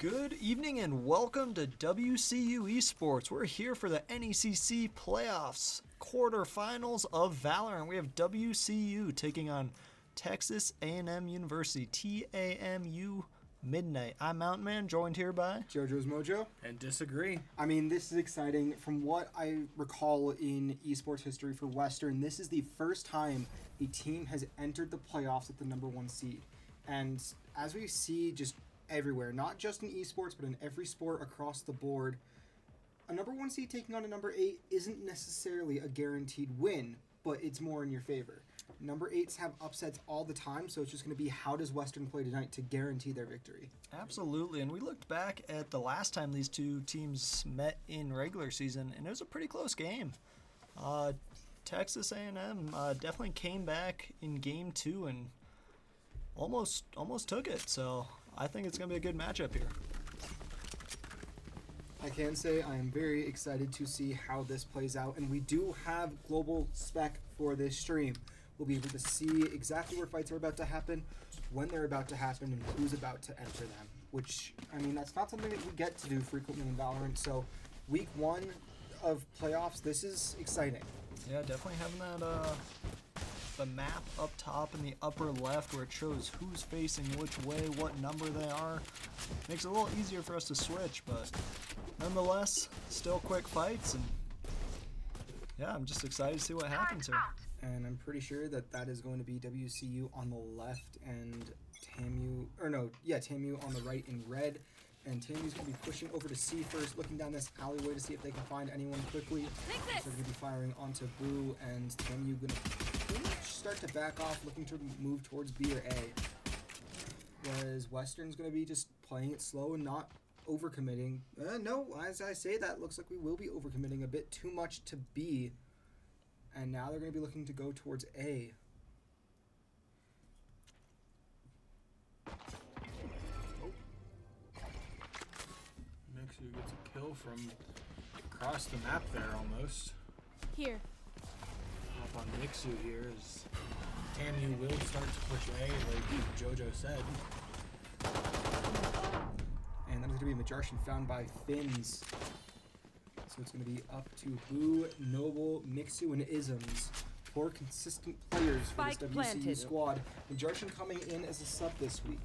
Good evening and welcome to WCU Esports. We're here for the NECC playoffs, quarterfinals of Valorant. We have WCU taking on Texas A&M University, TAMU Midnight. I'm Mountain Man, joined here by JoJo's Mojo. And Disagree. I mean, this is exciting. From what I recall in esports history for Western, this is the first time a team has entered the playoffs at the number one seed. And as we see just everywhere, not just in esports, but in every sport across the board, a number one seed taking on a number 8 isn't necessarily a guaranteed win, but it's more in your favor. Number 8s have upsets all the time, so it's just going to be how does Western play tonight to guarantee their victory. Absolutely, and we looked back at the last time these two teams met in regular season, and it was a pretty close game. Texas A&M definitely came back in game 2 and almost took it, so I think it's going to be a good matchup here. I can say I am very excited to see how this plays out, and we do have global spec for this stream. We'll be able to see exactly where fights are about to happen, when they're about to happen, and who's about to enter them, which, I mean, that's not something that we get to do frequently in Valorant, so week 1 of playoffs, this is exciting. Yeah, definitely having that the map up top in the upper left where it shows who's facing which way, what number they are. Makes it a little easier for us to switch, but nonetheless, still quick fights, and yeah, I'm just excited to see what happens here. And I'm pretty sure that is going to be WCU on the left and TAMU on the right in red. And TAMU's going to be pushing over to C first, looking down this alleyway to see if they can find anyone quickly. So they're going to be firing onto Boo, and TAMU going to pretty much start to back off, looking to move towards B or A. Whereas Western's going to be just playing it slow and not overcommitting. No, as I say that, looks like we will be overcommitting a bit too much to B. And now they're going to be looking to go towards A. NECC gets a kill from across the map there almost. Here. Up on NECC here as TAMU will start to push A, like JoJo said. And that is going to be Majartian found by Finns. So it's going to be up to Boo, Noble, Mixu, and Isms. 4 consistent players for this WCU squad. Majartian coming in as a sub this week.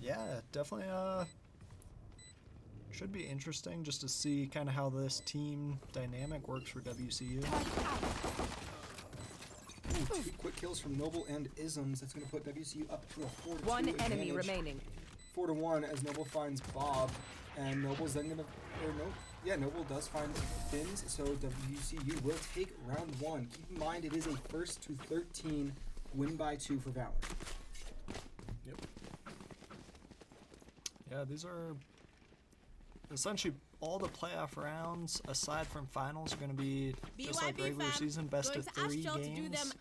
Yeah, definitely should be interesting just to see kind of how this team dynamic works for WCU. Ooh, 2 quick kills from Noble and Isms. That's going to put WCU up to a 4-2 One advantage. enemy remaining. 4-1 as Noble finds Bob, and Noble's then going to, Noble does find Finns, so WCU will take round 1. Keep in mind it is a 1st to 13 win by 2 for Valorant. Yep. Yeah, these are essentially all the playoff rounds, aside from finals, are going to be just like regular season, best of 3 games.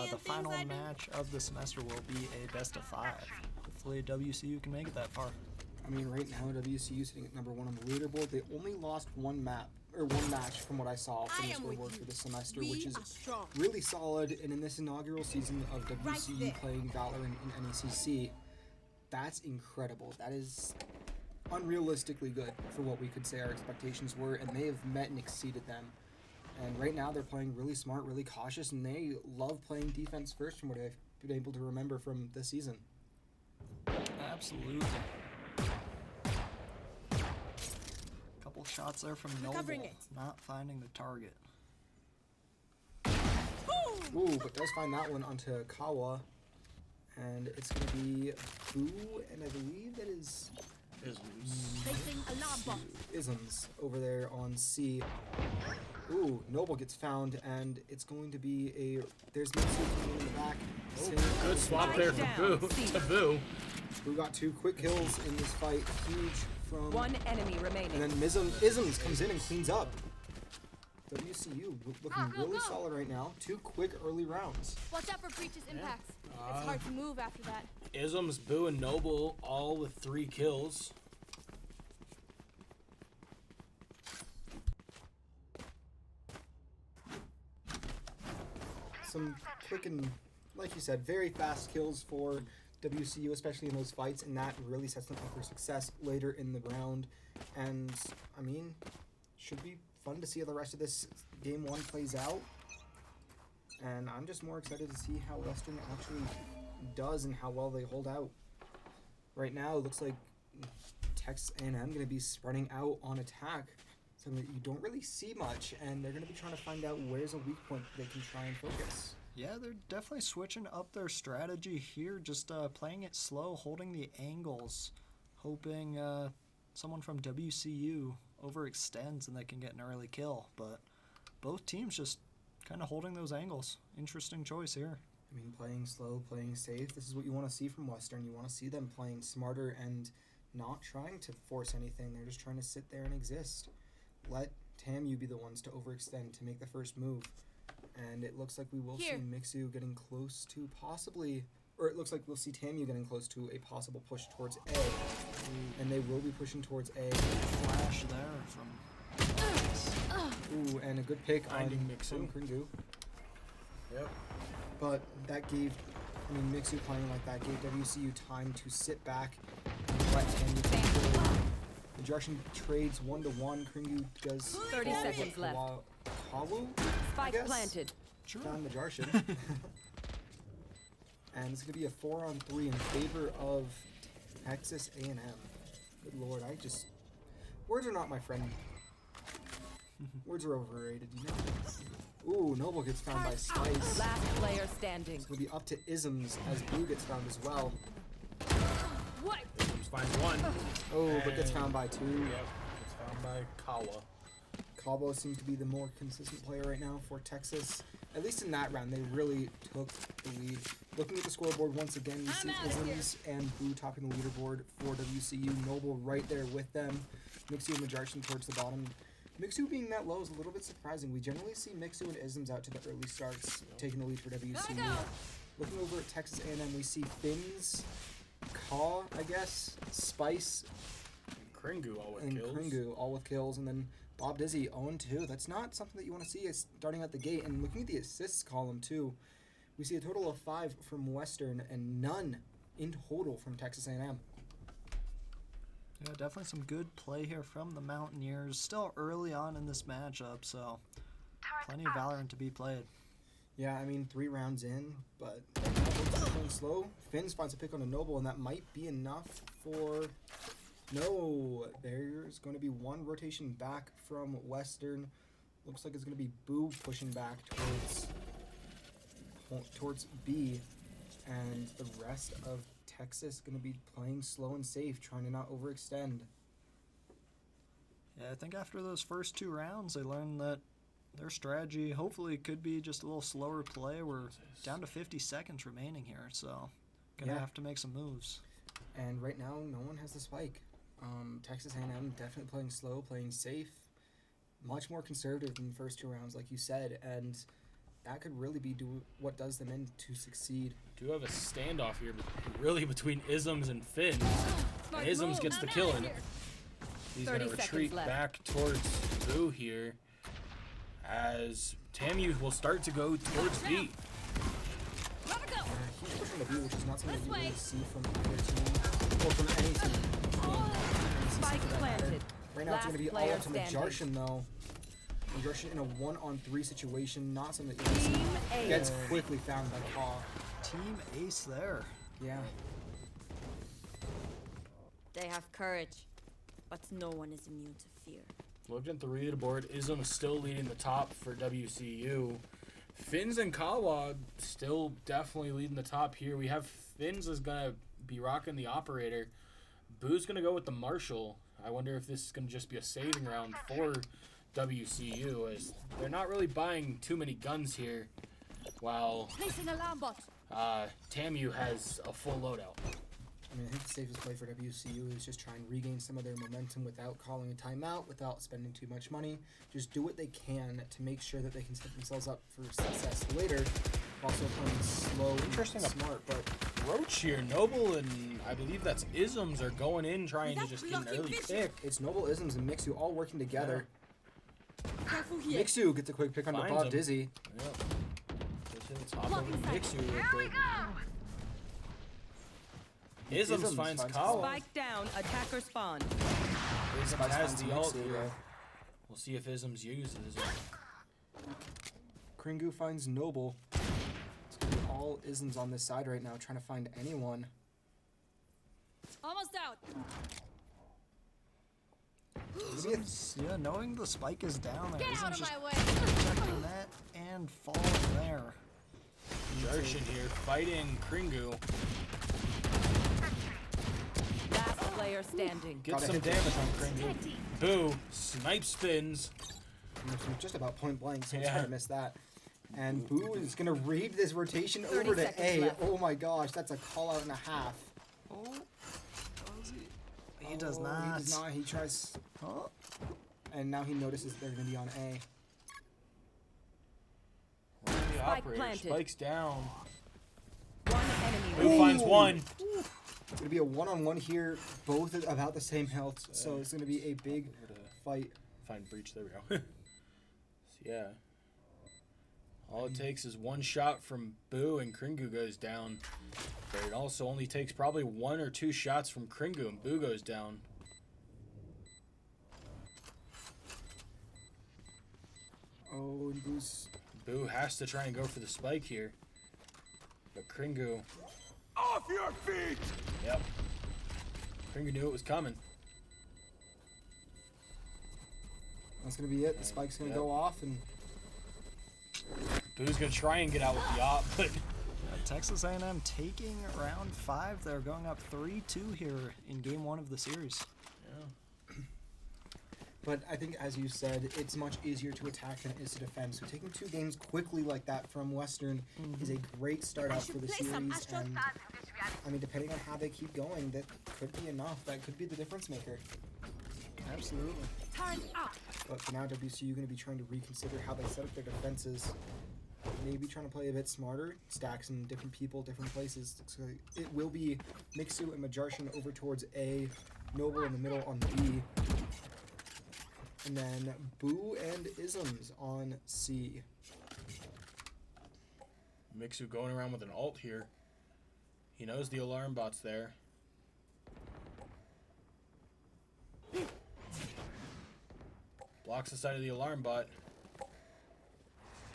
The final match of the semester will be a best of 5. Hopefully WCU can make it that far. I mean, right now WCU sitting at number 1 on the leaderboard. They only lost one match from what I saw from the scoreboard for this semester, which is really solid. And in this inaugural season of WCU playing Valorant in NECC, that's incredible. That is unrealistically good for what we could say our expectations were, and they have met and exceeded them. And right now they're playing really smart, really cautious, and they love playing defense first from what I've been able to remember from this season. Absolutely. Couple shots there from Noble, not finding the target. Ooh, but does find that one onto Kawa. And it's going to be Boo, and I believe that is Isms over there on C. Ooh, Noble gets found, and it's going to be there's Mixu in the back. Good swap there for Boo to Boo. Boo got 2 quick kills in this fight. Huge from 1 enemy remaining. And then Isms comes in and cleans up. WCU looking really solid right now. 2 quick early rounds. Watch out for Breach's impacts. It's hard to move after that. Isms, Boo, and Noble all with 3 kills. Some quick and, like you said, very fast kills for WCU, especially in those fights, and that really sets them up for success later in the round. And, I mean, should be fun to see how the rest of this game 1 plays out. And I'm just more excited to see how Western actually does and how well they hold out. Right now, it looks like Texas A&M going to be spreading out on attack, something that you don't really see much, and they're going to be trying to find out where's a weak point they can try and focus. Yeah, they're definitely switching up their strategy here, just playing it slow, holding the angles, hoping someone from WCU overextends and they can get an early kill. But both teams just kind of holding those angles. Interesting choice here. I mean, playing slow, playing safe, this is what you want to see from Western. You want to see them playing smarter and not trying to force anything. They're just trying to sit there and exist. Let TAMU be the ones to overextend, to make the first move. And it looks like we will see Mixu getting close to possibly, or it looks like we'll see TAMU getting close to a possible push towards A. And they will be pushing towards A. Flash there from... Ooh, and a good pick on Mixu. Kringu. Yep. But that gave, I mean, Mixu playing like that gave WCU time to sit back and let TAMU control. The direction trades 1-to-1. Kringu does 30 seconds left. Kawu? Spike planted. Sure. Found the Jarshin. And it's going to be a 4-on-3 in favor of Texas A&M. Good lord, words are not my friend. Words are overrated, you know? Ooh, Noble gets found by Spice. Last player standing. It's going to be up to Isms as Blue gets found as well. What? Isms finds 1. Oh, but gets found by 2. Yep. Gets found by Kawa. Cabo seems to be the more consistent player right now for Texas. At least in that round, they really took the lead. Looking at the scoreboard once again, you see Isms and Boo topping the leaderboard for WCU. Noble right there with them. Mixu and Majarshin towards the bottom. Mixu being that low is a little bit surprising. We generally see Mixu and Isms out to the early starts, taking the lead for WCU. Looking over at Texas A&M, we see Finns, Kaw, I guess, Spice, Kringu all with and kills. Kringu all with kills, and then Bob Dizzy 0-2. That's not something that you want to see starting at the gate. And looking at the assists column too, we see a total of 5 from Western and none in total from Texas A&M. Yeah, definitely some good play here from the Mountaineers. Still early on in this matchup, so plenty of Valorant to be played. Yeah, I mean, 3 rounds in, but going slow. Finns finds a pick on a Noble, and that might be enough for... No, there's going to be 1 rotation back from Western. Looks like it's going to be Boo pushing back towards B, and the rest of Texas going to be playing slow and safe, trying to not overextend. Yeah, I think after those first 2 rounds, they learned that their strategy hopefully could be just a little slower play. We're down to 50 seconds remaining here, so gonna have to make some moves. And right now, no one has the spike. Texas A&M definitely playing slow, playing safe, much more conservative than the first 2 rounds, like you said, and that could really be what does them in to succeed. Do have a standoff here, really between Isms and Finns. And Isms gets the kill, and he's going to retreat back towards Boo here, as TAMU will start to go towards B. Huge push on the B, which is not something that you really see from either team, or from any team. Spike planted. Right now it's going to be all up to Majarshin, though. Majarshin in a 1-on-3 situation, not something that you see. Gets quickly found by Kaw. Team ace there. Yeah. They have courage, but no one is immune to fear. Looking at the leaderboard, Ism still leading the top for WCU. Finns and Kawa still definitely leading the top here. We have Finns is going to be rocking the operator. Boo's going to go with the Marshall. I wonder if this is going to just be a saving round for WCU, as they're not really buying too many guns here, while Placing alarm bot. TAMU has a full loadout. I mean, I think the safest play for WCU is just try and regain some of their momentum without calling a timeout, without spending too much money. Just do what they can to make sure that they can set themselves up for success later. Also playing slow and smart, but Roach here, Noble and I believe that's Isms are going in trying to just get an early pick. It's Noble, Isms, and Mixu all working together. Careful here. Mixu gets a quick pick on the Bob Dizzy. Yep. Just hit the top of Mixu real quick. Isms finds Kawa. Spike down. Attacker spawn. Isms Spice has finds the ult Mixu, here. though. We'll see if Isms uses it. Kringu finds Noble. It's gonna be all Isms on this side right now, trying to find anyone. Almost out. Yeah, knowing the spike is down there, Get out Isms of just my way. protecting that and falling there. Jarshin here fighting Kringu. Last player standing. Get Gotta some hit damage this. on Kringu. Boo. Snipe spins. And it was just about point blank, so he's Yeah. gonna miss that. And Boo is gonna read this rotation 30 over to seconds A. left. Oh my gosh, that's a call out and a half. Oh, does he? He does Oh, not. He does not. He tries, Oh, and now he notices they're gonna be on A. Where's the Spike operator? planted. Spike's down. One enemy. Boo finds one. It's gonna be a one-on-one here, both at about the same health, so it's gonna be a big Over to fight. find breach. There we go. So yeah. All it takes is one shot from Boo and Kringu goes down. But it also only takes probably 1 or 2 shots from Kringu and Boo goes down. Oh, and Boo's Boo has to try and go for the spike here. But Kringu. Off your feet! Yep. Kringu knew it was coming. that's gonna be it. The spike's gonna Yep. go off, and Boo's gonna try and get out with the op, but Texas A&M taking round 5. They're going up 3-2 here in game 1 of the series. But I think, as you said, it's much easier to attack than it is to defend. So taking 2 games quickly like that from Western is a great start out for the series. And I mean, depending on how they keep going, that could be enough. That could be the difference maker. Absolutely. Time out. But for now, WCU going to be trying to reconsider how they set up their defenses. Maybe trying to play a bit smarter, stack some different people, different places. So it will be Mixu and Majarshin over towards A, Noble in the middle on B. And then Boo and Isms on C. Mixu going around with an ult here. He knows the alarm bot's there. Blocks the side of the alarm bot.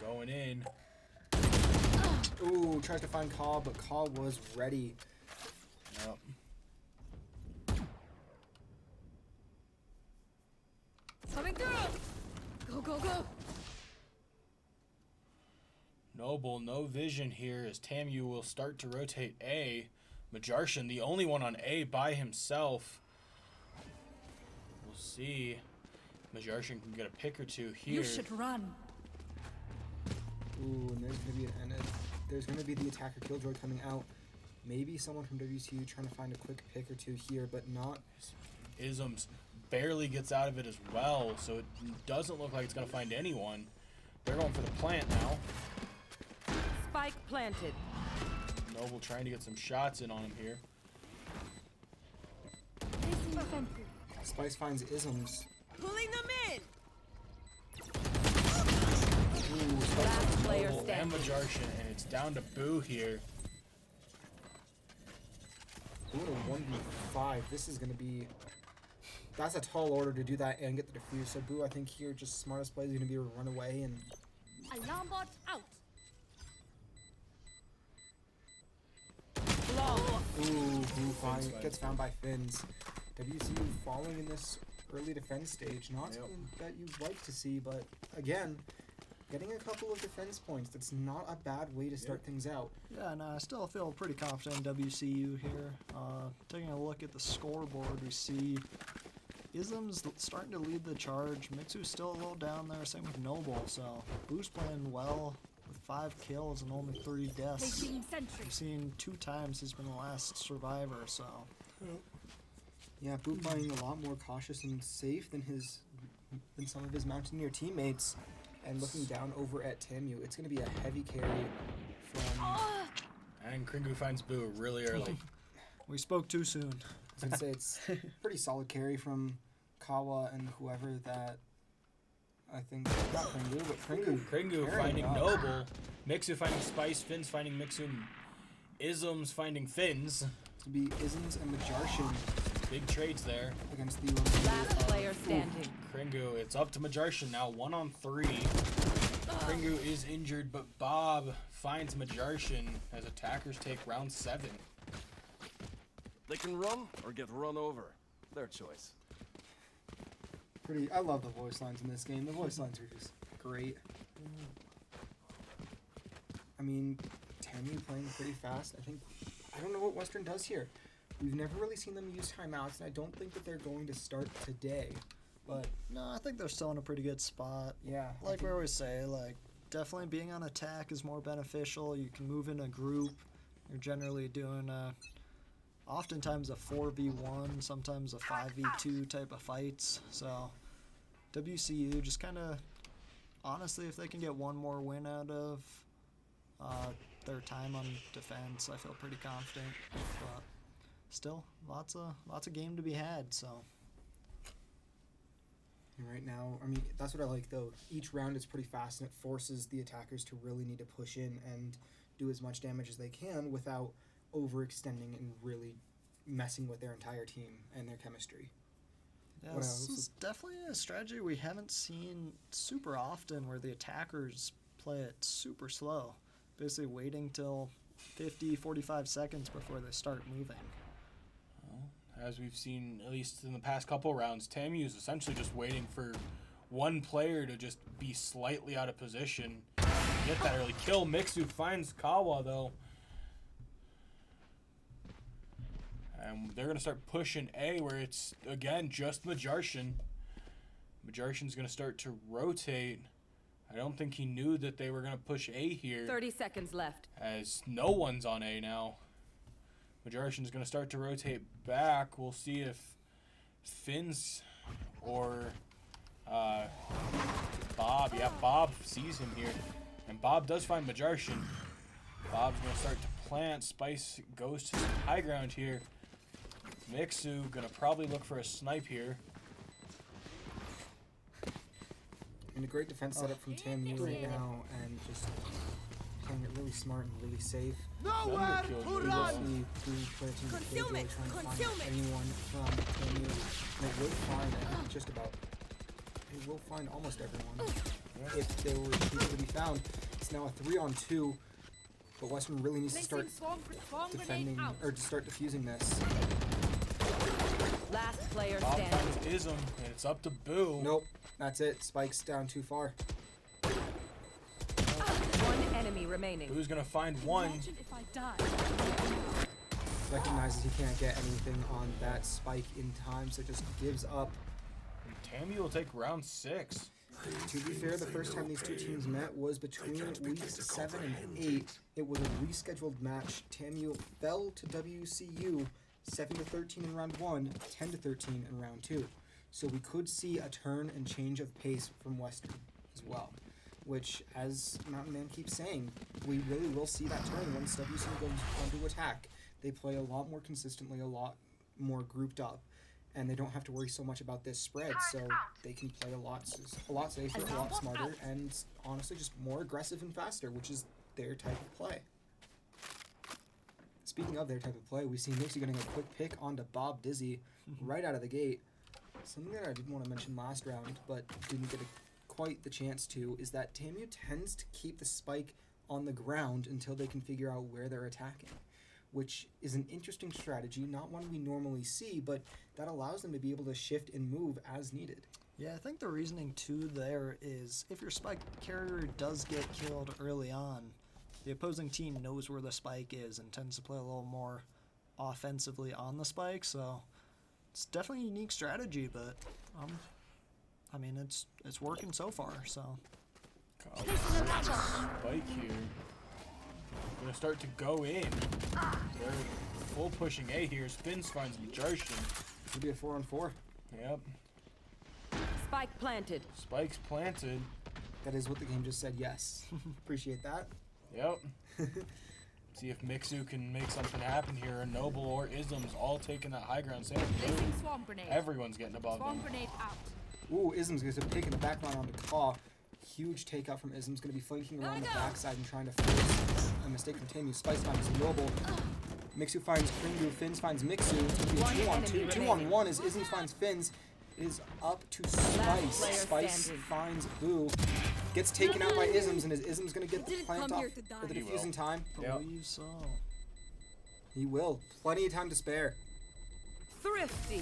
Going in. Ooh, tries to find Kaw, but Kaw was ready. Yep. Coming through. Go, go, go. Noble, no vision here as TAMU will start to rotate A. Majarshin, the only one on A by himself. We'll see. Majarshin can get a pick or two here. You should run. Ooh, and there's gonna be there's gonna be the attacker killjoy coming out. Maybe someone from WCU trying to find a quick pick or two here, but not. Isms barely gets out of it as well, so it doesn't look like it's going to find anyone. They're going for the plant now. Spike planted. Noble trying to get some shots in on him here. Spice finds Isms. Pulling them in. Ooh, Spice Last player Noble and standing. Majarshin, and it's down to Boo here. Ooh, a 1v5. This is gonna be. That's a tall order to do that and get the defuse. So Boo, I think here, just smartest play is gonna be to run away and. Alarm bot out. Ooh, Boo finds gets found by Finns. WCU falling in this early defense stage. Not Yep. something that you'd like to see, but again, getting a couple of defense points, that's not a bad way to start things out. Yeah, no, I still feel pretty confident in WCU here. Taking a look at the scoreboard, we see Isms starting to lead the charge. Mixu's still a little down there, same with Noble. So Boo's playing well with 5 kills and only 3 deaths. Placing sentry. We've seen 2 times he's been the last survivor, so Yeah, Boo playing a lot more cautious and safe than some of his Mountaineer teammates. And looking down over at TAMU, it's going to be a heavy carry from. And Kringu finds Boo really early. we spoke too soon. I was going to say it's pretty solid carry from Kawa and whoever that. I think not Kringu, but Kringu. Kringu carrying finding up. Noble. Mixu finding Spice. Finns finding Mixu. Isms finding Finns. to be Isms and Majarshin Big trades there. against the remainder Last of player standing. Kringu, it's up to Majarshin now, 1-on-3. Kringu is injured, but Bob finds Majarshin as attackers take round 7. They can run or get run over. Their choice. I love the voice lines in this game. The voice lines are just great. I mean, TAMU playing pretty fast. I don't know what Western does here. We've never really seen them use timeouts, and I don't think that they're going to start today. But No, I think they're still in a pretty good spot. yeah, Like we always say, like, definitely being on attack is more beneficial. You can move in a group. You're generally doing oftentimes a 4v1, sometimes a 5v2 type of fights. So WCU just kind of, honestly, if they can get one more win out of their time on defense, I feel pretty confident. But still, lots of game to be had. So and right now, I mean, that's what I like though. Each round is pretty fast, and it forces the attackers to really need to push in and do as much damage as they can without overextending and really messing with their entire team and their chemistry. yeah, What this else is is- definitely a strategy we haven't seen super often, where the attackers play it super slow, basically waiting till 50, 45 seconds before they start moving. As we've seen, at least in the past couple rounds, TAMU is essentially just waiting for one player to just be slightly out of position. Get that early kill. Mixu finds Kawa, though. And they're going to start pushing A, where it's, again, just Majarshin. Majarshin's going to start to rotate. I don't think he knew that they were going to push A here, 30 seconds left. as no one's on A now. Majarshin's going to start to rotate back. We'll see if Finns or Bob. Yeah, Bob sees him here. And Bob does find Majarshin. Bob's going to start to plant. Spice goes to some high ground here. Mixu going to probably look for a snipe here. And a great defense setup from TAMU right now, and just playing it really smart and really safe. Nowhere kill to really We'll well. run! see who player team is really Concealment! trying to find Concealment! anyone from TAMU. They will find, I think, just about. They will find almost everyone if they were people to be found. It's now a 3-on-2, but Western really needs to start Placing swarm defending grenade out. or to start defusing this. Last player Bob standing. finds Ism, and it's up to Boo. Nope, that's it. Spike's down too far. One enemy remaining. Boo's going to find one. Imagine if I died. Recognizes he can't get anything on that Spike in time, so just gives up. And TAMU will take round 6. To be fair, the first time these two teams met was between weeks 7 and 8. It was a rescheduled match. TAMU fell to WCU 7-13 in round 1, 10-13 in round 2. So we could see a turn and change of pace from Western as well. Which, as Mountain Man keeps saying, we really will see that turn once WCU goes on to attack. They play a lot more consistently, a lot more grouped up, and they don't have to worry so much about this spread, so they can play a lot safer, a lot smarter, and honestly just more aggressive and faster, which is their type of play. Speaking of their type of play, we see Nixie getting a quick pick onto Bob Dizzy right out of the gate. Something that I didn't want to mention last round, but didn't get quite the chance to, is that TAMU tends to keep the spike on the ground until they can figure out where they're attacking, which is an interesting strategy, not one we normally see, but that allows them to be able to shift and move as needed. Yeah, I think the reasoning too there is if your spike carrier does get killed early on, the opposing team knows where the spike is and tends to play a little more offensively on the spike, so it's definitely a unique strategy, but I mean it's working so far, so Spike here. Gonna start to go in. They're full pushing A here. Spins finds Majarshin. It'll be a 4-on-4. Yep. Spike planted. Spike's planted. That is what the game just said, yes. Appreciate that. Yep. See if Mixu can make something happen here. A Noble or Isms all taking that high ground. Same with Blue. Placing swarm grenade. Everyone's getting above Swarm them. grenade out. Ooh, Ism's going to take the back line onto Claw. Huge takeout from Ism's going to be flanking around the backside and trying to force a mistake from TAMU. Spice finds Noble. Mixu finds Kringu, Finns finds Mixu. It's going to be a One 2-on-2. enemy 2-on-1 as Isms finds Finns. It is up to Spice. player Spice standing. finds Boo. Gets taken out by Isms, and is Isms going to get the Didn't plant come off here to die. or the He defusing will. time? Yep. Believe so. He will. Plenty of time to spare. Thrifty.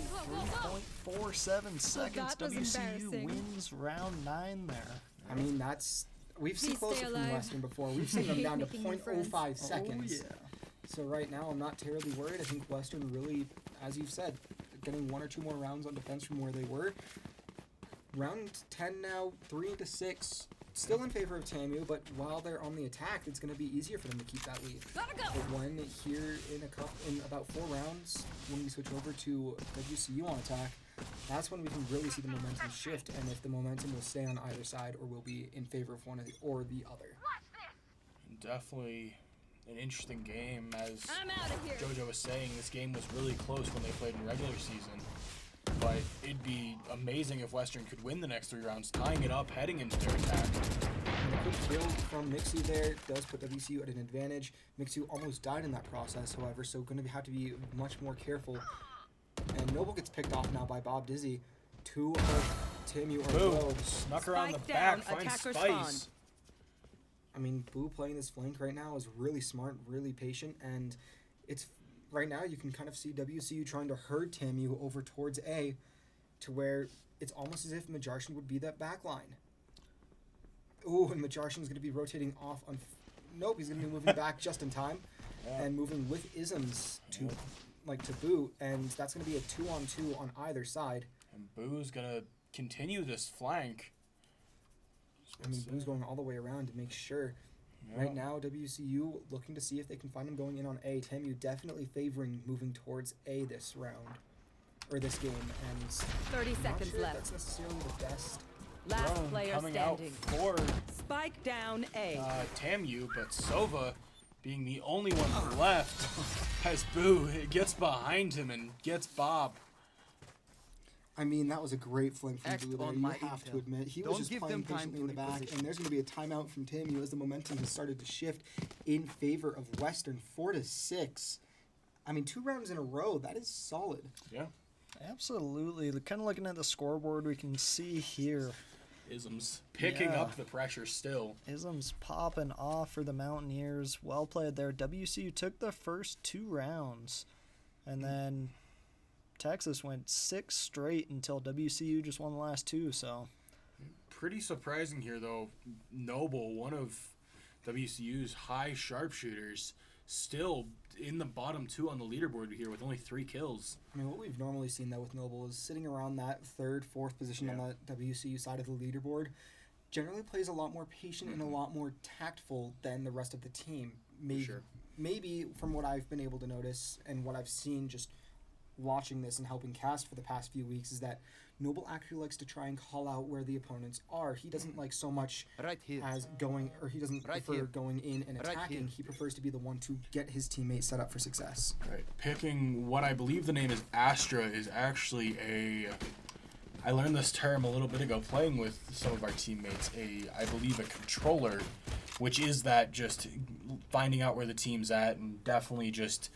3.47 seconds. that was WCU embarrassing. wins round 9 there. I mean, that's... We've seen Please closer stay from alive. Western before. We've seen them down to Making new friends. 0.05 seconds. Oh, yeah. So right now, I'm not terribly worried. I think Western really, as you've said, getting 1 or 2 more rounds on defense from where they were. Round 10 now, 3-6. Still in favor of TAMU, but while they're on the attack, it's going to be easier for them to keep that lead. Gotta go. But when here in about 4 rounds, when we switch over to WCU on attack, that's when we can really see the momentum shift, and if the momentum will stay on either side or will be in favor of one or the other. Definitely an interesting game. As I'm out of here. JoJo was saying, this game was really close when they played in regular season. But it'd be amazing if Western could win the next 3 rounds, tying it up, heading into their attack. And a quick kill from Mixu there does put WCU at an advantage. Mixu almost died in that process, however, so going to have to be much more careful. And Noble gets picked off now by Bob Dizzy. 2 of TAMU are Boo, low. snuck around the Spike down, back, finds attacker Spice. spawn. I mean, Boo playing this flank right now is really smart, really patient, and it's right now you can kind of see WCU trying to herd TAMU over towards A, to where it's almost as if Majarshan would be that back line. Ooh, and Majarshan's going to be rotating off on... Nope, he's going to be moving back just in time, Yeah. and moving with Isms to, to Boo, and that's going to be a 2-on-2 on either side. And Boo's gonna continue this flank. I mean, Boo's going all the way around to make sure. Yeah. Right now, WCU looking to see if they can find him going in on A. TAMU definitely favoring moving towards A this round, or this game, and 30 I'm not seconds sure if left. that's necessarily the best. Last Drone player coming standing. out for Spike down A. TAMU, but Sova, being the only one left, has Boo. It gets behind him and gets Bob. I mean, that was a great flank from Act Boo there, on you my have to intel. admit. He Don't was just give playing them time patiently to in the back, reposition. and there's going to be a timeout from TAMU as the momentum has started to shift in favor of Western, 4-6. I mean, 2 rounds in a row, that is solid. Yeah. Absolutely. Kind of looking at the scoreboard, we can see here Isms picking Yeah. up the pressure still. Isms popping off for the Mountaineers. Well played there. WCU took the first 2 rounds, and then Texas went 6 straight until WCU just won the last 2. So Pretty surprising here, though. Noble, one of WCU's high sharpshooters, still in the bottom 2 on the leaderboard here with only 3 kills. I mean, what we've normally seen, though, with Noble is sitting around that 3rd, 4th position on the WCU side of the leaderboard. Generally plays a lot more patient and a lot more tactful than the rest of the team. Maybe, Sure. maybe from what I've been able to notice and what I've seen just watching this and helping cast for the past few weeks is that Noble actually likes to try and call out where the opponents are. He doesn't like so much Right here. as going, or he doesn't Right prefer here. going in and Right attacking. here. He prefers to be the one to get his teammates set up for success. Right. Picking what I believe the name is Astra is actually I learned this term a little bit ago playing with some of our teammates. I believe a controller, which is that just finding out where the team's at and definitely just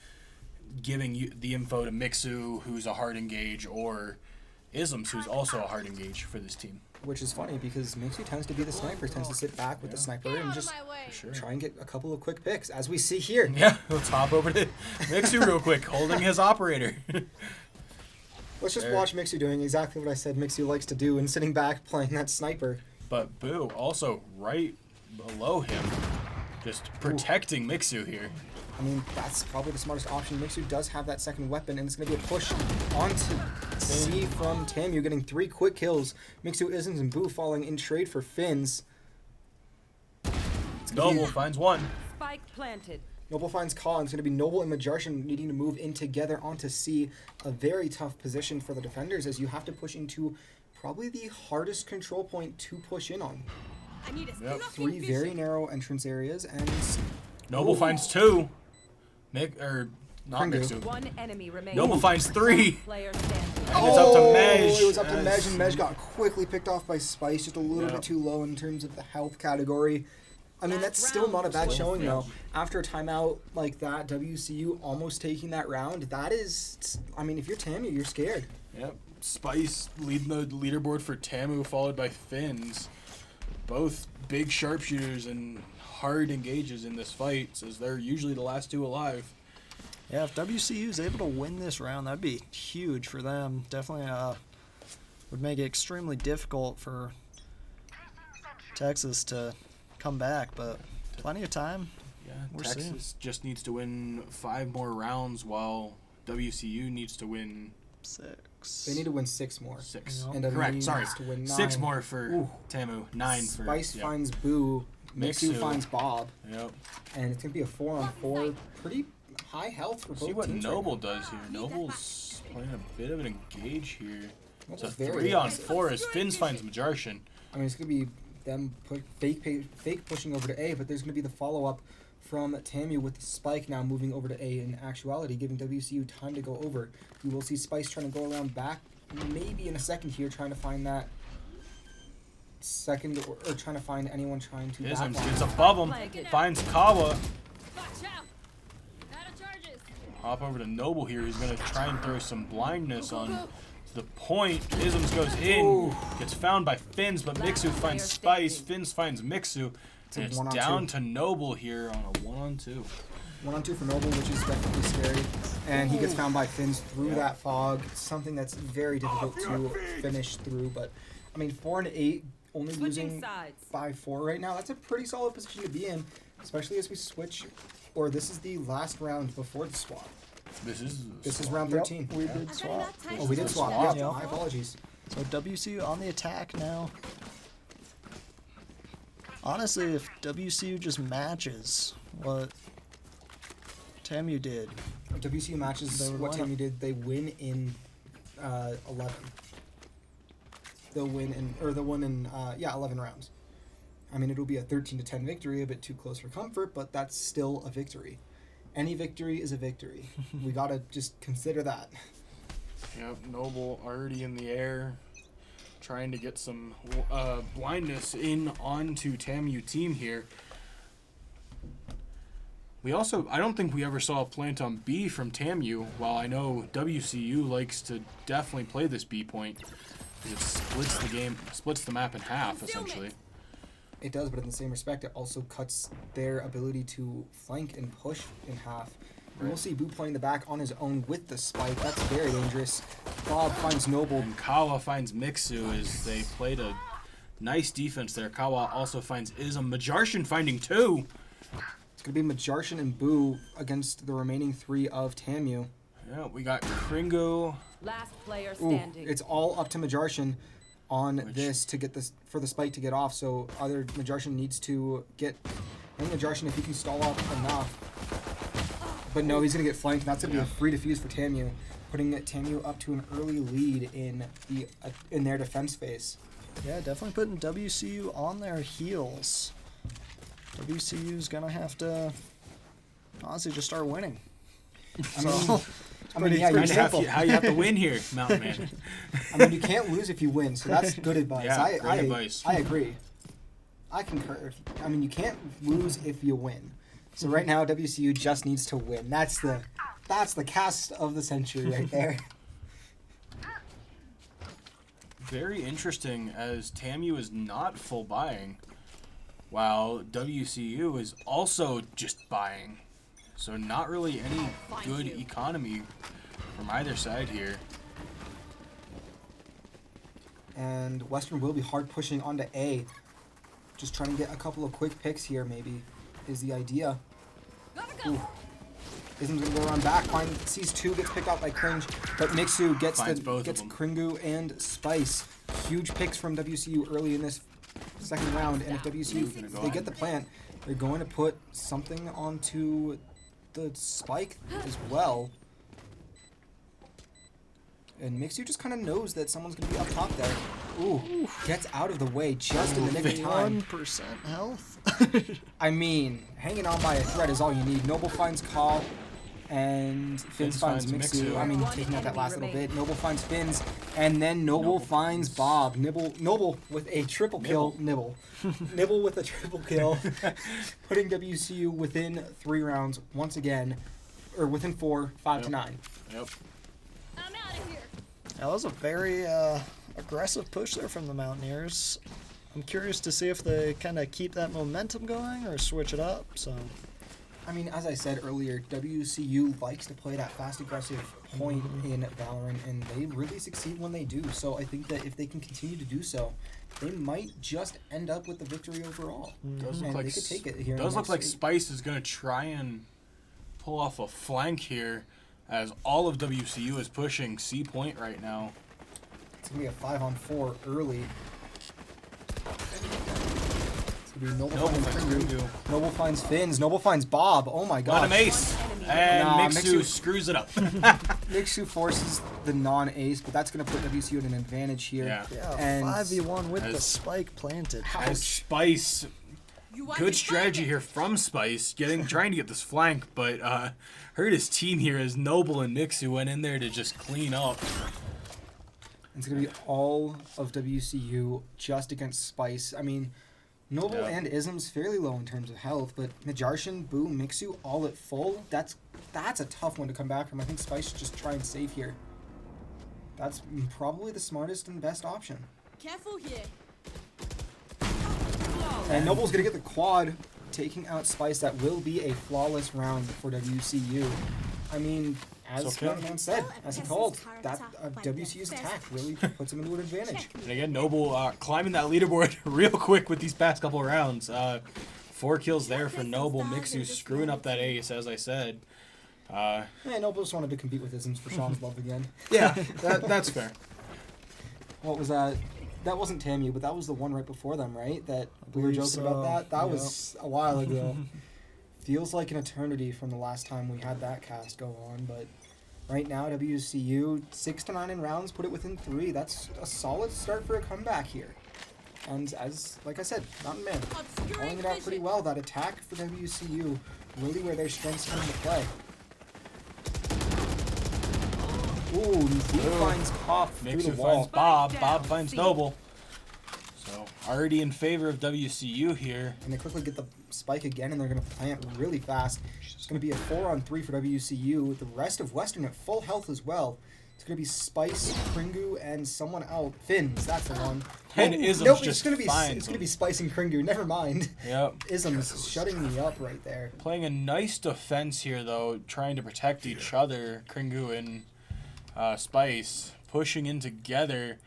giving you the info to Mixu, who's a hard engage, or Isms, who's also a hard engage for this team. Which is funny because Mixu tends to be the sniper, tends to sit back with the sniper and just my way. Sure. try and get a couple of quick picks, as we see here. Yeah, let's hop over to Mixu real quick, holding his operator. Let's just There. watch Mixu doing exactly what I said Mixu likes to do and sitting back playing that sniper. But Boo also right below him, just protecting Mixu here. I mean, that's probably the smartest option. Mixu does have that second weapon, and it's going to be a push onto C from TAMU, getting 3 quick kills. Mixu, Isms, and Boo falling in trade for Finns. Noble finds one. Spike planted. Noble finds Ka, and it's going to be Noble and Majarshan needing to move in together onto C. A very tough position for the defenders, as you have to push into probably the hardest control point to push in on. I need a Yep. 3 very narrow entrance areas, and Noble Ooh. finds 2. Not Kringu. Mixu. One enemy remaining. Noble finds 3. Player standing. And it's up to Mej. It was up to as- Mej, and Mej got quickly picked off by Spice, just a little Yeah. bit too low in terms of the health category. I mean, Last that's still round not a for bad Swiss showing, though. Fish. After a timeout like that, WCU almost taking that round, that is... I mean, if you're TAMU, you're scared. Yep. Spice leading the leaderboard for TAMU, followed by Finns. Both big sharpshooters and hard engages in this fight, as they're usually the last two alive. Yeah, if WCU is able to win this round, that'd be huge for them. Definitely would make it extremely difficult for Texas to come back, but plenty of time. Yeah, We're Texas seeing. just needs to win 5 more rounds, while WCU needs to win 6. They need to win 6 more. 6. Yeah. And WCU Correct, needs sorry. to win 6 9. more for Ooh. TAMU, 9 for... Spice yeah. finds Boo. Mixu Mixu. finds Bob. Yep. And it's going to be a 4-on-4. Pretty high health for both See what teams. Noble does here. Noble's playing a bit of an engage here. It's a Noble's very 3-on-4 as Finns finds Majarshin. I mean, it's going to be them fake pushing over to A, but there's going to be the follow-up from TAMU with the Spike now moving over to A in actuality, giving WCU time to go over. We will see Spice trying to go around back, maybe in a second here, trying to find that second, or trying to find anyone trying to Isms backline. gets above him, finds Kawa. Watch out! Out of charges. Hop over to Noble here. He's going to try and throw some blindness on to the point. Isms goes in, Ooh. gets found by Finns, but Mixu finds Spice. Finns finds Mixu. a And it's 1-on-2. down to Noble here on a 1-on-2. 1-on-2 for Noble, which is definitely scary. And he gets found by Finns through Yeah. that fog. Something that's very difficult to finish through. But, I mean, 4-8, only Switching losing sides. 5-4 right now. That's a pretty solid position to be in, especially as we switch. Or this is the last round before the swap. This is Round 13. We did swap. Oh, we did swap. swap. Yeah, Yeah. my apologies. So WCU on the attack now. Honestly, if WCU just matches what TAMU did, If WCU matches They would what win TAMU did, they win in 11. They'll win in 11 rounds. I mean, it'll be a 13-10 victory, a bit too close for comfort, but that's still a victory. Any victory is a victory. We gotta just consider that. Yep, Noble already in the air, trying to get some blindness in onto TAMU team here. I don't think we ever saw a plant on B from TAMU, while I know WCU likes to definitely play this B point, because it splits the map in half, essentially. It does, but in the same respect, it also cuts their ability to flank and push in half. We will see Boo playing the back on his own with the spike. That's very dangerous. Bob finds Noble. And Kawa finds Mixu as they played a nice defense there. Kawa also finds Ism. Majarshin finding 2. It's going to be Majarshin and Boo against the remaining 3 of TAMU. Yeah, we got Kringo. Last player Ooh, standing. it's all up to Majarshin on Which- this to get this for the spike to get off. So either Majarshin needs to get. I think Majarshin, if he can stall up enough. But no, he's gonna get flanked. And that's gonna be a free defuse for TAMU, putting TAMU up to an early lead in their defense phase. yeah, definitely putting WCU on their heels. WCU's gonna have to honestly just start winning. I So, mean, pretty yeah, you That's can't, how you have to win here, Mountain Man. I mean, you can't lose if you win. So that's good advice. Yeah, I great advice. I agree. I concur. I mean, you can't lose if you win. So right now, WCU just needs to win. That's the cast of the century right there. Very interesting, as TAMU is not full buying, while WCU is also just buying. So not really any good economy from either side here. And Western will be hard pushing onto A. Just trying to get a couple of quick picks here, maybe, is the idea. Ooh. Ism's gonna go around back, sees 2, gets picked out by Cringe, but Mixu gets Finds both of them. Kringu and Spice. Huge picks from WCU early in this second round, and if WCU they get the plant, they're going to put something onto the spike as well. And Mixu just kind of knows that someone's going to be up top there. Ooh, gets out of the way just in the nick of time. 1% health. I mean, hanging on by a thread is all you need. Noble finds Call. And Finns finds Mixu. Mixu. I mean, One taking out that enemy last little remaining. bit. Noble finds Finns, and then Noble finds Bob. Noble with a triple kill. Nibble with a triple kill, putting WCU within 3 rounds once again, or within 4, 5-9. Yep. I'm out of here. That was a very aggressive push there from the Mountaineers. I'm curious to see if they kind of keep that momentum going or switch it up. So, I mean, as I said earlier, WCU likes to play that fast, aggressive point in Valorant, and they really succeed when they do. So I think that if they can continue to do so, they might just end up with the victory overall. Does look And like they could take it here. in does the look next like 8. Spice is gonna try and pull off a flank here, as all of WCU is pushing C point right now. It's gonna be a 5-on-4 early. It's gonna be Noble Noble finds finds Kringu. Kringu. Noble finds Finns. Noble finds Bob. Oh my Got god. him ace, enemy and Nah, Mixu Mixu- screws it up. Mixu forces the non-ace, but that's gonna put WCU at an advantage here. Yeah. yeah, And 5v1 with the as- spike planted. As Spice, You want good to strategy fight it? here from Spice, trying to get this flank, but hurt his team here as Noble and Mixu went in there to just clean up. It's gonna be all of WCU just against Spice. I mean, Noble Yeah. and Ism's fairly low in terms of health, but Najarshan, Boo, Mixu all at full. That's a tough one to come back from. I think Spice should just try and save here. That's probably the smartest and best option. Careful here. And Noble's gonna get the quad, taking out Spice. That will be a flawless round for WCU. I mean, as It's okay. Young Man said, as he called, that WCU's attack really puts him into an advantage. And again, Noble climbing that leaderboard real quick with these past couple of rounds. 4 kills there for Noble. Mixu screwing up that ace, as I said. Yeah, Noble just wanted to compete with Isms for Sean's love again. Yeah, that's fair. What was that? That wasn't TAMU, but that was the one right before them, right? That we were believe joking about so, that. That yep. was a while ago. Feels like an eternity from the last time we had that cast go on, but right now WCU 6-9 in rounds, put it within 3. That's a solid start for a comeback here. And as like I said, Mountain Man Obscuring calling it out pretty vision. well. That attack for WCU, really where their strengths come into play. Ooh, he finds Koff through the Mixu wall. finds Bob. Spike Bob down, finds C. Noble. So already in favor of WCU here. And they quickly get the spike again, and they're going to plant really fast. It's going to be a 4-on-3 for WCU, with the rest of Western at full health as well. It's going to be Spice, Kringu, and someone out. Finns, that's the one. And Oh, Isms nope, just it's going to be finds it's going to him. be Spice and Kringu. Never mind. Yep. Isms shutting me up right there. Playing a nice defense here, though, trying to protect each other. Kringu and Spice pushing in together.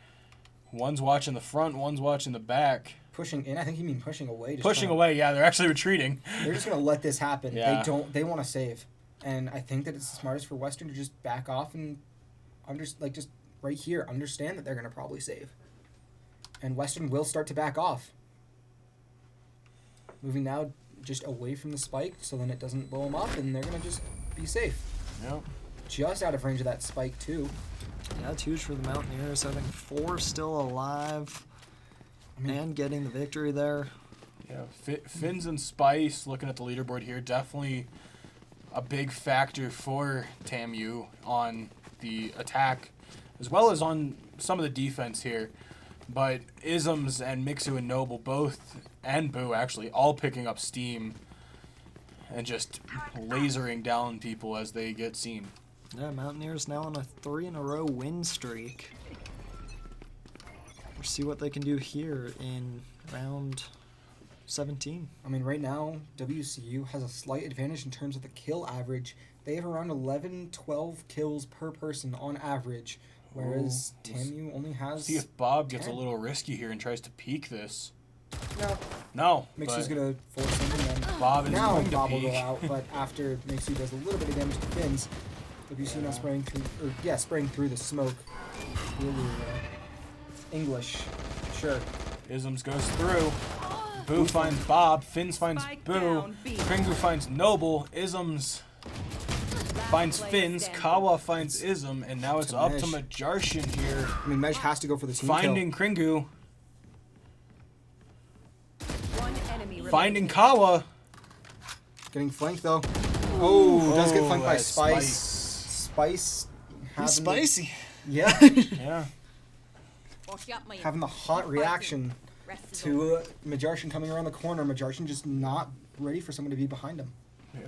One's watching the front, one's watching the back. Pushing in, I think you mean pushing away. Just Pushing trying to- away, yeah, they're actually retreating. They're just going to let this happen. Yeah. They want to save. And I think that it's the smartest for Western to just back off and just right here, understand that they're going to probably save. And Western will start to back off. Moving now just away from the spike so then it doesn't blow them up, and they're going to just be safe. Yep. Just out of range of that spike, too. Yeah, it's huge for the Mountaineers, having 4 still alive and getting the victory there. Yeah, Finns and Spice, looking at the leaderboard here, definitely a big factor for TAMU on the attack, as well as on some of the defense here. But Isms and Mixu and Noble both, and Boo actually, all picking up steam and just lasering down people as they get seen. Yeah, Mountaineers now on a 3-in-a-row win streak. We'll see what they can do here in round 17. I mean, right now, WCU has a slight advantage in terms of the kill average. They have around 11, 12 kills per person on average, whereas Ooh. TAMU only has... See if Bob gets a 10. little risky here and tries to peek this. No, No, Mixu's but going to force him, and then Bob is now going to Bob will peek. go out, but after Mixu does a little bit of damage to Finns, WCU now spraying through the smoke. Really, English, sure. Isms goes through. Boo finds Bob. Finns finds Spike Boo. down, B. Kringu finds Noble. Isms finds player Finns. standing. Kawa finds Ism. And now it's to up to Mesh. Majarshan here. I mean, Mesh has to go for the team Finding Kringu. One enemy remaining. Finding Kawa. kill. Getting flanked, though. Oh, does get flanked by that's Spice. Spice having He's spicy. yeah, Yeah. Wash up, man. having the hot reaction Rest is to Majarshin coming around the corner. Majarshin just not ready for someone to be behind him. Yeah.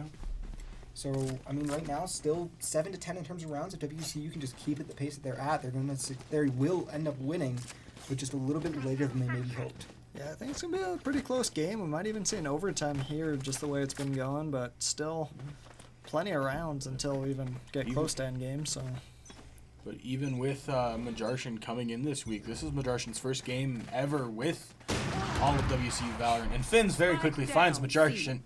So, I mean, right now, still 7 to 10 in terms of rounds. If WCU can just keep at the pace that they're at, they will end up winning, but just a little bit later than they maybe hoped. Yeah, I think it's going to be a pretty close game. We might even see an overtime here, just the way it's been going, but still plenty of rounds until we even get close to endgame, so... But even with Majarshin coming in this week, this is Majarshin's first game ever with all of WCU Valorant. And Finn's very quickly finds Majarshin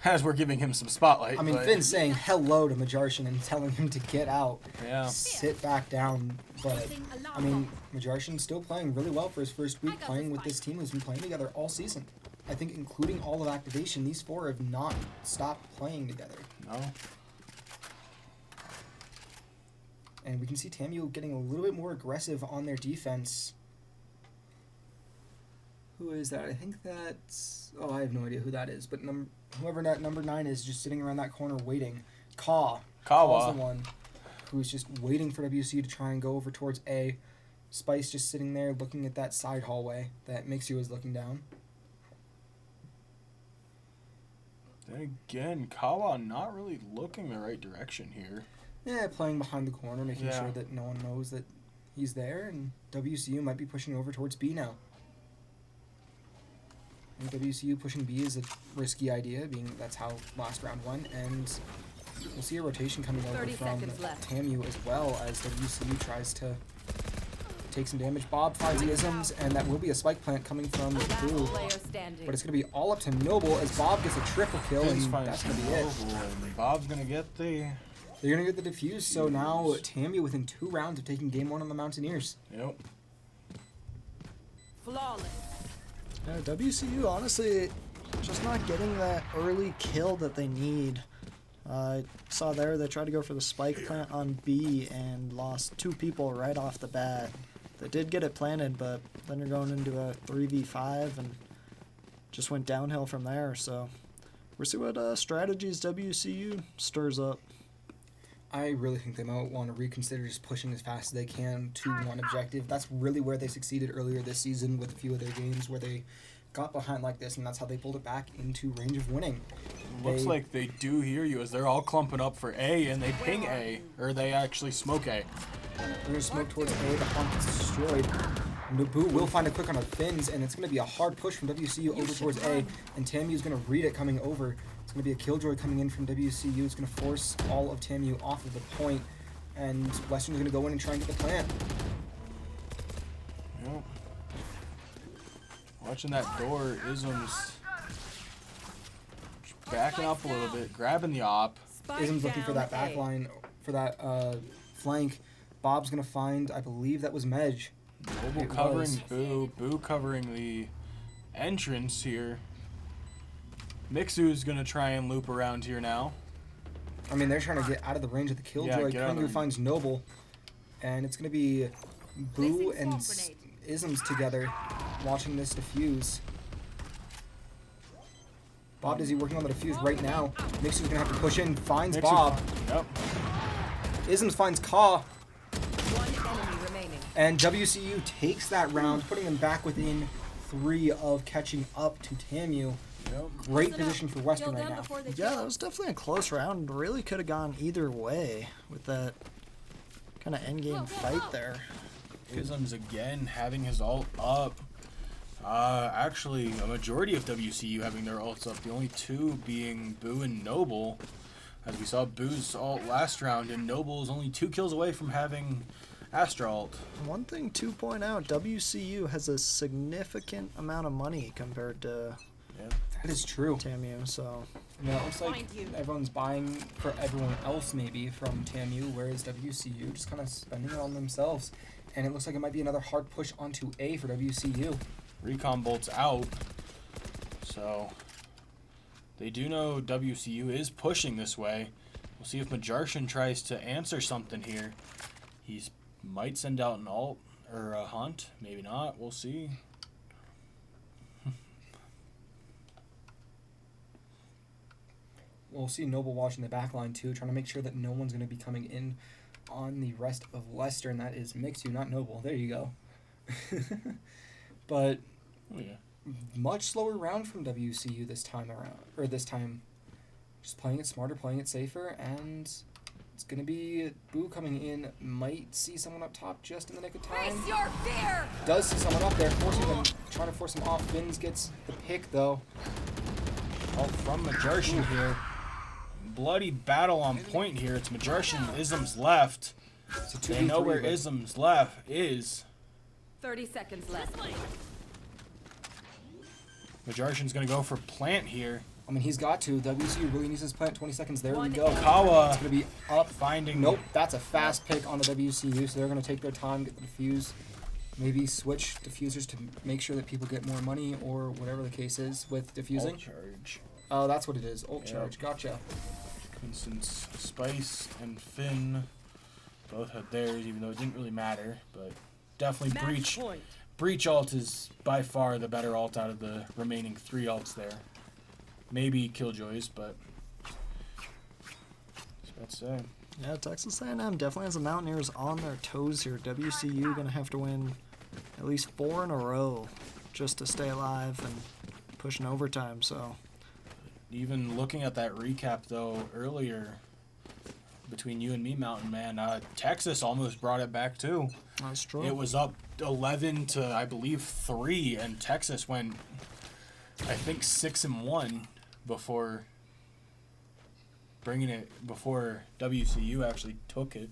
as we're giving him some spotlight. I mean, but- Finn's saying hello to Majarshin and telling him to get out, Yeah. sit back down. But, I mean, Majarshin's still playing really well for his first week, playing with this team who's been playing together all season. I think including all of activation, these four have not stopped playing together. No. And we can see TAMU getting a little bit more aggressive on their defense. Who is that? I think that's... Oh, I have no idea who that is. But whoever that number 9 is just sitting around that corner waiting. Kaw's Kawa. the one who's just waiting for WCU to try and go over towards A. Spice just sitting there looking at that side hallway that Mixu is looking down. Then again, Kawa not really looking the right direction here. Yeah, playing behind the corner, making Yeah. sure that no one knows that he's there. And WCU might be pushing over towards B now. And WCU pushing B is a risky idea, being that's how last round went. And we'll see a rotation coming over 30 from seconds left. TAMU as well as WCU tries to take some damage. Bob finds Isms, and that will be a spike plant coming from Last Blue. player standing. But it's going to be all up to Noble as Bob gets a triple kill, Finn's and finds that's going to be it. Noble, and Bob's gonna get the... They're going to get the defuse, so now TAMU within 2 rounds of taking game 1 on the Mountaineers. Yep. Flawless. Yeah, WCU, honestly, just not getting that early kill that they need. I saw there they tried to go for the spike plant on B and lost 2 people right off the bat. They did get it planted, but then you're going into a 3v5 and just went downhill from there. So we'll see what strategies WCU stirs up. I really think they might want to reconsider just pushing as fast as they can to one objective. That's really where they succeeded earlier this season with a few of their games where they got behind like this, and that's how they pulled it back into range of winning. Looks like they do hear you as they're all clumping up for A, and they ping A, or they actually smoke A. They're going to smoke towards A, the pump gets destroyed. Naboo will find a click on the Finns, and it's going to be a hard push from WCU over towards A, and TAMU's going to read it coming over. It's going to be a killjoy coming in from WCU. It's going to force all of TAMU off of the point, and Western's going to go in and try and get the plant. Yep. Watching that door, Isms backing up a little bit, grabbing the op. Spike Ism's looking for down that back A. line, for that flank. Bob's going to find, I believe that was Medj. Noble It covering was. Boo. Boo covering the entrance here. Mixu's gonna try and loop around here now. I mean, they're trying to get out of the range of the killjoy. get out of Kringu the- finds Noble, and it's going to be Boo and Isms together watching this defuse. Bob, is he working on the defuse right now? Mixu's going to have to push in, finds Mixu Bob. Yep. Isms finds Ka, One enemy remaining. and WCU takes that round, putting them back within 3 of catching up to TAMU. Yep. Great position for Western right now. Yeah, that was definitely a close round. Really could have gone either way with that kind of endgame fight there. Isms again having his ult up. Actually, a majority of WCU having their ults up. The only 2 being Boo and Noble. As we saw Boo's ult last round, and Noble is only 2 kills away from having Astra ult. One thing to point out, WCU has a significant amount of money compared to That is true. TAMU, so Yeah, it looks like everyone's buying for everyone else maybe from TAMU, whereas WCU just kind of spending it on themselves. And it looks like it might be another hard push onto A for WCU. Recon bolts out. So they do know WCU is pushing this way. We'll see if Majarshin tries to answer something here. He might send out an ult or a hunt. Maybe not. We'll see. we'll see Noble watching the back line too, trying to make sure that no one's going to be coming in on the rest of Leicester, and that is Mixu, not Noble. There you go. But Oh, yeah. much slower round from WCU this time around, or this time, just playing it smarter, playing it safer, and it's gonna be Boo coming in. Might see someone up top just in the nick of time. Face your fear! Does see someone up there, forcing them, trying to force him off. Fins gets the pick though. Oh, from Majartian here. Bloody battle on point here. It's Majartian, Ism's left. So They know 2v3, where but Ism's left is. 30 seconds left. Majartian's gonna go for plant here. I mean, he's got to. WCU really needs his plant. 20 seconds. There we One go. enemy. Kawa It's gonna be up. finding. Nope, that's a fast pick on the WCU, so they're going to take their time, get the defuse, maybe switch diffusers to make sure that people get more money or whatever the case is with diffusing. Ult charge. Oh, that's what it is. Ult Yep. charge. Gotcha. Since Spice and Finn both had theirs, even though it didn't really matter, but definitely Match Breach. point. Breach ult is by far the better ult out of the remaining 3 ults there. Maybe Killjoys, but that's say. Yeah, Texas A&M definitely has the Mountaineers on their toes here. WCU gonna have to win at least 4 in a row just to stay alive and push in overtime. So Even looking at that recap though earlier between you and me, Mountain Man, Texas almost brought it back too. that's true. It was up 11 to I believe 3, and Texas went I think 6-1 before before WCU actually took it.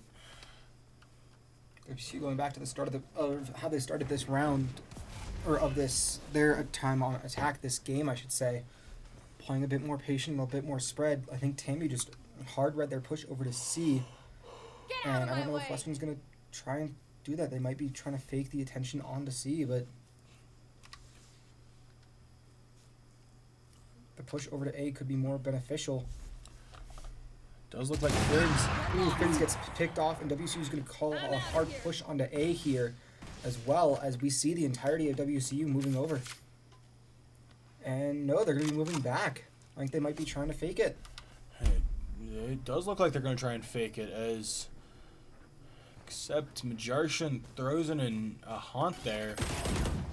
WCU going back to the start of how they started this round, or of their time on attack this game, I should say. Playing a bit more patient, a bit more spread. I think TAMU just hard read their push over to C. And I don't know if Western's going to try and do that. They might be trying to fake the attention onto C, but the push over to A could be more beneficial. Does look like Fins. Ooh, Fins gets picked off, and WCU is going to call a hard push onto A here, as well as we see the entirety of WCU moving over. And no, they're going to be moving back. I think they might be trying to fake it. It does look like they're going to try and fake it, as except Majartian throws in a haunt there.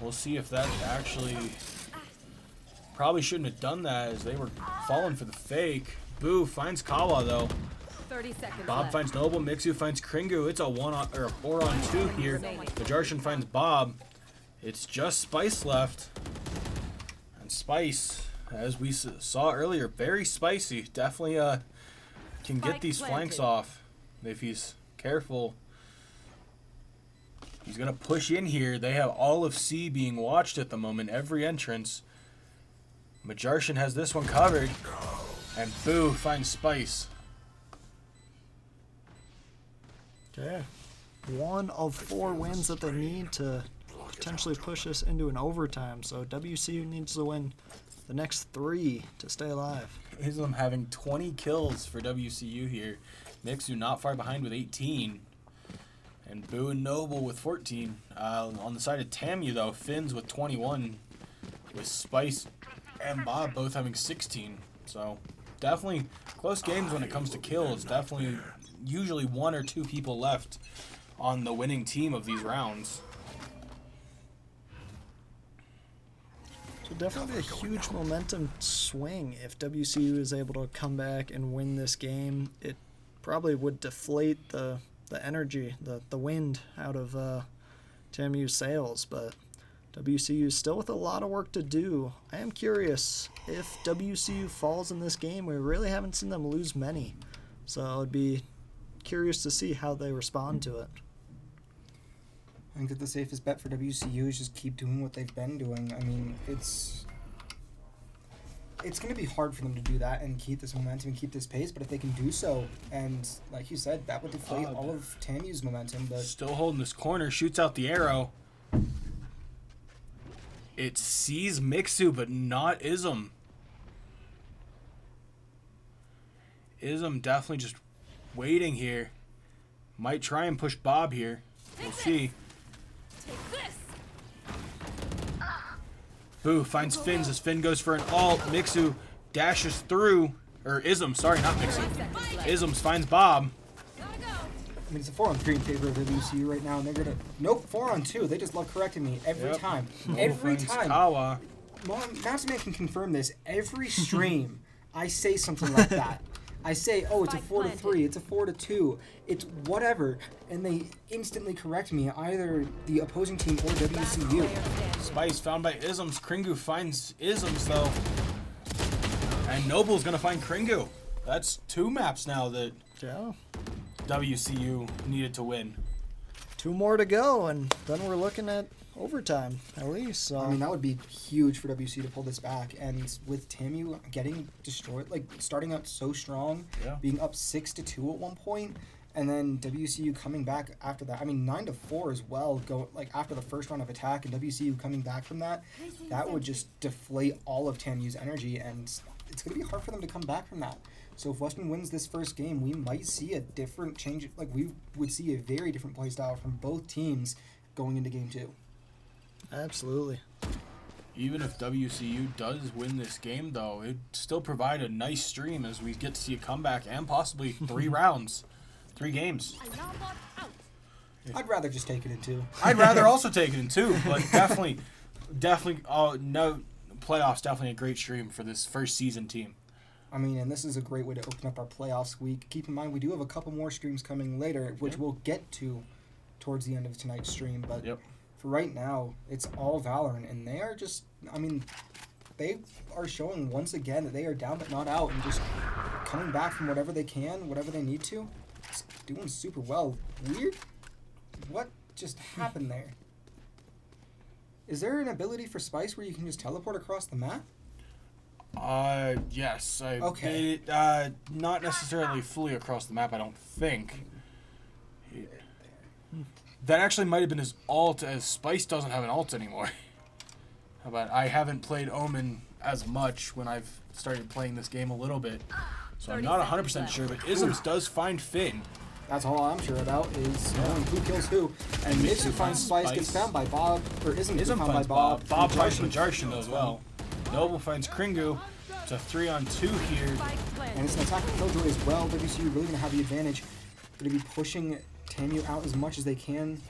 We'll see if that actually probably shouldn't have done that, as they were falling for the fake. Boo finds Kawa though. 30 seconds Bob left. finds Noble. Mixu finds Kringu. It's a 4-on-2 here. Majartian finds Bob. It's just Spice left. And Spice, as we saw earlier, very spicy. Definitely can get Spike these flanks planted. off if he's careful. He's going to push in here. They have all of C being watched at the moment. Every entrance. Majartian has this one covered. And Boo finds Spice. Okay. 1 of 4 wins that they need to potentially push this into an overtime. So WCU needs to win the next 3 to stay alive. Islam having 20 kills for WCU here. Mixu not far behind with 18. And Boo and Noble with 14. On the side of TAMU, though, Fins with 21. With Spice and Bob both having 16. So definitely close games when it comes to kills. Definitely usually 1 or 2 people left on the winning team of these rounds. So definitely a huge momentum swing if WCU is able to come back and win this game. It probably would deflate the energy, the wind out of TAMU's sails, but WCU is still with a lot of work to do. I am curious if WCU falls in this game. We really haven't seen them lose many, so I'd be curious to see how they respond to it. I think that the safest bet for WCU is just keep doing what they've been doing. I mean, it's going to be hard for them to do that and keep this momentum and keep this pace, but if they can do so, and like you said, that would deflate all of TAMU's momentum. But Still holding this corner, shoots out the arrow. It sees Mixu, but not Ism. Ism definitely just waiting here. Might try and push Bob here. We'll see. Take this. Boo finds Fins as Finn goes for an ult. Mixu dashes through, Or Isms, sorry, not Mixu. 30 seconds left. Isms finds Bob. Gotta go. I mean, it's a 4-on-3 in favor of WCU right now, and they're gonna nope 4-on-2. They just love correcting me every Yep. time. Noble Every finds time. Kawa. Matsman can confirm this. Every stream, I say something like that. I say, oh, it's a Spike 4-3, planted. it's a 4-2, it's whatever, and they instantly correct me, either the opposing team or WCU. Spice found by Isms. Kringu finds Isms though. And Noble's gonna find Kringu. That's 2 maps now that Yeah. WCU needed to win. 2 more to go, and then we're looking at overtime, at least. So. I mean, that would be huge for WCU to pull this back, and with TAMU getting destroyed, like starting out so strong, Yeah. being up 6-2 at one point, and then WCU coming back after that. I mean, 9-4 as well. Go like after the first round of attack, and WCU coming back from that, that would just deflate all of TAMU's energy, and it's gonna be hard for them to come back from that. So if Western wins this first game, we might see a different change. Like we would see a very different play style from both teams going into game 2. Absolutely. Even if WCU does win this game, though, it'd still provide a nice stream as we get to see a comeback and possibly 3 rounds, 3 games. Alarm bot out. I'd rather just take it in 2. I'd rather also take it in 2, but definitely, no, playoffs definitely a great stream for this first season team. I mean, and this is a great way to open up our playoffs week. Keep in mind, we do have a couple more streams coming later, which we'll get to towards the end of tonight's stream. But Yep. for right now, it's all Valorant, and they are just, I mean, they are showing once again that they are down but not out, and just coming back from whatever they can, whatever they need to. It's doing super well. Weird? What just happened there? Is there an ability for Spice where you can just teleport across the map? Yes. Okay. Not necessarily fully across the map, I don't think. That actually might have been his ult, as Spice doesn't have an ult anymore. But I haven't played Omen as much when I've started playing this game a little bit. So I'm 30 not seconds 100% left. sure, but Isms does find Finn. That's all I'm sure about is knowing who kills who. And Mitsu finds Spice, gets found by Bob, or isn't Ism found by finds Bob. Bob. Bob finds Majarshin. Majarshin as well. Noble finds Kringu. It's a 3-on-2 here. Spike planted. And it's an attack with Killjoy as well. WCU really going to have the advantage. Going to be pushing TAMU out as much as they can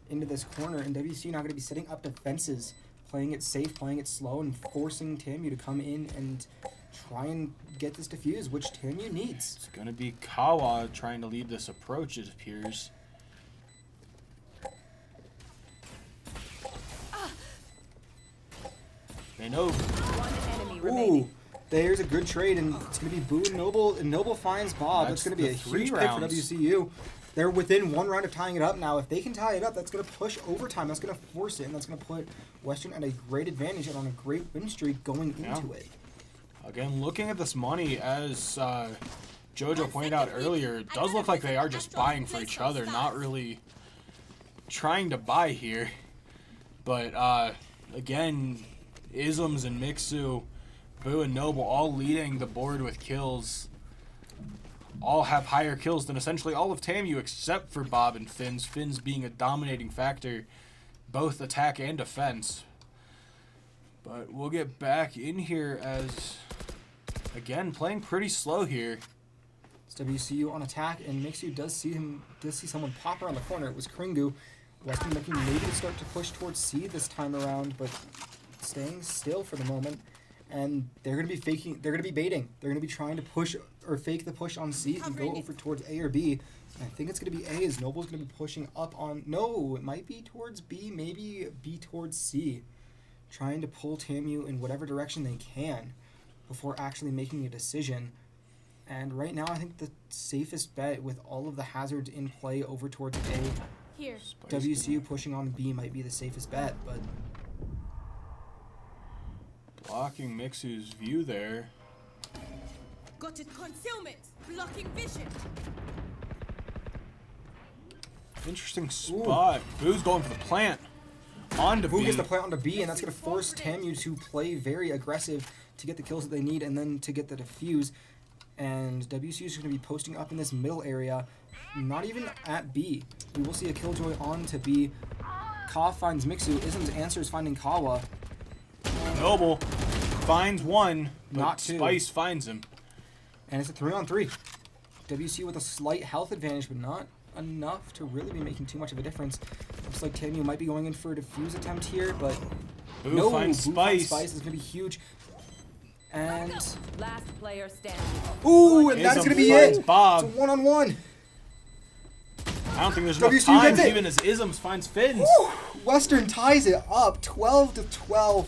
into this corner. And WCU now going to be setting up defenses, playing it safe, playing it slow, and forcing TAMU to come in and try and get this defused, which TAMU needs. It's going to be Kawa trying to lead this approach, it appears. They know. One enemy Ooh, remaining. there's a good trade, and it's going to be Boo and Noble. And Noble finds Bob. That's That's going to be a the 3 huge pick for rounds. WCU. They're within 1 round of tying it up now. If they can tie it up, that's going to push overtime. That's going to force it, and that's going to put Western at a great advantage and on a great win streak going Yeah. into it. Again, looking at this money, as Jojo pointed out earlier, it does look like they are just buying for each other, not really trying to buy here. But again, Isms and Mixu, Boo and Noble all leading the board with kills. All have higher kills than essentially all of TAMU except for Bob and Finn's. Finn's being a dominating factor, both attack and defense. But we'll get back in here as, again, playing pretty slow here. It's WCU on attack, and Mixu does see someone pop around the corner. It was Kringu. Western looking maybe to start to push towards C this time around, but staying still for the moment. And they're going to be faking, they're going to be baiting. They're going to be trying to push or fake the push on C and go over towards A or B. And I think it's going to be A, as Noble's going to be pushing up on, no, it might be towards B, maybe B towards C. Trying to pull TAMU in whatever direction they can before actually making a decision. And right now, I think the safest bet with all of the hazards in play over towards A, Here. WCU pushing on B might be the safest bet, but Blocking Mixu's view there. Got it. Concealment. Blocking vision. Interesting spot. Boo's going for the plant. On to Who B. gets the play onto B, and that's going to force TAMU to play very aggressive to get the kills that they need and then to get the defuse. And WCU is going to be posting up in this middle area, not even at B. We will see a Killjoy on to B. Ka finds Mixu. Ism's answer is finding Kawa. Noble finds one, but Not two. Spice finds him. And it's a 3-on-3. WCU with a slight health advantage, but not enough to really be making too much of a difference. Looks like TAMU might be going in for a defuse attempt here, but Boo no, finds Boo finds Spice. Spice is going to be huge. And, Last player standing. ooh, and that's going to be finds it. Bob. It's a 1-on-1. I don't think there's enough WCU time, gets it. even as Isms finds Fins. Woo! Western ties it up, 12-12.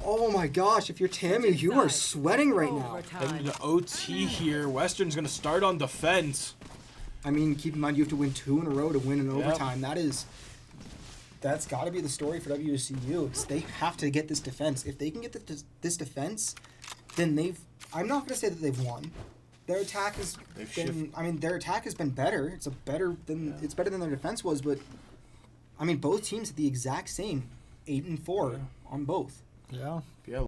Oh my gosh, if you're TAMU, you are sweating right now. Heading to OT here. Western's going to start on defense. I mean, keep in mind you have to win 2 in a row to win in overtime. That's got to be the story for WCU. They have to get this defense. If they can get this defense, then I'm not going to say that they've won. Their attack has been. I mean, their attack has been better. It's better than their defense was. But I mean, both teams at the exact same 8-4 on both. Yeah. Yeah.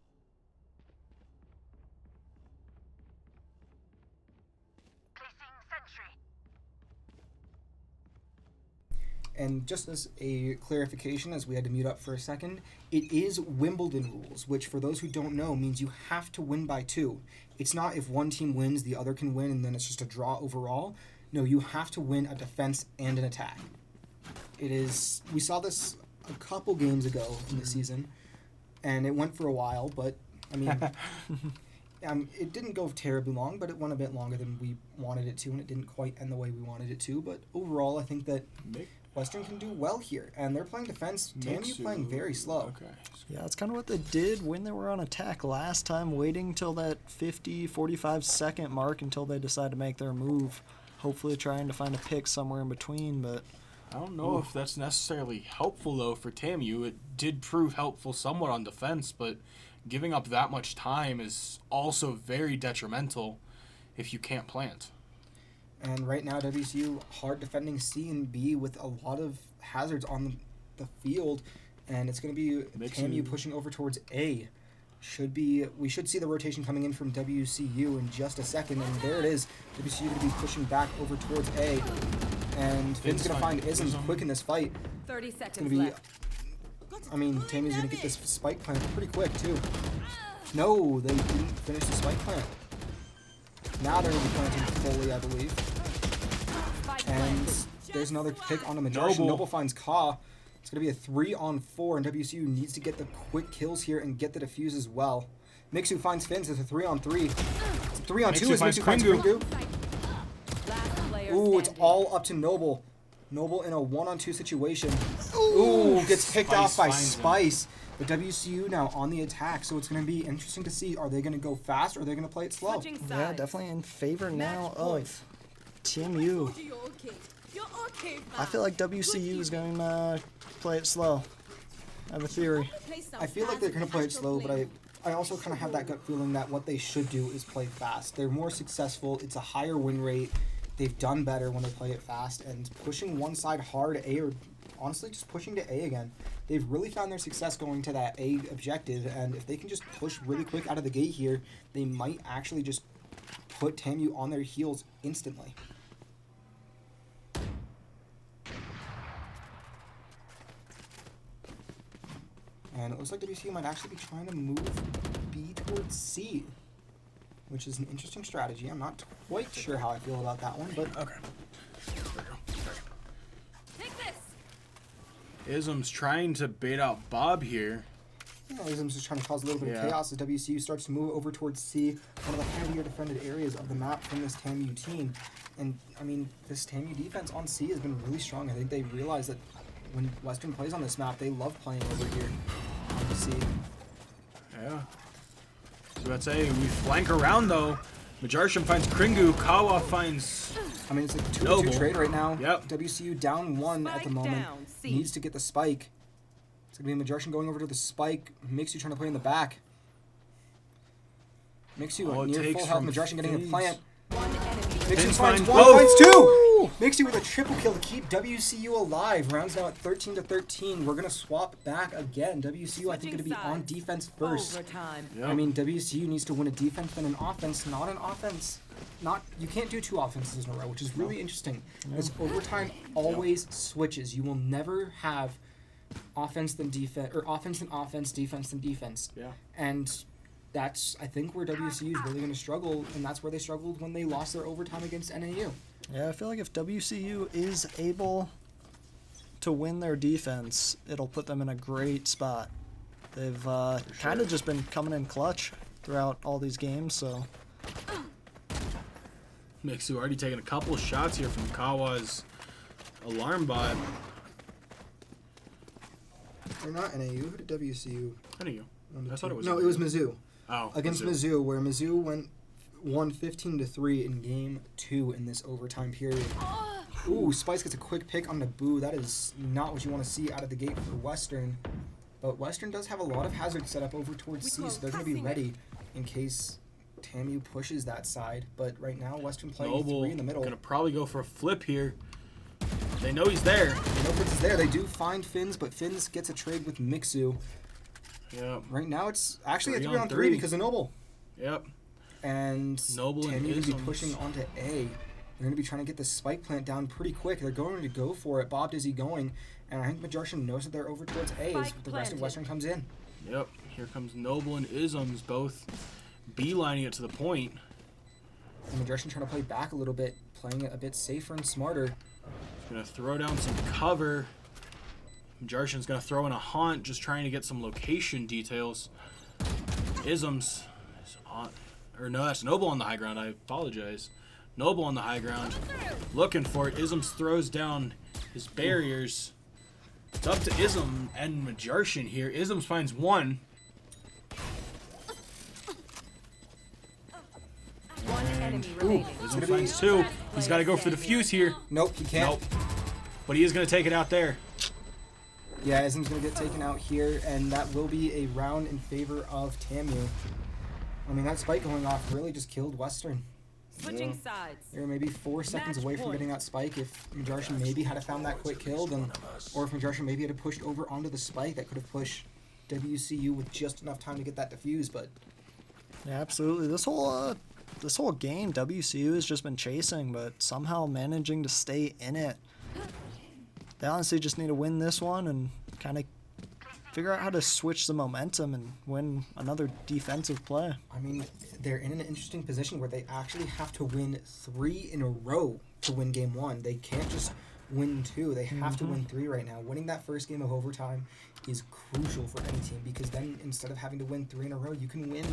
And just as a clarification, as we had to mute up for a second, it is Wimbledon rules, which for those who don't know means you have to win by 2. It's not if one team wins, the other can win, and then it's just a draw overall. No, you have to win a defense and an attack. It is. We saw this a couple games ago in the season, and it went for a while, but I mean, it didn't go terribly long, but it went a bit longer than we wanted it to, and it didn't quite end the way we wanted it to. But overall, I think that Western can do well here, and they're playing defense. TAMU playing very slow. Okay. Yeah, it's kind of what they did when they were on attack last time, waiting till that 50, 45-second mark until they decide to make their move. Hopefully trying to find a pick somewhere in between, but... I don't know if that's necessarily helpful, though, for TAMU. It did prove helpful somewhat on defense, but giving up that much time is also very detrimental if you can't plant. And right now, WCU hard defending C and B with a lot of hazards on the field, and it's going to be TAMU pushing over towards A. We should see the rotation coming in from WCU in just a second, and there it is. WCU going to be pushing back over towards A, and Finn's going to find Isms quick in this fight. 30 seconds It's going to be. left. I mean, TAMU's going to get this spike plant pretty quick too. No, they didn't finish the spike plant. Now they're going to be planting fully, I believe. And there's another pick on the Majority. Noble finds Ka. It's going to be a 3-on-4, and WCU needs to get the quick kills here and get the defuse as well. Mixu finds Fins. It's a 3-on-3. It's a 3-on-2 as Mixu finds Kringu. Ooh, it's all up to Noble. Noble in a 1-on-2 situation. Ooh, gets picked off by Spice. But WCU now on the attack, so it's going to be interesting to see. Are they going to go fast or are they going to play it slow? Yeah, definitely in favor now of TAMU. I feel like WCU is going to play it slow. I have a theory. I feel like they're going to play it slow, but I also kind of have that gut feeling that what they should do is play fast. They're more successful. It's a higher win rate. They've done better when they play it fast, and pushing one side hard A, or honestly just pushing to A again. They've really found their success going to that A objective, and if they can just push really quick out of the gate here, they might actually just put TAMU on their heels instantly. And it looks like WCU might actually be trying to move B towards C, which is an interesting strategy. I'm not quite sure how I feel about that one, but Okay. Take this. Ism's trying to bait out Bob here. yeah, Ism's just trying to cause a little bit of chaos as WCU starts to move over towards C, one of the heavier defended areas of the map from this TAMU team. And, I mean, this TAMU defense on C has been really strong. I think they realize that when Western plays on this map, they love playing over here on C. Yeah. So that's A. We flank around, though. Majarsham finds Kringu. Kawa finds... I mean, it's a 2-2 Noble. trade right now. Yep. WCU down 1 at the moment. Down, C. Needs to get the spike. It's going to be Majarsham going over to the spike. Mixu trying to play in the back. Mixu All it near takes full health. from Majarsham getting a Fins. plant. One enemy. Mixu Fins finds finds 1, both. finds 2! Mixu with a triple kill to keep WCU alive. Rounds now at 13-13. We're going to swap back again. WCU, I think, going to be on defense first. Overtime. I mean, WCU needs to win a defense then an offense, not an offense. You can't do 2 offenses in a row, which is really interesting. Because overtime always switches. You will never have offense then defense, or offense then offense, defense then defense. Yeah. And that's, I think, where WCU is really going to struggle, and that's where they struggled when they lost their overtime against NAU. Yeah, I feel like if WCU is able to win their defense, it'll put them in a great spot. They've kind of just been coming in clutch throughout all these games, so. Mixu already taking a couple of shots here from Kawa's alarm bot. Or not NAU, who did WCU? NAU. I thought it was. No, it was Mizzou. Oh, Against Mizzou, where Mizzou won 15-3 in game 2 in this overtime period. Ooh, Spice gets a quick pick on Naboo. That is not what you want to see out of the gate for Western. But Western does have a lot of hazards set up over towards C, so they're going to be ready in case TAMU pushes that side. But right now, Western playing Noble 3 in the middle. Gonna probably go for a flip here. They know he's there. They know Fitz is there. They do find Finns, but Finns gets a trade with Mixu. Yep. Right now, it's actually a 3 3 on on 3 3 because of Noble. Yep. And Noble and TAMU going to be Isms. pushing onto A. They're going to be trying to get the spike plant down pretty quick. They're going to go for it. Bob Dizzy going. And I think Majarshan knows that they're over towards A as Spike the rest of planted. Western comes in. Yep. Here comes Noble and Isms both beelining it to the point. And Majarshan trying to play back a little bit, playing it a bit safer and smarter. Gonna throw down some cover. Jarshan's gonna throw in a haunt, just trying to get some location details. Isms is on, or no, that's Noble on the high ground. I apologize. Noble on the high ground, looking for it. Isms throws down his barriers. It's up to Ism and Majarshan here. Isms finds one. One enemy remaining. Ism finds two. He's got to go for the fuse here. Nope, he can't. Nope. But he is gonna take it out there. Yeah, Ism's going to get taken out here, and that will be a round in favor of TAMU. I mean, that spike going off really just killed Western. Switching sides. They were maybe 4 seconds away from getting that spike if Majarshan maybe had found that quick kill, then, or if Majarshan maybe had pushed over onto the spike, that could have pushed WCU with just enough time to get that defused, but Yeah, absolutely. This whole game, WCU has just been chasing, but somehow managing to stay in it. They honestly just need to win this one and kind of figure out how to switch the momentum and win another defensive play. I mean, they're in an interesting position where they actually have to win 3 in a row to win game 1. They can't just win 2. They have to win 3 right now. Winning that first game of overtime is crucial for any team because then instead of having to win 3 in a row, you can win.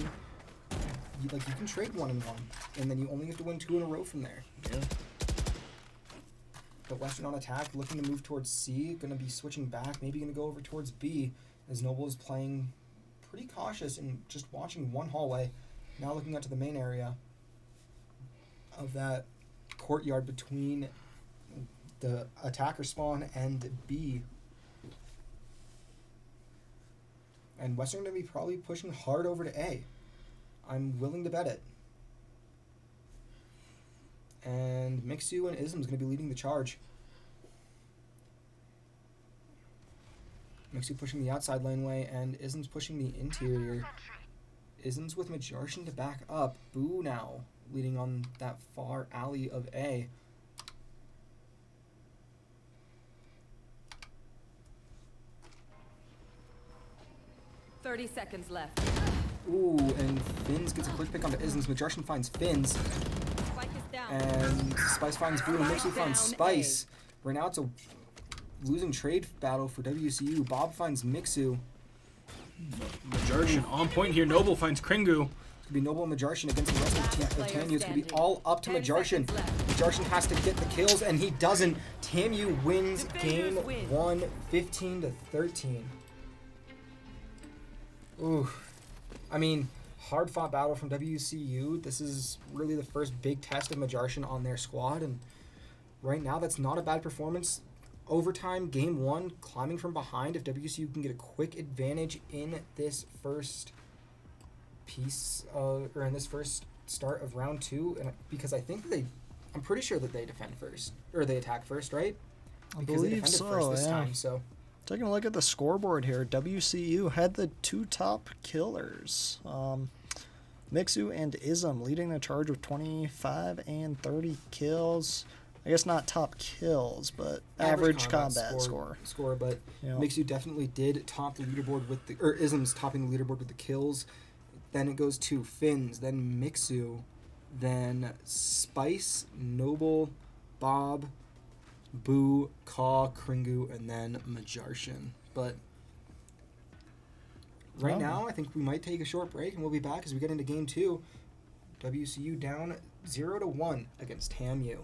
You can trade 1 and 1, and then you only have to win 2 in a row from there. Yeah. But Western on attack, looking to move towards C, going to be switching back, maybe going to go over towards B, as Noble is playing pretty cautious and just watching one hallway. Now looking out to the main area of that courtyard between the attacker spawn and B. And Western going to be probably pushing hard over to A. I'm willing to bet it. And Mixu and Ism's going to be leading the charge. Mixu pushing the outside laneway, and Ism's pushing the interior. Ism's with Majarshan to back up. Boo now, leading on that far alley of A. $30 seconds left. Ooh, and Finns gets a quick pick onto Ism's. Majarshan finds Finns. Spike is down. And Spice finds Boo, and Mixu finds Down Spice. Right now it's a losing trade battle for WCU. Bob finds Mixu. Majarshan on point here. Noble finds Kringu. It's going to be Noble and Majarshan against the rest of Player TAMU. It's going to be standing. all up to 10 Majarshan. seconds left. Majarshan has to get the kills, and he doesn't. TAMU wins Defenders game win. 1, 15-13. Ooh. I mean, hard-fought battle from WCU. This is really the first big test of Majarshan on their squad, and right now that's not a bad performance. Overtime, game 1, climbing from behind. If WCU can get a quick advantage in this first piece, or in this first start of round 2, and because I think I'm pretty sure that they defend first, or they attack first, right? I Because they believe defended so, first this yeah. time, so. Taking a look at the scoreboard here, WCU had the 2 top killers. Mixu and Ism leading the charge with 25 and 30 kills. I guess not top kills, but average combat score. But You know. Mixu definitely did top the leaderboard with the, or Ism's topping the leaderboard with the kills. Then it goes to Finns, then Mixu, then Spice, Noble, Bob, Boo, Kaw, Kringu, and then Majarshin. But right now, I think we might take a short break, and we'll be back as we get into Game 2. WCU down 0-1 against TAMU.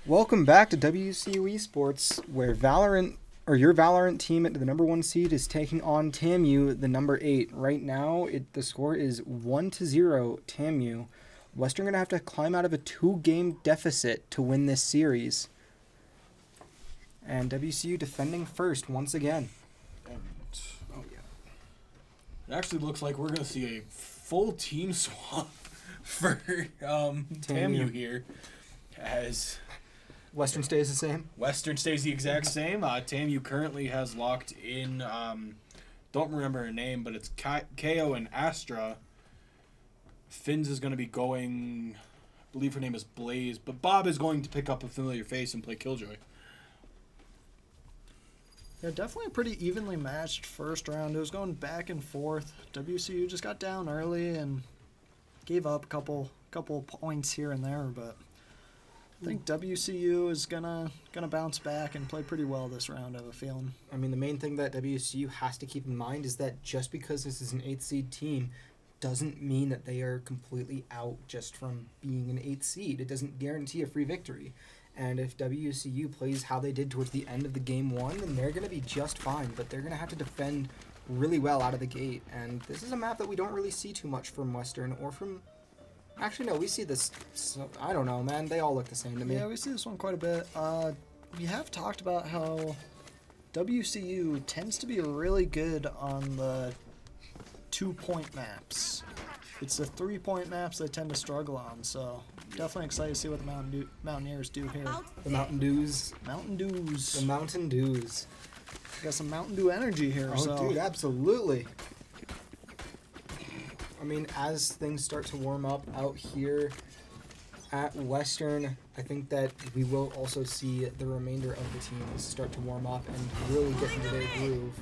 Welcome back to WCU Esports, where your Valorant team at the number 1 seed is taking on TAMU, the number 8. Right now, the score is 1-0 TAMU. Western gonna have to climb out of a 2-game deficit to win this series. And WCU defending first once again. Oh yeah. It actually looks like we're gonna see a full team swap for TAMU here, as Western stays the same. Western stays the exact same. TAMU currently has locked in, don't remember her name, but it's KO and Astra. Finns is going to be going, I believe her name is Blaze, but Bob is going to pick up a familiar face and play Killjoy. Yeah, definitely a pretty evenly matched first round. It was going back and forth. WCU just got down early and gave up a couple points here and there, but I think WCU is gonna bounce back and play pretty well this round, I have a feeling. I mean, the main thing that WCU has to keep in mind is that just because this is an 8th seed team doesn't mean that they are completely out just from being an 8th seed. It doesn't guarantee a free victory. And if WCU plays how they did towards the end of the game 1, then they're going to be just fine. But they're going to have to defend really well out of the gate. And this is a map that we don't really see too much from Western or from... Actually, no, we see this... So, I don't know, man. They all look the same to me. Yeah, we see this one quite a bit. We have talked about how WCU tends to be really good on the 2-point maps. It's the 3-point maps they tend to struggle on, so definitely excited to see what the Mountaineers do here. The Mountain Dews. Mountain Dews. The Mountain Dews. Got some Mountain Dew energy here. Oh, so. dude, absolutely. I mean, as things start to warm up out here at Western, I think that we will also see the remainder of the teams start to warm up and really get into their groove.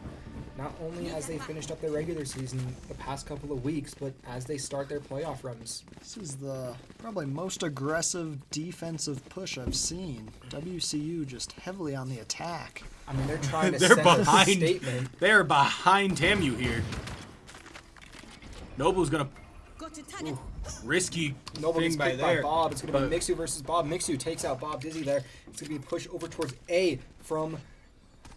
Not only as they finished up their regular season the past couple of weeks, but as they start their playoff runs. This is the probably most aggressive defensive push I've seen. WCU just heavily on the attack. I mean, they're trying to They're send behind. a statement. They're behind TAMU here. Noble's gonna risky Noble thing gets by picked there. by Bob. It's going to be Mixu versus Bob. Mixu takes out Bob Dizzy there. It's going to be a push over towards A from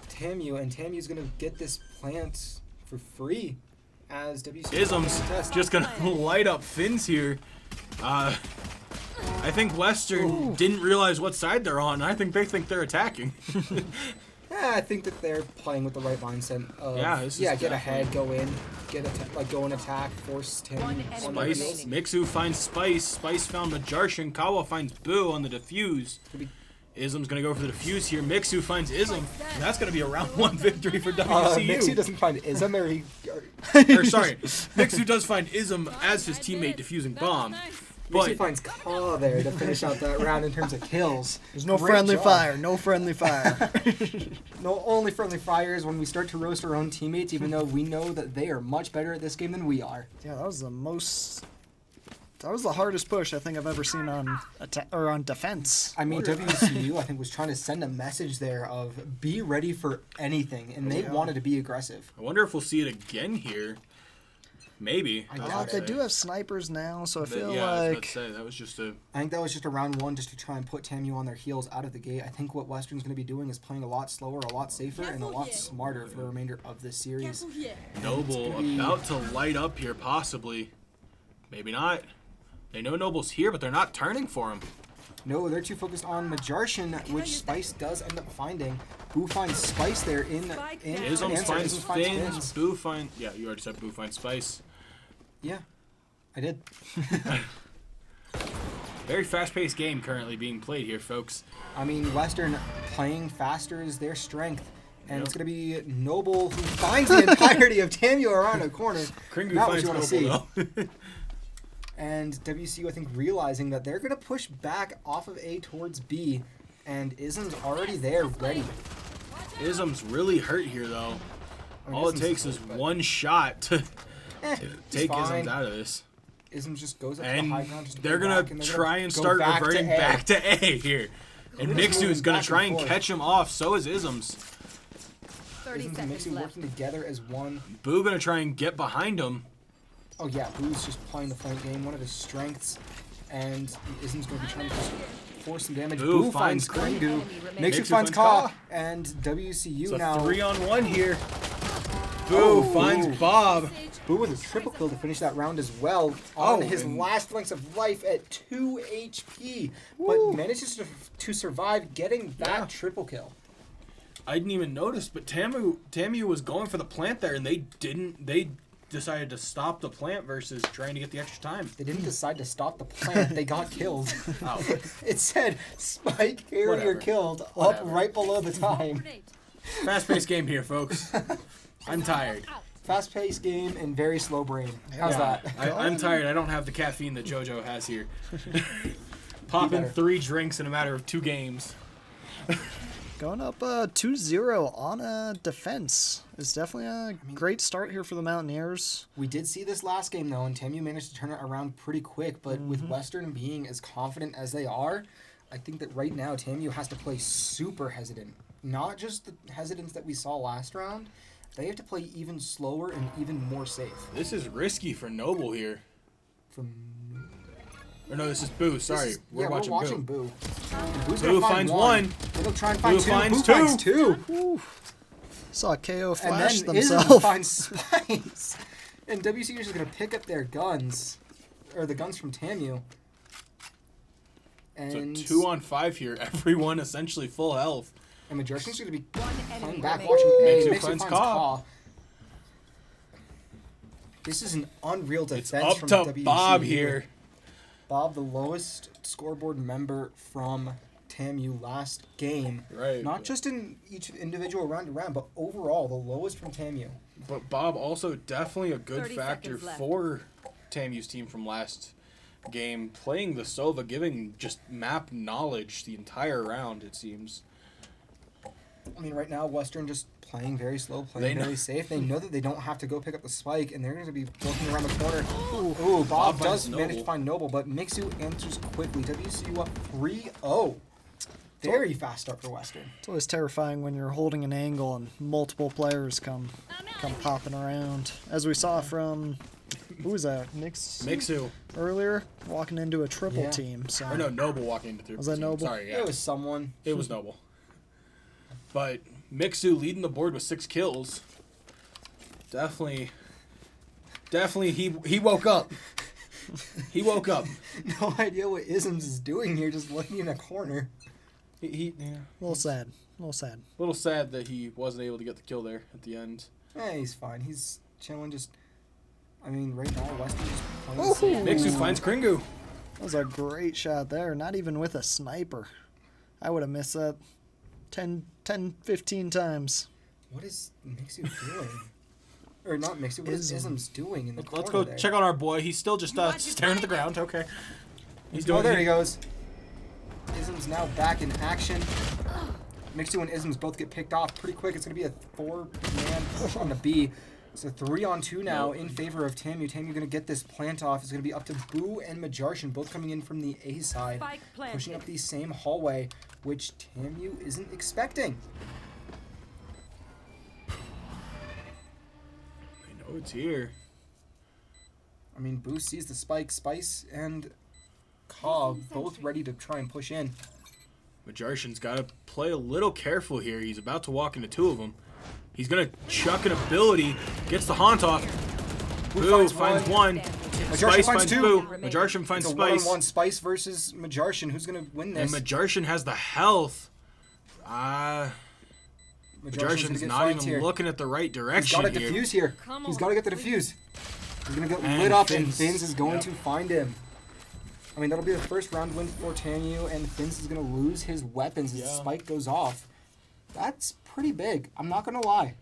TAMU, and TAMU's going to get this plant for free as WC. Isms just gonna light up Finns here. I think Western didn't realize what side they're on. I think they think they're attacking. Yeah, I think that they're playing with the right mindset. Of, get ahead, go in, go and attack, force TAMU on the Spice, heels. Mixu finds Spice. Spice found Majarshin. Kawa finds Boo on the defuse. Ism's gonna go for the defuse here. Mixu finds Ism. And that's gonna be a round 1 victory for WCU. Mixu doesn't find Ism, or he... Or sorry, Mixu does find Ism as his teammate defusing bomb. Mixu finds Ka there to finish out that round in terms of kills. There's no Great friendly job. fire. No friendly fire. No, only friendly fire is when we start to roast our own teammates, even though we know that they are much better at this game than we are. Yeah, that was the hardest push I think I've ever seen on on defense. I mean, WCU, I think, was trying to send a message there of be ready for anything, and they wanted to be aggressive. I wonder if we'll see it again here. Maybe. They do have snipers now, so I feel I was about like to say, that was just a... I think that was just a round 1 just to try and put TAMU on their heels out of the gate. I think what Western's going to be doing is playing a lot slower, a lot safer, and a lot smarter for the remainder of this series. Noble about to light up here, possibly. Maybe not. They know Noble's here, but they're not turning for him. No, they're too focused on Majarshin, which Spice does end up finding. Boo finds Spice there in Ism answer. finds Ism finds Finns. Boo finds... Yeah, you already said Boo finds Spice. Yeah, I did. Very fast-paced game currently being played here, folks. I mean, Western playing faster is their strength. And it's going to be Noble who finds the entirety of TAMU around a corner. Kringu Not what finds you want to see. Noble, though. And WCU, I think, realizing that they're going to push back off of A towards B. And Ism's already there, ready. Ism's really hurt here, though. I mean, All it Ism's takes hurt, is but- one shot to take fine. Isms out of this. Ism just goes up to the And high ground. Just to they're go going back, to and they're try gonna and go start back reverting to A. back to A here. And They're just Mixu is moving going back to try and and forth. catch him off. So is Isms. 30 Ism's and seconds Mixu left. working together as one. Boo going to try and get behind him. Oh yeah, Boo's just playing the flank game, one of his strengths. And Ism's going to be trying to just force some damage. Boo Boo finds finds Kringu. Enemy Makes Mixu you finds finds Ka. Ka. And WCU It's a now. 3-on-1 here. Boo Oh. finds Bob. Boo with a triple kill to finish that round as well. On Oh, his and- last lengths of life at 2 HP. But manages to survive getting that Yeah. triple kill. I didn't even notice, but TAMU was going for the plant there, and they didn't. They decided to stop the plant versus trying to get the extra time. They didn't decide to stop the plant. They got killed. Oh. It said spike carrier Whatever. killed Whatever. up right below the time. Fast-paced game here, folks. I'm tired. Fast paced game and very slow brain. How's that? I'm tired. I don't have the caffeine that JoJo has here. Popping better. 3 drinks in a matter of 2 games. Going up 2-0 on defense. It's definitely a great start here for the Mountaineers. We did see this last game though, and TAMU managed to turn it around pretty quick. But with Western being as confident as they are, I think that right now TAMU has to play super hesitant. Not just the hesitance that we saw last round. They have to play even slower and even more safe. This is risky for Noble here. From Or no, this is Boo. Sorry, we're watching Boo. And Boo's Boo gonna find finds one. Then he'll try and find Boo two. finds Boo finds two. two. Saw KO And flash then Ism themselves. finds Spice. And WCU is just going to pick up their guns. Or the guns from TAMU. And So 2-on-5 here. Everyone essentially full health. And Majorcan's going to be One playing enemy back, remaining. watching A. Mixu Mixu finds finds Ka. Ka. This is an unreal It's defense up from to WCU. Bob here. Bob, the lowest scoreboard member from TAMU last game. Right. Not just in each individual round to round, but overall, the lowest from TAMU. But Bob also definitely a good 30 factor seconds left. for TAMU's team from last game. Playing the Sova, giving just map knowledge the entire round, it seems. I mean, right now, Western just playing very slow, They playing know- very safe. They know that they don't have to go pick up the spike, and they're going to be working around the corner. Ooh, Bob Bob does finds manage to Noble. find Noble, but Mixu answers quickly. WCU up 3-0. Very fast start for Western. It's always terrifying when you're holding an angle and multiple players come popping around. As we saw from, who was that? Mixu. Earlier, walking into a triple Yeah. team. So Or no, Noble walking into 3. Was that Noble? Sorry, yeah. It was someone. It was Noble. But Mixu leading the board with 6 kills. Definitely he woke up. He woke up. No idea what Isms is doing here, just looking in a corner. He a little sad. A little sad. a little sad that he wasn't able to get the kill there at the end. He's fine. He's chilling. Just, I mean, right now, Western just Ooh. playing safe. Mixu finds Kringu. That was a great shot there. Not even with a sniper. I would have missed that 10, 15 times. What is Mixu doing? Or not Mixu, what is Ism. Isms doing in the corner Let's go there? check on our boy. He's still just staring at the ground. Okay. He's doing Oh, there he goes. Ism's now back in action. Mixu and Isms both get picked off pretty quick. It's going to be a 4-man push on the B. It's a 3-on-2 now in favor of TAMU. TAMU going to get this plant off. It's going to be up to Boo and Majarshan, both coming in from the A side. Spike planted. Pushing up the same hallway, which TAMU isn't expecting. I know it's here. I mean, Boo sees the spike. Spice and Cobb both ready to try and push in. Majarshan's got to play a little careful here. He's about to walk into 2 of them. He's going to chuck an ability. Gets the haunt off. Boo finds one. Majarshan Spice finds finds 2. Boo. Majarshan finds It's a Spice. 1-on-1 Spice versus Majarshan. Who's going to win And this? Majarshan has the health. Majarshan's Majarshan's gonna get not flanked even here. looking at the right He's direction got to here. defuse here. Come He's on, got to get the please. defuse. He's going to get And lit up, and Finns. Finns is going Yep. to find him. I mean, that'll be the first round win for TAMU, and Finns is going to lose his weapons as the Yeah. spike goes off. That's pretty big. I'm not going to lie.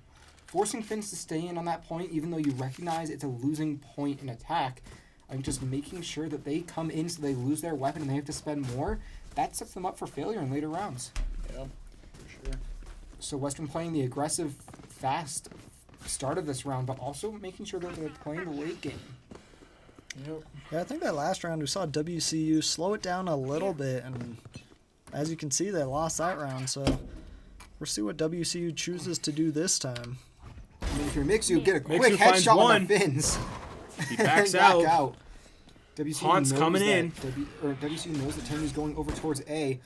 Forcing Finns to stay in on that point, even though you recognize it's a losing point in attack, I'm just making sure that they come in so they lose their weapon and they have to spend more. That sets them up for failure in later rounds. Yeah, for sure. So Western playing the aggressive, fast start of this round, but also making sure that they're playing the late game. Yep. Yeah, I think that last round we saw WCU slow it down a little bit, and as you can see, they lost that round. So we'll see what WCU chooses to do this time. I mean, if you're Mixu, get a Mixu quick finds headshot on one. the Finns. He and backs back out. WCU Haunt's knows coming that in. WCU knows that TAMU's going over towards A.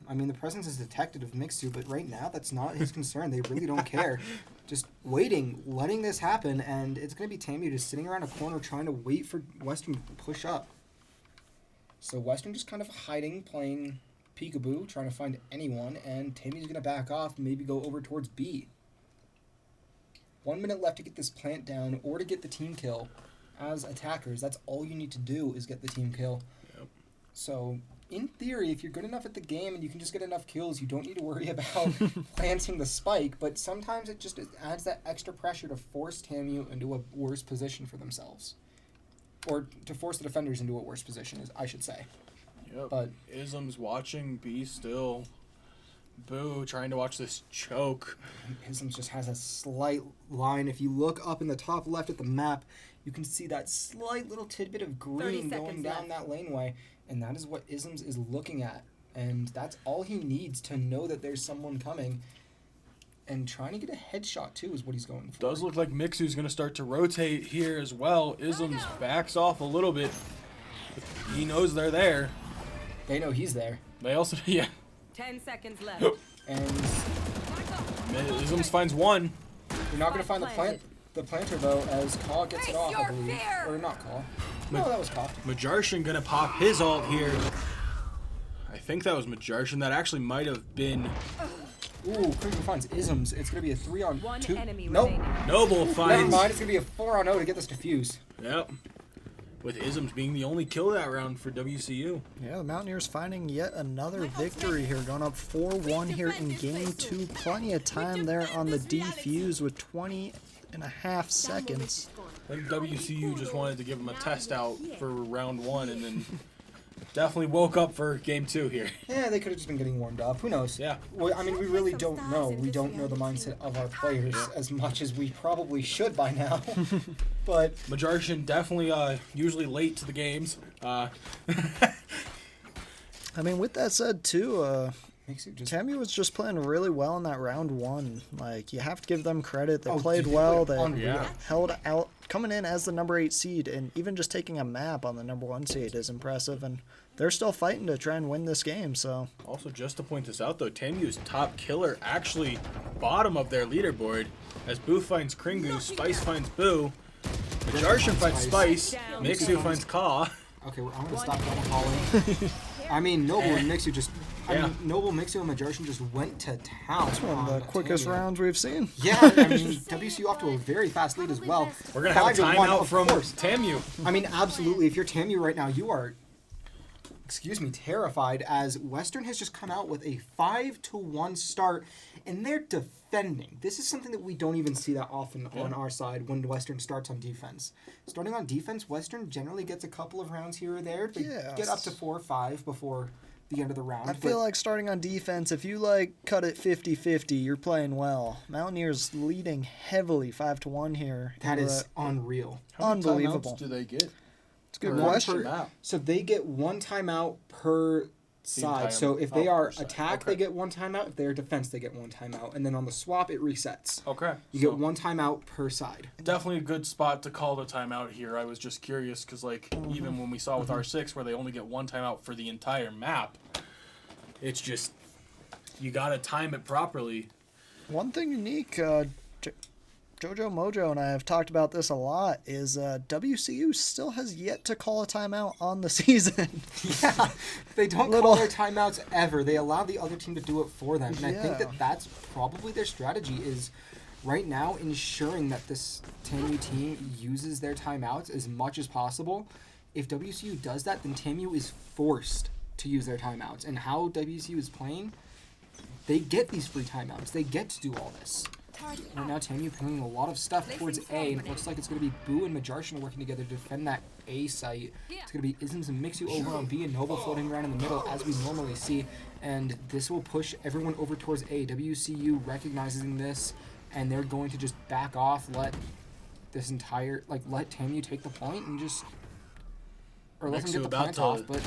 I mean, the presence is detected of Mixu, but right now that's not his concern. They really don't care. Just waiting, letting this happen, and it's going to be TAMU just sitting around a corner trying to wait for Western to push up. So Western just kind of hiding, playing peekaboo, trying to find anyone, and TAMU's going to back off, maybe go over towards B. 1 minute left to get this plant down or to get the team kill. As attackers, that's all you need to do is get the team kill. Yep. So, in theory, if you're good enough at the game and you can just get enough kills, you don't need to worry about planting the spike, but sometimes it just adds that extra pressure to force TAMU into a worse position for themselves. Or to force the defenders into a worse position, I should say. Yep. But Ism's watching B still. Boo, trying to watch this choke. Isms just has a slight line. If you look up in the top left at the map, you can see that slight little tidbit of 30 green going seconds down that laneway, and that is what Isms is looking at. And that's all he needs to know that there's someone coming. And trying to get a headshot, too, is what he's going for. Does look like Mixu's going to start to rotate here as well. Isms backs off a little bit. He knows they're there. They know he's there. They also, yeah. 10 seconds left. And Isms finds one. you're not going to find the planter, though, as Kaw gets it off, I believe. Or not Kaw. No, that was Kaw. Majarshan going to pop his ult here. I think that was Majarshan. That actually might have been... Ooh, Quickly finds Isms. It's going to be a 3-on-2. One enemy Nope. remaining. Noble Never finds... mind, it's going to be a 4-on-0 to get this defuse. Yep. With Isms being the only kill that round for WCU. Yeah, the Mountaineers finding yet another victory here, going up 4-1 here in game 2. Plenty of time there on the defuse with 20 and a half seconds. I think WCU just wanted to give him a test out for round 1 and then definitely woke up for game 2 here. Yeah, they could have just been getting warmed up. Who knows? Yeah. Well, I mean, we really don't know. We don't know the mindset of our players as much as we probably should by now. But Majarshan definitely usually late to the games. I mean, with that said, too, makes it just TAMU was just playing really well in that round 1. Like, you have to give them credit. They played dude, well. They unreal. held out, coming in as the number 8 seed, and even just taking a map on the number 1 seed is impressive. And they're still fighting to try and win this game. So Also, just to point this out, though, TAMU's top killer actually bottom of their leaderboard. As Boo finds Kringu, Spice finds Boo, Majarshan finds Spice, Mixu finds Kaw. okay. I'm gonna stop that calling. I mean, Noble and Mixu just. I Yeah. mean, Noble, Mixu, and Majarshan just went to town. it's one of the quickest TAMU. rounds we've seen. Yeah, I mean, WCU off to a very fast lead as well. We're going to have a 5-1, timeout of from course. TAMU. I mean, absolutely. If you're TAMU right now, you are, terrified as Western has just come out with a 5-1 start, and they're defending. This is something that we don't even see that often on our side when Western starts on defense. Starting on defense, Western generally gets a couple of rounds here or there. They get up to 4 or 5 before the end of the round. I feel like starting on defense, if you like cut it 50-50, you're playing well. Mountaineers leading heavily 5-1 here. that is unreal. Unbelievable. Do they get? It's a good One question. per- So they get 1 timeout per side. entire- So if they are per side. attack, Okay. they get 1 timeout. If they're defense, they get 1 timeout. And then on the swap, it resets. Okay. You so get 1 timeout per side. definitely a good spot to call the timeout here. I was just curious because, like, even when we saw with R6 where they only get 1 timeout for the entire map, it's just, you got to time it properly. One thing unique, Jojo Mojo and I have talked about this a lot, is WCU still has yet to call a timeout on the season. Yeah, they don't Little- call their timeouts ever. They allow the other team to do it for them. And I think Yeah. that that's probably their strategy is right now ensuring that this TAMU team uses their timeouts as much as possible. If WCU does that, then TAMU is forced to use their timeouts. And how WCU is playing, they get these free timeouts. They get to do all this. Right now, TAMU playing a lot of stuff towards A, and it looks like it's going to be Boo and Majarshan working together to defend that A site. It's going to be Isms and Mixu over on B, and Noble floating around in the middle, as we normally see. And this will push everyone over towards A. WCU recognizing this, and they're going to just back off, let this entire, let TAMU take the point, and just, or let them Mixu get the about plant to- off, but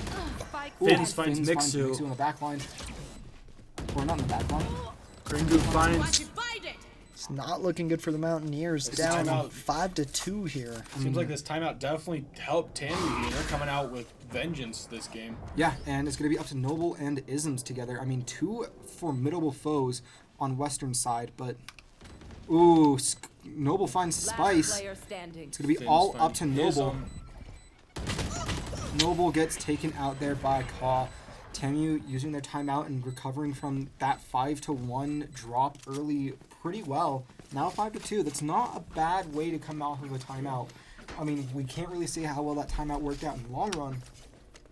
Finns finds Mixu. Mixu in the back line. Or not in the back line. Kringu finds It's not looking good for the Mountaineers. It's Down timeout. 5-2 here. Seems like this timeout definitely helped TAMU here. They're coming out with vengeance this game. Yeah, and it's going to be up to Noble and Isms together. I mean, two formidable foes on Western side, but... Ooh, Noble finds Spice. Player standing. It's going to be Fins all find up to Noble. Ism. Noble gets taken out there by Caw. TAMU using their timeout and recovering from that 5-1 drop early pretty well. Now 5-2. That's not a bad way to come off of a timeout. I mean, we can't really say how well that timeout worked out in the long run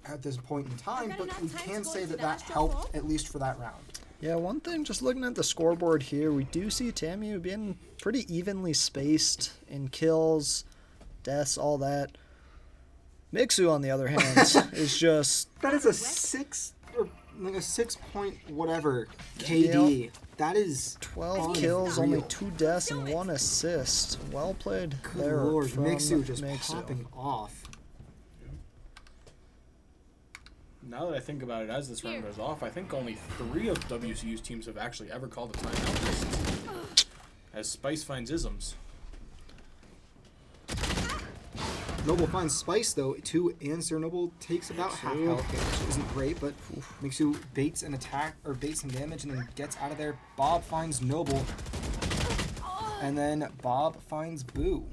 at this point in time, but we can say that that helped at least for that round. Yeah, one thing, just looking at the scoreboard here, we do see TAMU being pretty evenly spaced in kills, deaths, all that. Mixu, on the other hand, is just... That is a 6 point whatever KD. Yep. That is 12 kills, only 2 deaths, and 1 assist. Well played good there lord. from Mixu just Mixu. popping off. Now that I think about it, as this round goes off, I think only 3 of WCU's teams have actually ever called a timeout this season. As Spice finds Isms. Noble finds Spice though to answer. Noble takes about half Mixu. health, which isn't great, but Mixu baits an attack or baits some damage and then gets out of there. Bob finds Noble, and then Bob finds Boo.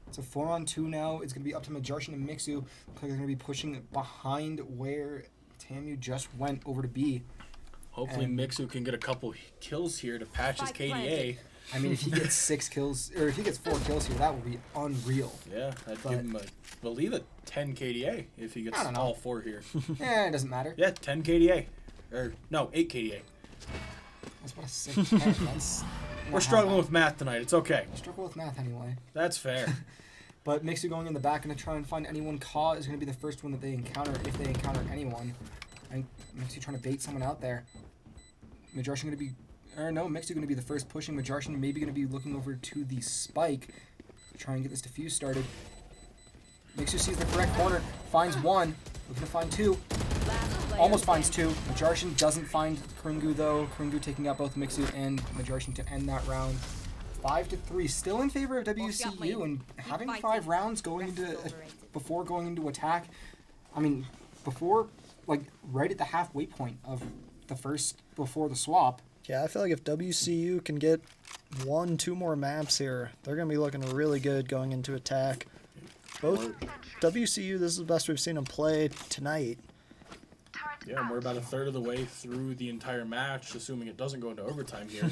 It's a 4-on-2 now. It's gonna be up to Majarshin and Mixu. Looks like they're gonna be pushing behind where TAMU just went over to B. Hopefully And- Mixu can get a couple kills here to patch his Spike KDA. planted. I mean, if he gets 6 kills, or if he gets 4 kills here, that would be unreal. Yeah, I'd But- give him believe it, 10 KDA if he gets I don't know. all 4 here. Eh, it doesn't matter. Yeah, 10 KDA. Or, no, 8 KDA. That's about a 6-10. That's We're struggling with math tonight. It's okay. struggle with math anyway. That's fair. But Mixu going in the back and to try and find anyone. Caw is going to be the first one that they encounter if they encounter anyone. And Mixu trying to bait someone out there. Majarshin going to be, or no, Mixu going to be the first pushing. Majarshin maybe going to be looking over to the spike to try and get this defuse started. Mixu sees the correct corner, finds one, looking to find 2. Last player Almost finds standing. 2. Majarshin doesn't find Kringu though. Kringu taking out both Mixu and Majarshin to end that round. 5-3, still in favor of WCU, and having 5 rounds going into before going into attack. I mean, before like right at the halfway point of the first before the swap. Yeah, I feel like if WCU can get 1-2 more maps here, they're going to be looking really good going into attack. Both WCU, this is the best we've seen them play tonight. Yeah, and we're about a third of the way through the entire match, assuming it doesn't go into overtime here.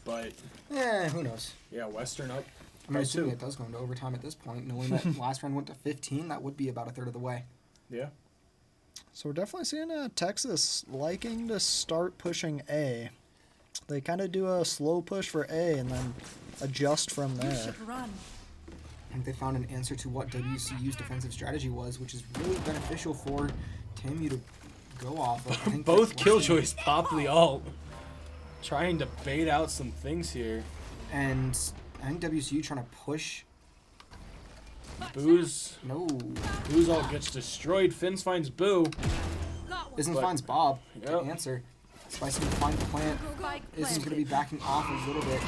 But, Who knows? yeah, Western up I'm by assuming 2. it does go into overtime at this point, knowing that last round went to 15. That would be about a third of the way. Yeah. So we're definitely seeing Texas liking to start pushing A. They kind of do a slow push for A and then adjust from You there. should run. I think they found an answer to what WCU's defensive strategy was, which is really beneficial for TAMU to go off of. I think Both that Killjoys pop the ult. Trying to bait out some things here. And I think WCU trying to push. Boo's ult gets destroyed. Fins finds Boo. Isn't But- finds Bob to Yep. answer. Spice can find the plant. Spike Isn't going to be planted. backing off a little bit.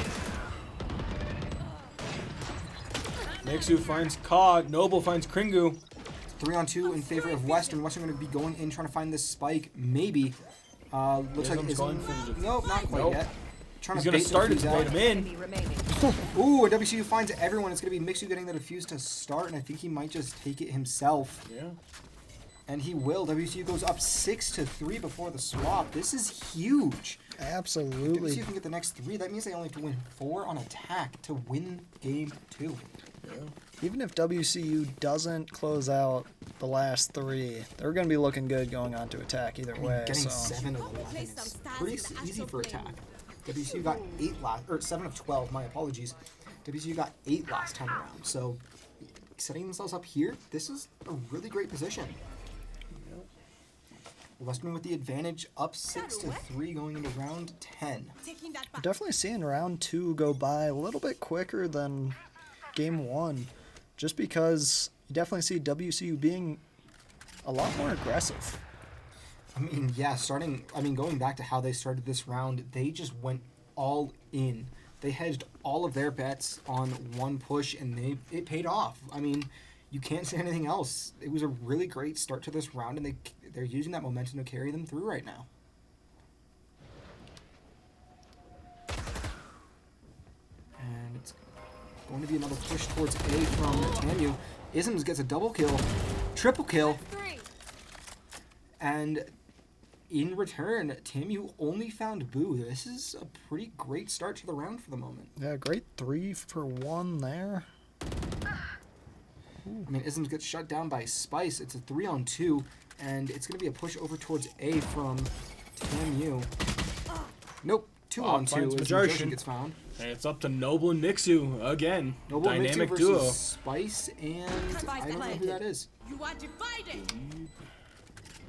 Mixu finds Caw. Noble finds Kringu. 3-on-2 in favor of Western. Western going to be going in trying to find this spike. Maybe. Looks like Ism's Ism. going for the Nope, not quite Nope. yet. Trying He's to going bait to start the it to defuse bait out. him in. Enemy remaining. Ooh, WCU finds everyone. It's going to be Mixu getting the defuse to start, and I think he might just take it himself. Yeah. And he will. WCU goes up 6-3 before the swap. This is huge. If Absolutely. WCU can get the next 3. That means they only have to win 4 on attack to win game 2. Even if WCU doesn't close out the last 3, they're going to be looking good going on to attack either I mean, way. getting So 7 of 11 is pretty easy for attack. WCU got 8 last, or 7 of 12. My apologies. WCU got 8 last time around. So setting themselves up here, this is a really great position. Western with the advantage, up 6-3 going into round 10. Taking that we're back. definitely seeing round 2 go by a little bit quicker than game 1, just because you definitely see WCU being a lot more aggressive. I mean, yeah, going back to how they started this round, they just went all in. They hedged all of their bets on one push, and it paid off. I mean, you can't say anything else. It was a really great start to this round, and they're using that momentum to carry them through right now. And it's going to be another push towards A from TAMU. Isms gets a double kill, triple kill, and in return, TAMU only found Boo. This is a pretty great start to the round for the moment. Yeah, great 3 for 1 there. I mean, Isms gets shut down by Spice. It's a 3-on-2, and it's going to be a push over towards A from TAMU. Nope, 2-on-2 as Majortion gets found. And it's up to Noble and Mixu again. Noble Dynamic Mixu duo. versus Spice, and I don't know who that is. You are divided.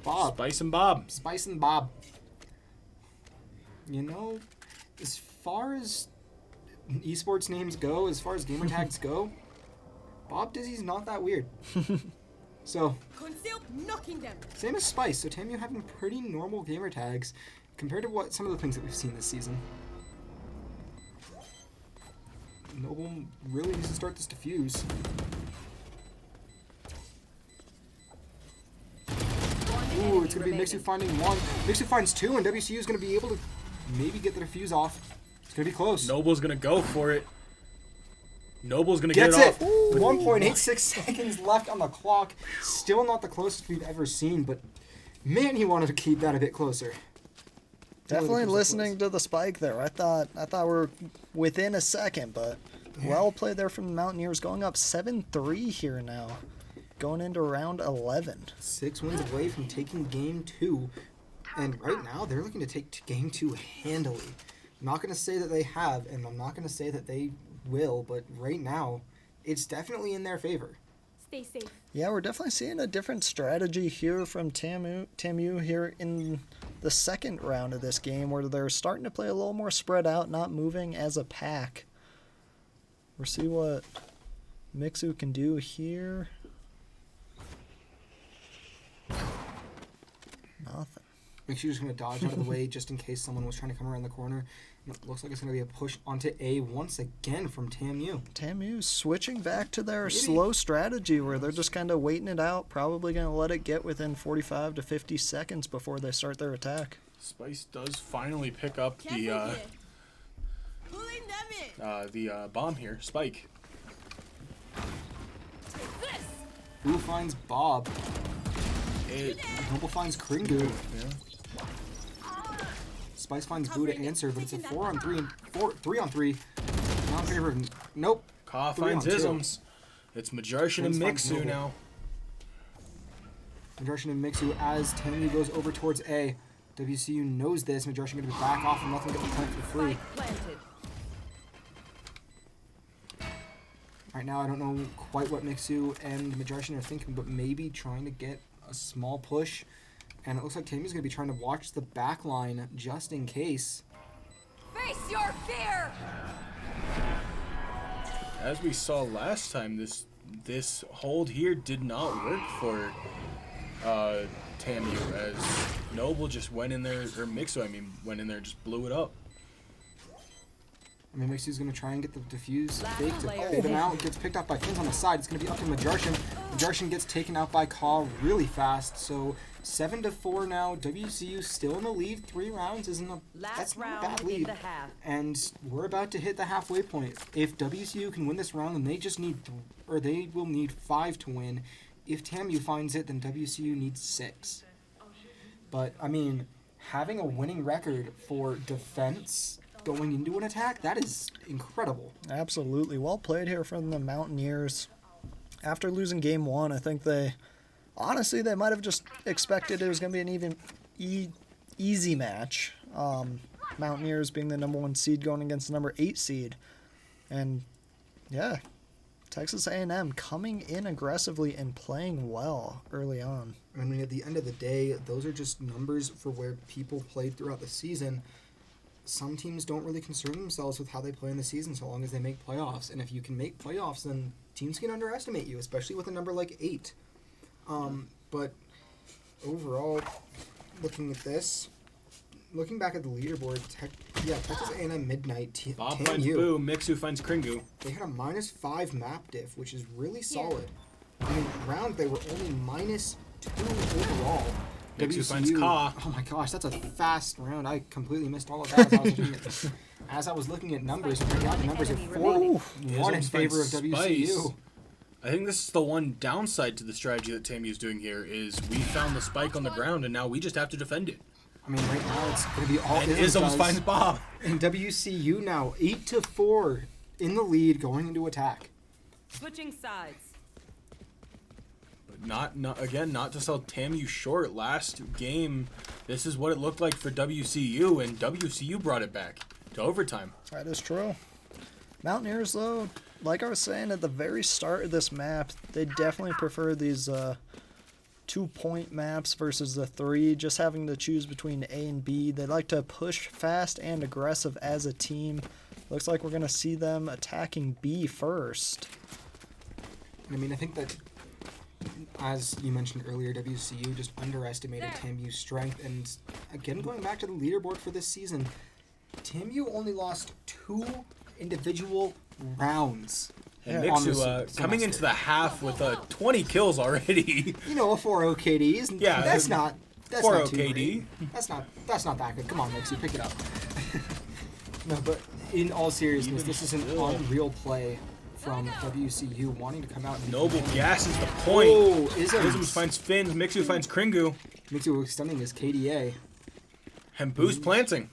Bob. Spice and Bob. Spice and Bob. You know, as far as esports names go, as far as gamer tags go, Bob Dizzy's not that weird. So, Conceal knocking them. same as Spice. So TAMU having pretty normal gamer tags compared to what some of the things that we've seen this season. Noble really needs to start this defuse. Ooh, it's going to be Mixu finding 1. Mixu finds 2, and WCU is going to be able to maybe get the defuse off. It's going to be close. Noble's going to go for it. Noble's going to get Gets it it! off. 1.86 seconds left on the clock. Still not the closest we've ever seen, but man, he wanted to keep that a bit closer. Definitely listening to the spike there. I thought we're within a second, but well played there from the Mountaineers, going up 7-3 here now, going into round 11. 6 wins away from taking game 2, and right now they're looking to take game 2 handily. I'm not going to say that they have, and I'm not going to say that they will, but right now it's definitely in their favor. Stay safe. Yeah, we're definitely seeing a different strategy here from TAMU here in the second round of this game, where they're starting to play a little more spread out, not moving as a pack. We'll see what Mixu can do here. Nothing. Mixu just going to dodge out of the way just in case someone was trying to come around the corner. And it looks like it's going to be a push onto A once again from TAMU. TAMU switching back to their slow strategy, where they're just kind of waiting it out, probably going to let it get within 45 to 50 seconds before they start their attack. Spice does finally pick up the Pulling them in. bomb here. Spike. Who finds Bob? It, Noble finds Kringu. yeah. Spice finds Boo to answer, but it's a 4-on-3 and 3-on-3. Not in favor of... Nope. Ka 3 finds on 2. Isms. It's Majortion and Twins finds Mixu Noble. now. Majortion and Mixu as TAMU goes over towards A. WCU knows this. Majortion going to be back off and nothing get the plant for free. Planted. Right now, I don't know quite what Mixu and Majortion are thinking, but maybe trying to get a small push. And it looks like TAMU's going to be trying to watch the back line just in case. Face your fear. As we saw last time, this hold here did not work for TAMU, as Noble just went in there, or Mixu, went in there and just blew it up. I mean, Mixu's going to try and get the defuse fake to player fade him out. It gets picked up by Fins on the side. It's going to be up to Majortion. Majortion gets taken out by Ka really fast. So 7-4 now. WCU still in the lead. 3 rounds isn't a that's not a bad lead. And we're about to hit the halfway point. If WCU can win this round, then they just need, they will need 5 to win. If TAMU finds it, then WCU needs 6. But I mean, having a winning record for defense going into an attack, that is incredible. Absolutely. Well played here from the Mountaineers. After losing game 1, I think they might have just expected it was going to be an even easy match. Mountaineers being the number 1 seed going against the number 8 seed. And yeah, Texas A&M coming in aggressively and playing well early on. I mean, at the end of the day, those are just numbers for where people played throughout the season. Some teams don't really concern themselves with how they play in the season so long as they make playoffs. And if you can make playoffs, then teams can underestimate you, especially with a number like 8. But overall, looking at this, looking back at the leaderboard, Texas A&M Midnight, Bob finds TAMU, Boo, Mixu finds Kringu. they had a -5 map diff, which is really solid. I mean, round they were only -2 overall. Mixu finds Ka. Oh my gosh, that's a fast round. I completely missed all of that as I was looking at numbers. And right now the numbers are 4-1 in favor of WCU. I think this is the one downside to the strategy that TAMU is doing here is we found the spike on the ground and now we just have to defend it. I mean, right now it's going to be all And Isms finds Bob. And WCU now 8-4 in the lead going into attack. Switching sides. But not to sell TAMU short. Last game, this is what it looked like for WCU, and WCU brought it back to overtime. That is true. Mountaineers, though, like I was saying at the very start of this map, they definitely prefer these 2-point maps versus the 3, just having to choose between A and B. They like to push fast and aggressive as a team. Looks like we're going to see them attacking B first. I mean, I think that, as you mentioned earlier, WCU just underestimated TAMU's strength. And again, going back to the leaderboard for this season, TAMU only lost 2 individual rounds. And on this Mixu coming semester. into the half with 20 kills already. You know, a 4-0 KD isn't. Yeah, that's not 4-0 too KD. great. That's not that good. Come on, Mixu, pick it up. No, but in all seriousness, this is an unreal play from WCU wanting to come out. And Noble gasses the point. Oh, Isms finds Fins. Mixu finds Kringu. Mixu extending his KDA. And Boo's planting.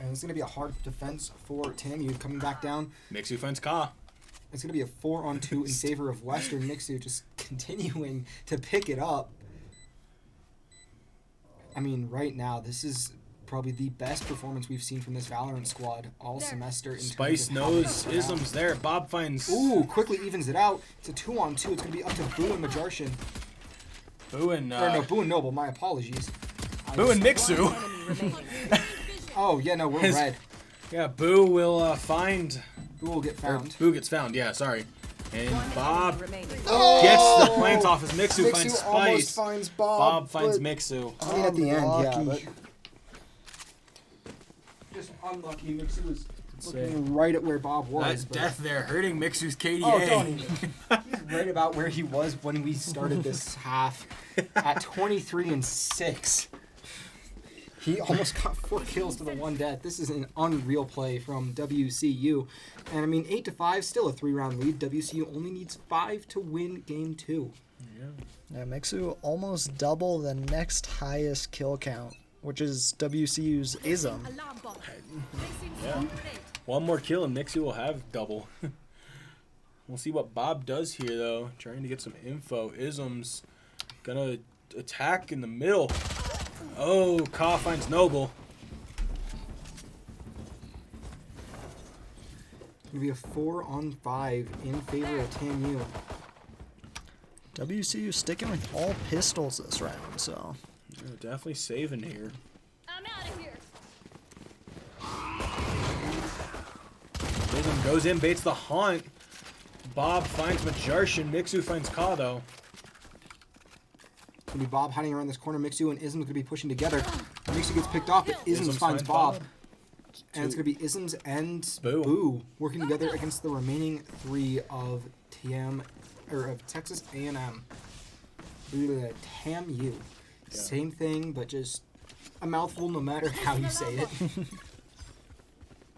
And it's going to be a hard defense for TAMU coming back down. Mixu finds Ka. It's going to be a 4-on-2 in favor of Western. Mixu just continuing to pick it up. I mean, right now, this is probably the best performance we've seen from this Valorant squad all semester. In Spice terms of how knows they put out. Isms there. Bob finds Ooh, quickly evens it out. It's a 2-on-2. It's going to be up to Boo and Majarshin. Boo and Or no, Boo and Noble. My apologies. Boo and Mixu. Oh, yeah, no, we're red. Yeah, Boo will find. Boo will get found. Boo gets found. Yeah, sorry. And Bob Oh! gets the plant off as Mixu finds almost Spice. finds Bob. Bob finds but- Mixu. I mean, at the end, yeah, Unlucky. but just unlucky. Mixu was looking right at where Bob was. That but- death there hurting Mixu's KDA. Oh, don't even. He's right about where he was when we started this half at 23-6. He almost got 4 kills to the 1 death. This is an unreal play from WCU. And I mean, 8-5, still a 3-round lead. WCU only needs 5 to win game 2. Yeah, Mixu almost double the next highest kill count, which is WCU's Ism. Alarm bomb. Yeah. One more kill and Mixu will have double. We'll see what Bob does here, though. Trying to get some info. Ism's gonna attack in the middle. Oh, Ka finds Noble. It's going to be a 4-on-5 in favor of TAMU. WCU sticking with all pistols this round, so Yeah, definitely saving here. I'm out of here. Ism goes in, baits the haunt. Bob finds Majarshin. Mixu finds Ka, though. It's going to be Bob hiding around this corner. Mixu and Ism's going to be pushing together. Mixu gets picked off, but Isms finds Bob. And it's going to be Isms and Boo working together against the remaining 3 of Texas A&M. TAMU. Yeah. Same thing, but just a mouthful no matter how you say it.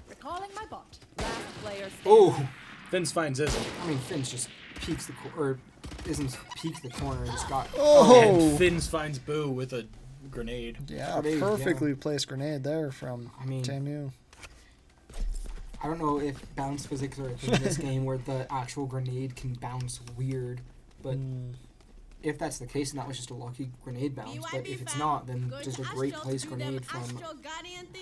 Recalling my bot. Last player standing. Oh! Fins finds Ism. I mean, Fins just peeks the corner, or Isms peeked the corner and just got... Oh! And Fins finds Boo with a grenade. yeah, Grenade, perfectly placed grenade there from I mean, TAMU. I don't know if bounce physics are a thing in this game where the actual grenade can bounce weird, but if that's the case, then that was just a lucky grenade bounce. But if it's not, then just a great placed grenade from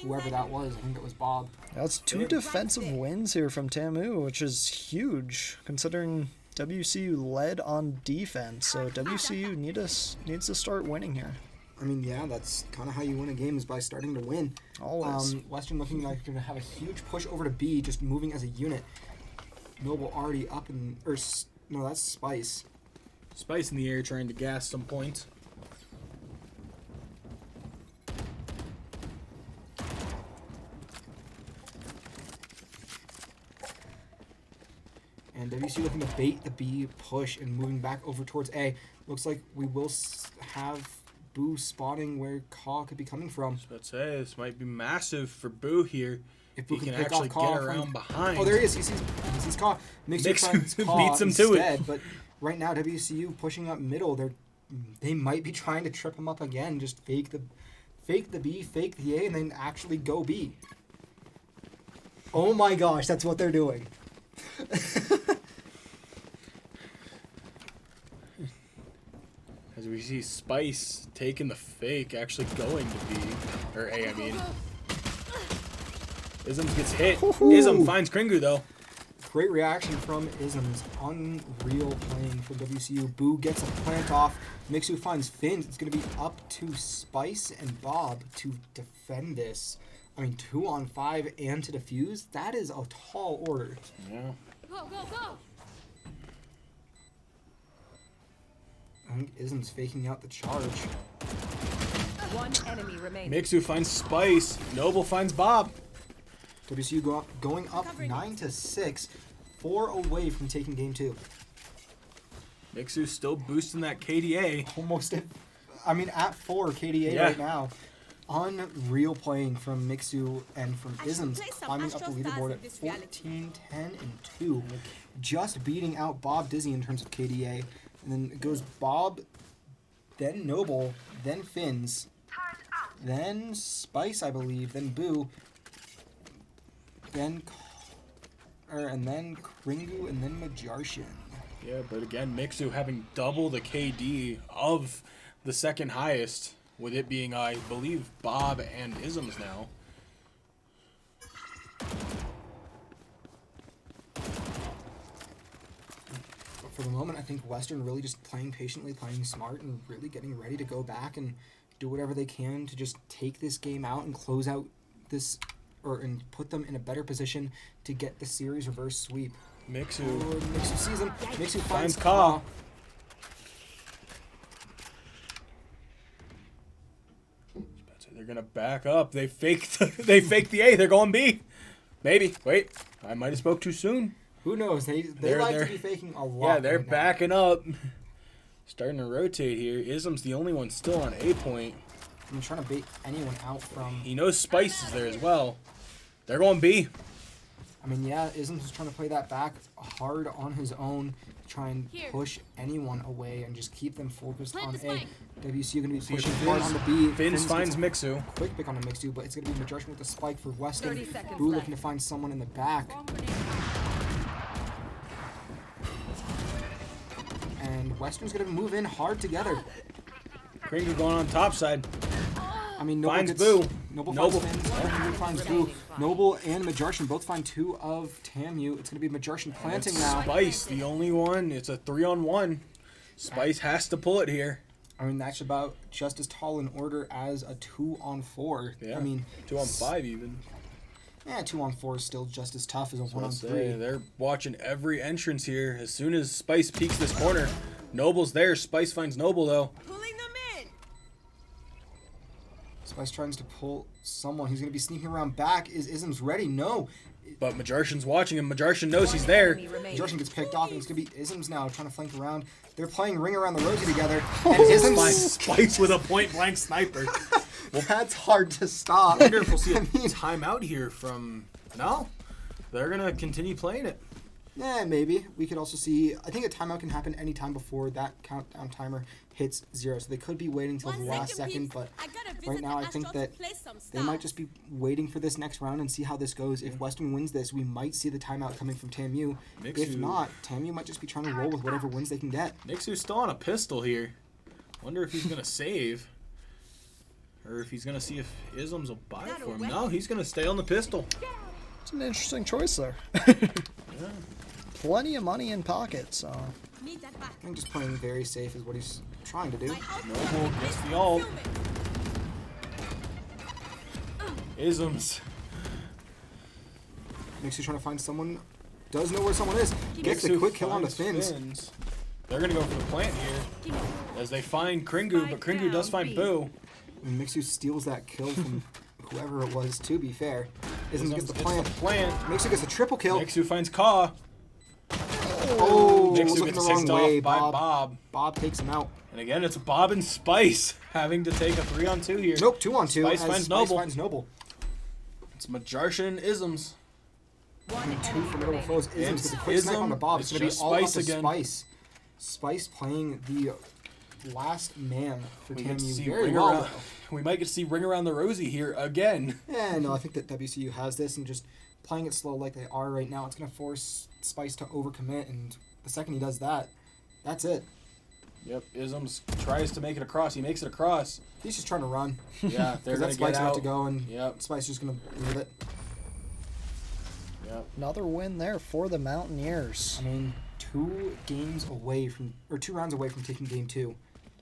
whoever that was. I think it was Bob. That's 2 defensive wins here from TAMU, which is huge considering WCU led on defense. So WCU needs to start winning here. I mean, yeah, that's kind of how you win a game, is by starting to win. Always. Western looking like they're going to have a huge push over to B, just moving as a unit. Noble already up in... no, that's Spice. Spice in the air trying to gas some points. And WCU looking to bait the B push and moving back over towards A. Looks like we will have Boo spotting where Kaw could be coming from. Let's say this might be massive for Boo here. If Boo he can pick actually off Kaw get around behind. Oh, there he is. He sees Kaw. Mixu finds Kaw beats him to it. instead, but right now WCU pushing up middle. They might be trying to trip him up again. Just fake the B, fake the A, and then actually go B. Oh my gosh, that's what they're doing. As we see Spice taking the fake, actually going to B, or A, I mean. Isms gets hit. Ism finds Kringu though. Great reaction from Isms. Unreal playing from WCU. Boo gets a plant off. Mixu finds Fins. It's going to be up to Spice and Bob to defend this. I mean, 2 on 5 and to defuse. That is a tall order. Yeah. Go, go, go! I think Ism's faking out the charge. One enemy remaining. Mixu finds Spice. Noble finds Bob. WCU going up 9-6, 4 away from taking game 2. Mixu still boosting that KDA. Almost at 4 KDA right now. Unreal playing from Mixu and from Isms, climbing up the leaderboard at 14, 10, and 2. Just beating out Bob Dizzy in terms of KDA. And then it goes Bob, then Noble, then Fins, then Spice, I believe, then Boo, then Kringu, and then Majarshin. Yeah, but again, Mixu having double the KD of the second highest, with it being, I believe, Bob and Isms now. For the moment, I think Western really just playing patiently, playing smart, and really getting ready to go back and do whatever they can to just take this game out and close out this, and put them in a better position to get the series reverse sweep. Mixu sees him. Mixu finds finds Kaw. They're gonna back up. They faked the A. They're going B. Maybe. Wait, I might have spoke too soon. Who knows? They like to be faking a lot. Yeah, they're right backing up. Starting to rotate here. Ism's the only one still on A point. I'm trying to bait anyone out from. He knows Spice is there as well. They're going B. I mean, yeah, Isms is trying to play that back hard on his own, try and push anyone away and just keep them focused on A. WCU going to be pushing hard on the B. Fins finds Mixu. Quick pick on the Mixu, but it's going to be Majarshin with the spike for Weston. 30 seconds Boo left. looking to find someone in the back. And Western's going to move in hard together. Kringu going on top side. I mean, Noble Finds gets, Boo. Noble Noble. finds Fins. Kringu finds Boo. Noble and Majarshin both find 2 of TAMU. It's going to be Majarshin planting now. Spice, the only one. It's a 3-on-1. Spice has to pull it here. I mean, that's about just as tall an order as a 2-on-4. Yeah. I mean, 2-on-5 even. Yeah, 2-on-4 is still just as tough as a Let's 1-on-3. say, they're watching every entrance here. As soon as Spice peeks this corner, Noble's there. Spice finds Noble though. Pulling them in. Spice tries to pull someone. He's going to be sneaking around back. Is Isms ready? No. But Majarshin's watching him. Majarshin knows he's there. Enemy remaining. Majarshin gets picked off, and it's going to be Isms now trying to flank around. They're playing Ring Around the Rosie together. And Finds Isms... Spice with a point-blank sniper. Well, that's hard to stop. I wonder if we'll see a timeout here from... No. They're going to continue playing it. Yeah, maybe. We could also see... I think a timeout can happen anytime before that countdown timer hits 0. So they could be waiting until the last second, but right now I think that they might just be waiting for this next round and see how this goes. If Western wins this, we might see the timeout coming from TAMU. If not, TAMU might just be trying to roll with whatever wins they can get. Mixu's still on a pistol here. Wonder if he's going to save. Or if he's going to see if Isms will buy for him. No, he's going to stay on the pistol. It's an interesting choice there. Yeah. Plenty of money in pocket, so... I think just playing very safe is what he's trying to do. Noble gets the ult. Isms. Mixu trying to find someone. Does know where someone is. Gets a quick kill on the Fins. They're going to go for the plant here. As they find Kringu, but Kringu does find Boo. And Mixu steals that kill from whoever it was, to be fair. Isms gets the Gets plant. the plant. Mixu gets a triple kill. Mixu finds Kaw. Oh, Mixu looking gets the wrong picked way. off by Bob. Bob takes him out. And again, it's Bob and Spice having to take a 3-on-2 here. Nope, 2-on-2. Spice as finds Noble. finds Noble. It's Majarshin isms. One Two enemy formidable remaining. foes. Isms with a quick snipe on the Bob. It's It's going to be just all up Spice to again. Spice. Spice playing the last man for We get to TAMU see very ring well. around. We might get to see ring around the rosy here again. Yeah, no, I think that WCU has this, and just playing it slow like they are right now, it's going to force Spice to overcommit, and the second he does that, that's it. Yep, Isms tries to make it across. He makes it across. He's just trying to run. Yeah, they're Because going that to Spike's get about out. to go, and Yep, Spice just going to leave it. yep. Another win there for the Mountaineers. I mean, 2 rounds away from taking game 2.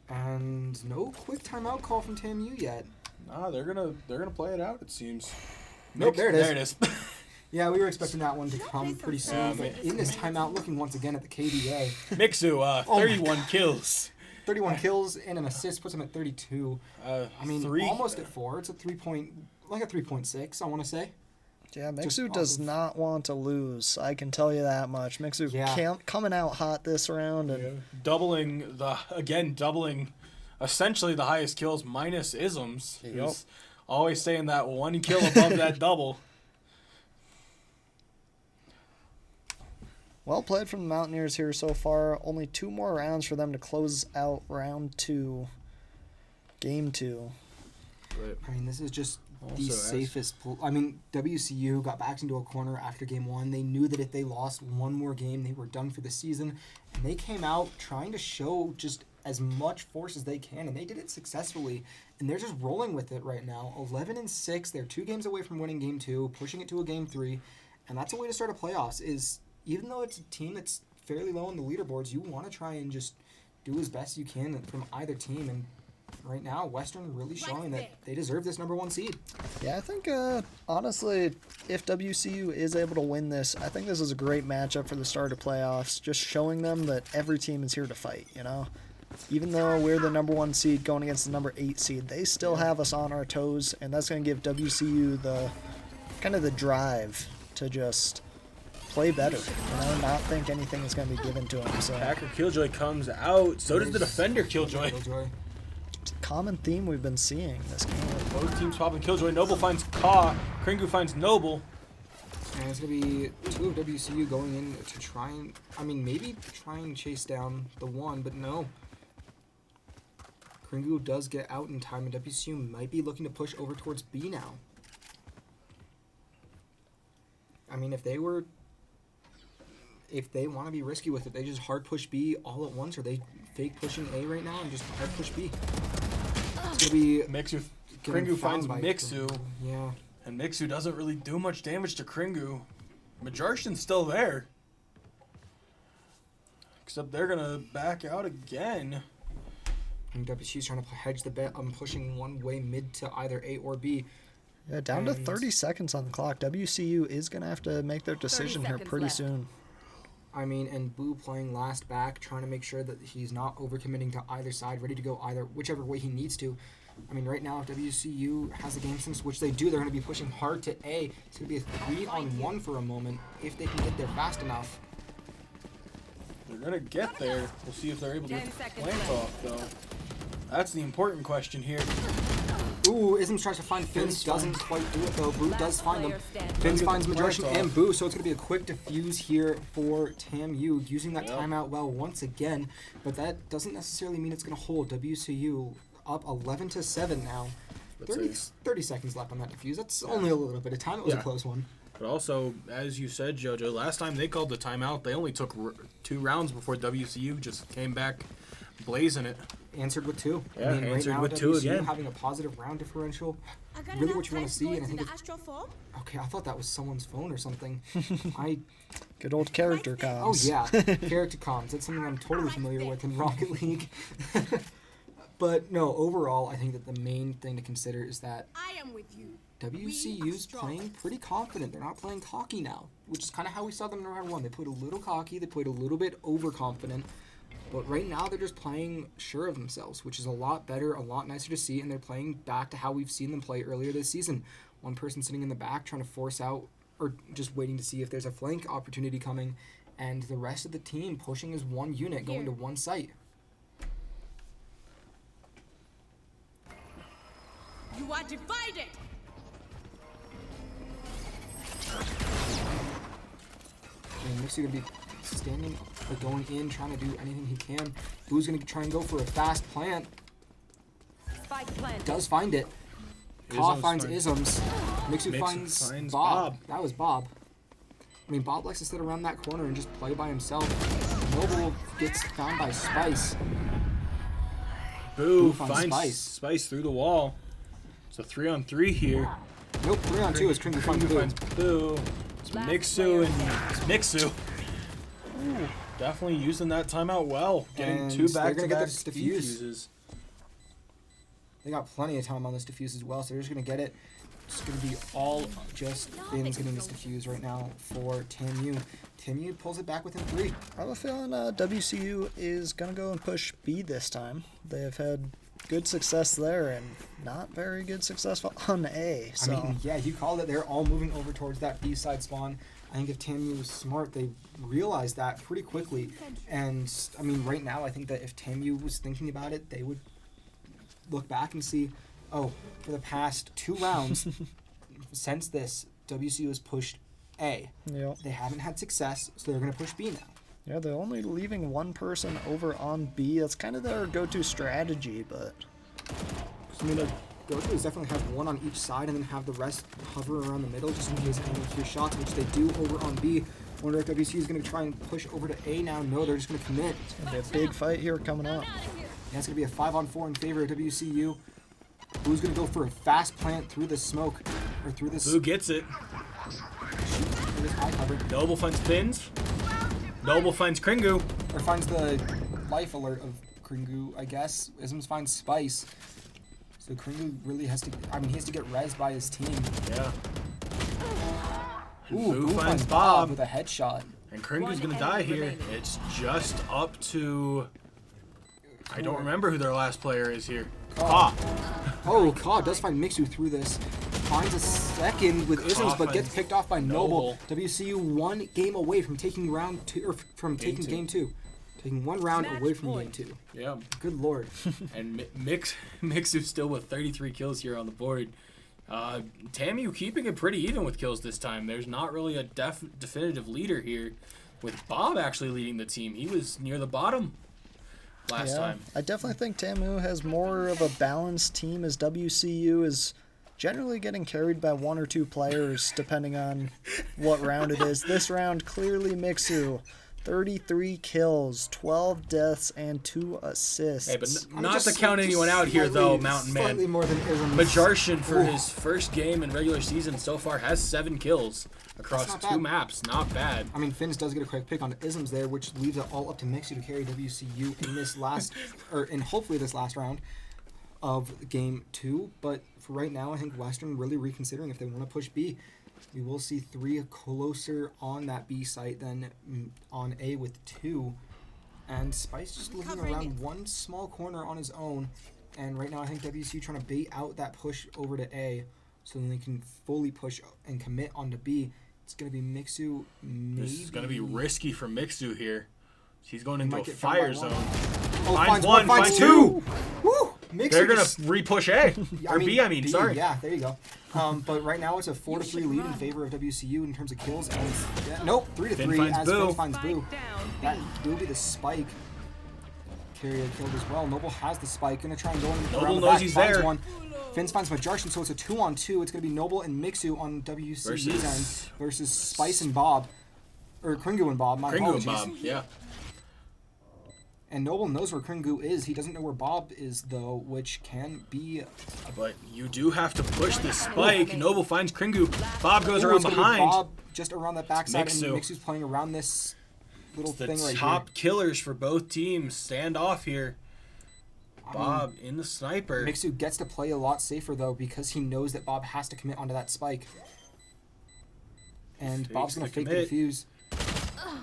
And no quick timeout call from TAMU yet. Nah, they're gonna play it out, it seems. Nope, there it is. There it is. Yeah, we were expecting that one to come pretty soon. Yeah, But in this timeout, looking once again at the KDA, Mixu, my 31 kills. 31 kills and an assist puts him at 32. I mean, 3. almost at 4. It's a 3.6, I want to say. Yeah, Just Mixu off does of- not want to lose. I can tell you that much. Mixu Yeah. coming out hot this round, and Doubling essentially the highest kills minus Isms. Yep. Who's always saying that 1 kill above that double. well played from the Mountaineers here so far. Only 2 more rounds for them to close out round 2. Game 2. I mean, this is just the Also, as- safest. I mean, WCU got backed into a corner after game 1. They knew that if they lost one more game, they were done for the season. And they came out trying to show just as much force as they can, and they did it successfully. And they're just rolling with it right now. 11-6. They're 2 games away from winning game 2, pushing it to a game 3. And that's a way to start a playoffs. Is even though it's a team that's fairly low on the leaderboards, you want to try and just do as best you can from either team. And right now, Western really showing that they deserve this number 1 seed. Yeah, I think, honestly, if WCU is able to win this, I think this is a great matchup for the start of playoffs. Just showing them that every team is here to fight, you know? Even though we're the number 1 seed going against the number 8 seed, they still have us on our toes, and that's going to give WCU the kind of the drive to just play better, not think anything is going to be given to them. So Packer Killjoy comes out. So does the Nice. defender Killjoy. common theme we've been seeing this game. Both teams popping Killjoy. Noble finds Ka. Kringu finds Noble. And it's going to be 2 of WCU going in to try and, maybe try and chase down the 1, but no. Kringu does get out in time, and WCU might be looking to push over towards B now. I mean, if they want to be risky with it, they just hard push B all at once, or they fake pushing A right now and just hard push B. It's going to be Mixu. getting Kringu found finds by Mixu. Yeah. And Mixu doesn't really do much damage to Kringu. Majarshin's still there. Except they're going to back out again. And WCU's trying to hedge the bet. I'm pushing one way mid to either A or B. Yeah, down to And- 30 seconds on the clock. WCU is going to have to make their decision here seconds pretty left. soon. And Boo playing last back, trying to make sure that he's not overcommitting to either side, ready to go whichever way he needs to. Right now, if WCU has a game sense, which they do, they're going to be pushing hard to A. It's going to be a 3-on-1 for a moment, if they can get there fast enough. They're going to get there. We'll see if they're able to 10 get the seconds plant left. off, though. That's the important question here. Ooh, Isms tries to find Finns, doesn't quite do it though. Boo does find him. Player standing. Finns Get finds the Majarshin plant and off. Boo, so it's going to be a quick defuse here for TAMU, using that Yep. timeout well once again. But that doesn't necessarily mean it's going to hold. WCU up 11-7 now. Let's 30 seconds left on that defuse. That's only a little bit of time. It was a Yeah. close one. But also, as you said, JoJo, last time they called the timeout, they only took 2 rounds before WCU just came back blazing it. Answered with 2. Yeah, right answered now, with 2 WCU again. having a positive round differential. I got Really enough what you wanna time to see, go and I into think the it's- astral form? Okay, I thought that was someone's phone or something. I Good old character Oh comms. yeah, character comms. That's something I'm totally familiar with in Rocket League. But no, overall, I think that the main thing to consider is that I am with you. WCU's playing pretty confident. They're not playing cocky now, which is kind of how we saw them in round 1. They played a little cocky. They played a little bit overconfident. But right now, they're just playing sure of themselves, which is a lot better, a lot nicer to see. And they're playing back to how we've seen them play earlier this season. One person sitting in the back trying to force out, or just waiting to see if there's a flank opportunity coming, and the rest of the team pushing as one unit, going to one site. You are divided. And Mixu gonna be standing or going in, trying to do anything he can. Boo's gonna try and go for a fast plant. Spike planted. Does find it. Kaw finds Isms. Mixu finds Bob. That was Bob. I mean, Bob likes to sit around that corner and just play by himself. Noble gets found by Spice. Boo finds Spice through the wall. It's a 3-on-3 here. Nope, 3-on-2 is Kringu finds Boo. Boo. It's Mixu and Mixu. Ooh, definitely using that timeout well. Getting And two they're back gonna to get back this defuse. defuses. They got plenty of time on this defuse as well, so they're just gonna get it. It's gonna be all just Finn's getting this defuse right now for TAMU. TAMU pulls it back within 3. I have a feeling WCU is going to go and push B this time. They have had good success there and not very good success on A. So. I mean, yeah, you called it. They're all moving over towards that B side spawn. I think if TAMU was smart, they realized that pretty quickly. And, I mean, right now, I think that if TAMU was thinking about it, they would look back and see, oh, for the past 2 rounds, since this, WCU has pushed A. Yep. They haven't had success, so they're going to push B now. Yeah, they're only leaving one person over on B. That's kind of their go-to strategy, but... I mean, their go-to is definitely have one on each side and then have the rest hover around the middle just in case anyone hears shots, which they do over on B. I wonder if WCU is going to try and push over to A now. No, they're just going to commit. It's going to be a big fight here coming up. Yeah, it's going to be a 5-on-4 in favor of WCU. Boo's going to go for a fast plant through the smoke, or through this... Boo gets it. Through this high cover. Noble finds Fins. Noble finds Kringu. Or finds the life alert of Kringu, I guess. Isms finds Spice. So Kringu really has to... I mean, he has to get rezzed by his team. Yeah. Ooh, Boo Boo finds finds Bob. with a headshot. And Kringu's going to die here. It's just up to... I don't remember who their last player is here. Kaw. Oh, Kaw does find Mixu through this. Finds a second with Isms, but gets picked off by Noble. WCU 1 game away from taking round 2, or from taking game 2. Taking 1 round away from game 2. Yeah. Good lord. And Mixu still with 33 kills here on the board. TAMU keeping it pretty even with kills this time. There's not really a definitive leader here, with Bob actually leading the team. He was near the bottom last time. I definitely think TAMU has more of a balanced team, as WCU is generally getting carried by 1 or 2 players depending on what round it is. This round, clearly Mixu. 33 kills, 12 deaths, and 2 assists. Hey, but not to count anyone out here, though, Mountain Man. Slightly more than Isms. Majarshin, for his first game in regular season so far, has 7 kills across 2 maps. Not bad. I mean, Fins does get a quick pick on Isms there, which leaves it all up to Mixu to carry WCU in this last, or in hopefully this last round of game 2. But for right now, I think Western really reconsidering if they want to push B. We will see 3 closer on that B site than on A with 2. And Spice just looking around one small corner on his own. And right now I think WCU trying to bait out that push over to A so then they can fully push and commit onto B. It's going to be Mixu, maybe. This is going to be risky for Mixu here. He's going into a get fire found by zone. Oh, Finds 1, finds 2! Woo! Mixu They're going just- to re-push A. Or B, I mean, B, sorry. Yeah, there you go. But right now it's a 4-3 lead in favor of WCU in terms of kills. And nope, 3-3 finds as Boo. Fins finds Boo. Spike down. That will be the spike. Carrier killed as well. Noble has the spike. Gonna try and go in Noble around the knows back. he's Finds there. one. Fins finds Majarshin, so it's a 2-on-2. It's gonna be Noble and Mixu on WCU's end versus Spice and Bob. Or Kringu and Bob, my Kringu apologies. and Bob, yeah. And Noble knows where Kringu is. He doesn't know where Bob is, though, which can be... But you do have to push this spike. Noble finds Kringu. Bob goes Ooh, around it's gonna be behind. Bob just around that backside, Mixu. and Mixu's playing around this little The thing right top killers for both teams stand off here. Bob in the sniper. here. Mixu gets to play a lot safer, though, because he knows that Bob has to commit onto that spike. And Fakes Bob's going the to fake the commit. defuse.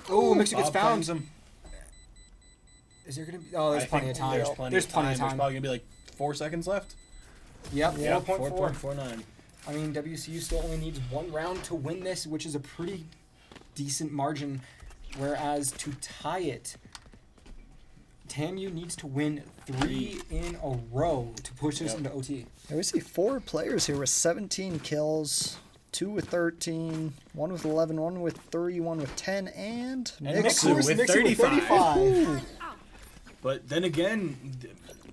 Oh, Mixu gets Bob found. finds him. Is there going to be... Oh, there's I plenty think of time. There's plenty There's of plenty time. of There's time. probably going to be like 4 seconds left. Yep, Yeah, 4.4. 4.49. I mean, WCU still only needs 1 round to win this, which is a pretty decent margin. Whereas to tie it, TAMU needs to win 3 in a row to push this into OT. Yeah, we see 4 players here with 17 kills, 2 with 13, 1 with 11, 1 with 3, 1 with 10, and Mixu with Mixu 35. But then again,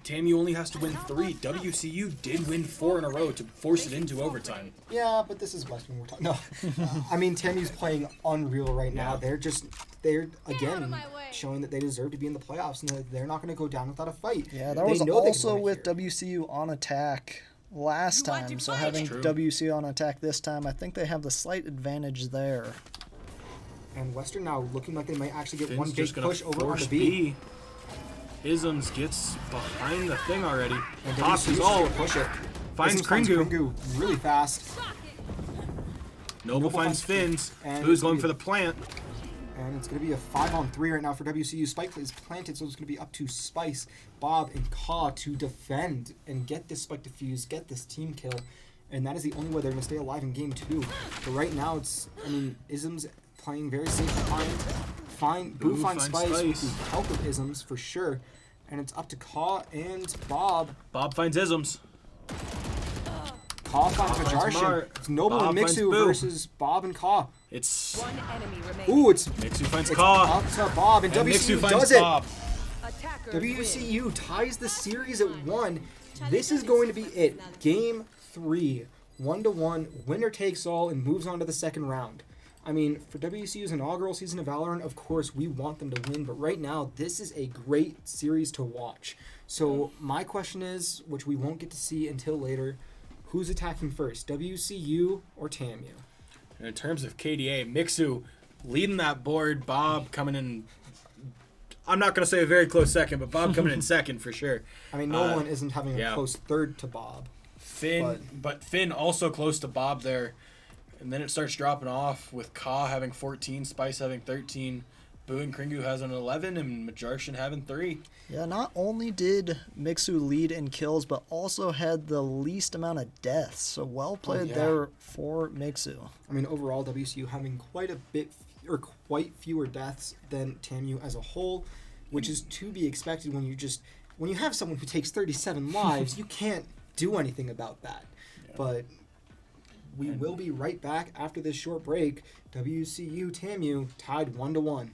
TAMU only has to win 3. WCU did win 4 in a row to force it into overtime. Yeah, but this is Western. We're talking. No, I mean TAMU's playing unreal right now. Yeah. They're again showing that they deserve to be in the playoffs and that they're not going to go down without a fight. Yeah, that They was know they also won it with here. WCU on attack last You want time, to so fight having it? True. WCU on attack this time, I think they have the slight advantage there. And Western now looking like they might actually get one Finn's big just gonna push over on force the B. Isms gets behind the thing already. And Tops WCU his is ult. gonna push it. Finds Isms Kringu. really fast. Noble finds Finns. And Who's it's going gonna for be- the plant? And it's going to be a 5-on-3 right now for WCU. Spike is planted, so it's going to be up to Spice, Bob, and Kaw to defend and get this Spike defuse, get this team kill. And that is the only way they're going to stay alive in game 2. But right now, Isms playing very safe behind. Boo finds Spice with the help of Isms for sure. And it's up to Kaw and Bob. Bob finds Isms. Kaw finds finds Majarshin. Mar. It's Noble Bob and finds Mixu Boo. versus Bob and Kaw. It's One enemy remaining. Ooh, it's Mixu finds it's Kaw. up to Bob, and And WCU Mixu finds does it. Bob. Attackers win. WCU ties the series at 1. This is going to be it. Game 3. 1-1. Winner takes all and moves on to the second round. I mean, for WCU's inaugural season of Valorant, of course, we want them to win. But right now, this is a great series to watch. So my question is, which we won't get to see until later, who's attacking first, WCU or TAMU? And in terms of KDA, Mixu leading that board. Bob coming in. I'm not going to say a very close second, but Bob coming in second for sure. I mean, no one isn't having a yeah. close third to Bob. Finn, but Finn also close to Bob there. And then it starts dropping off with Ka having 14, Spice having 13, Boo and Kringu has an 11, and Majarshin having 3. Yeah, not only did Mixu lead in kills, but also had the least amount of deaths. So well played yeah. there for Mixu. I mean, overall, WCU having quite fewer deaths than TAMU as a whole, which is to be expected when you have someone who takes 37 lives, you can't do anything about that. Yeah. But we will be right back after this short break. WCU TAMU tied 1-1.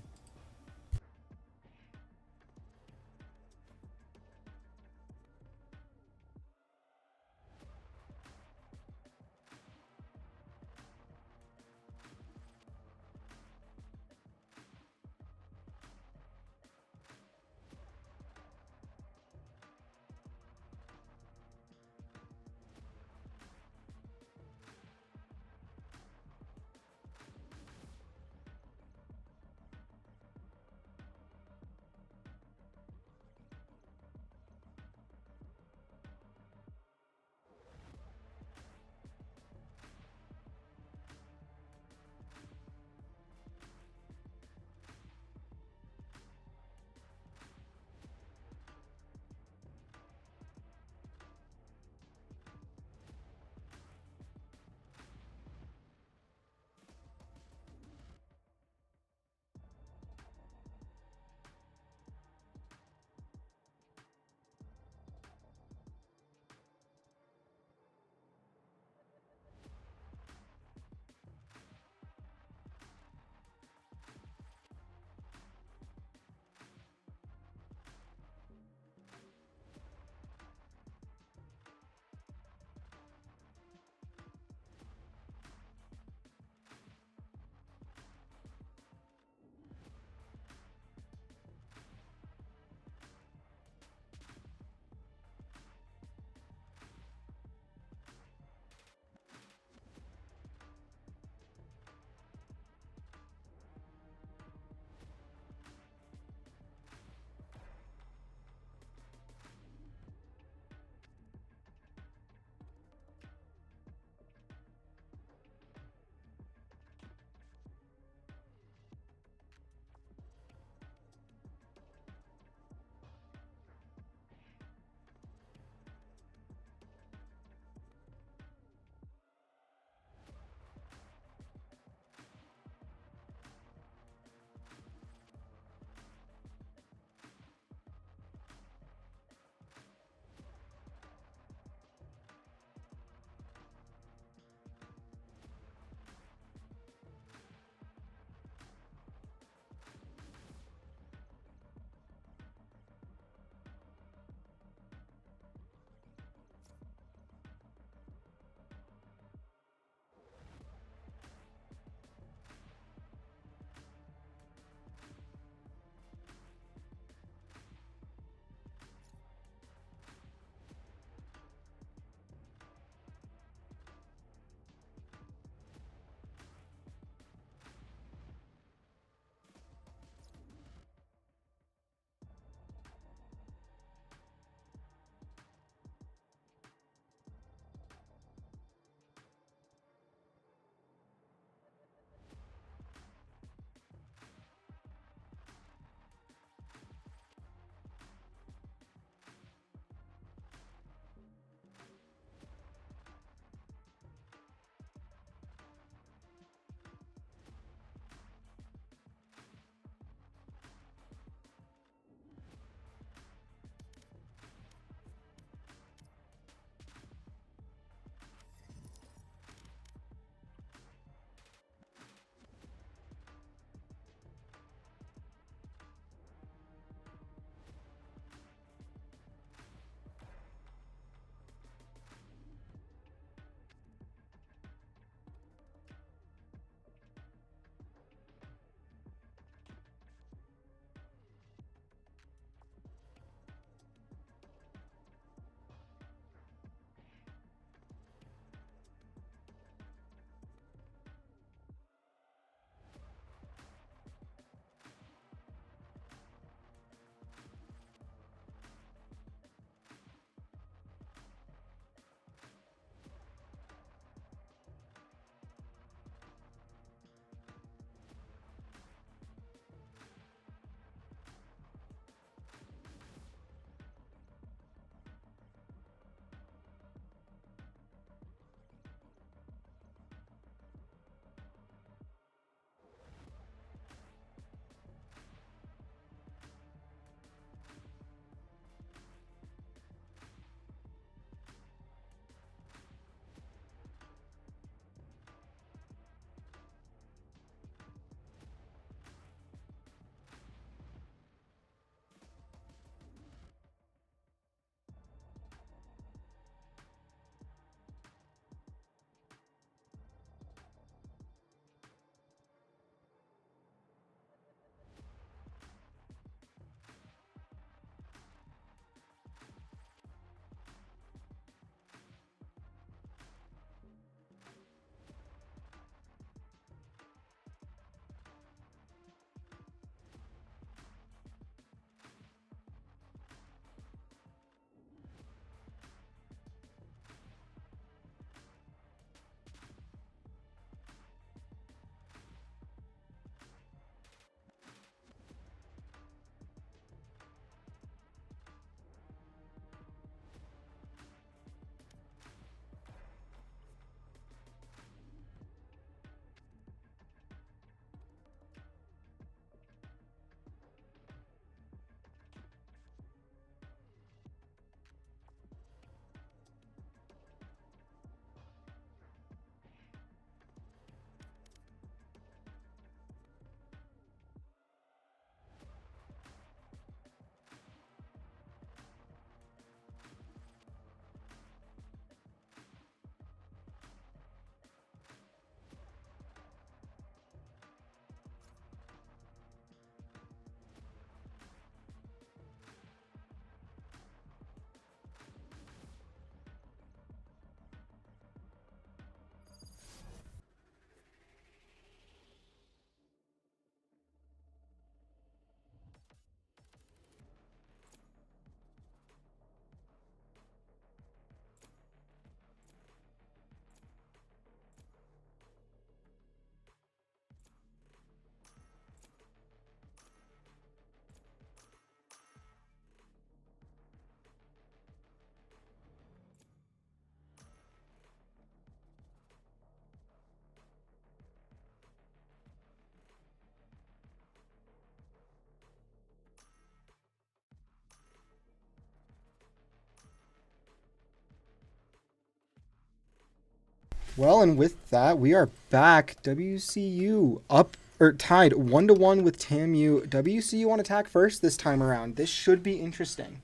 Well, and with that, we are back. WCU up or tied 1-1 with TAMU. WCU on attack first this time around. This should be interesting.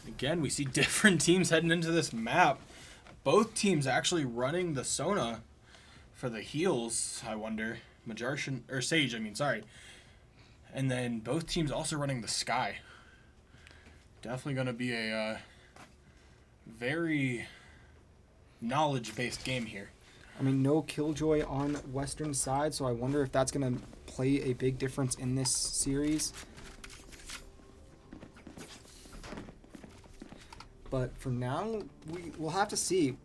Again, we see different teams heading into this map. Both teams actually running the Sona for the heals, I wonder. Sage, sorry. And then both teams also running the Sky. Definitely going to be a very knowledge-based game here. No Killjoy on Western side, so I wonder if that's going to play a big difference in this series. But for now, we'll have to see.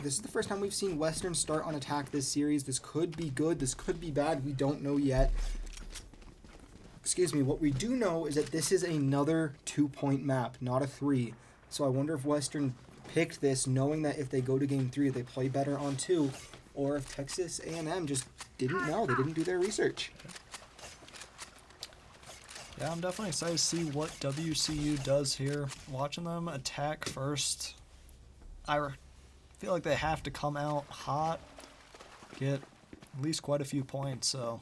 This is the first time we've seen Western start on attack this series. This could be good. This could be bad. We don't know yet. Excuse me. What we do know is that this is another 2-point map, not a 3. So I wonder if Western picked this knowing that if they go to game 3, they play better on 2, or if Texas A&M just didn't know. They didn't do their research. Yeah, I'm definitely excited to see what WCU does here. Watching them attack first, I feel like they have to come out hot, get at least quite a few points, so.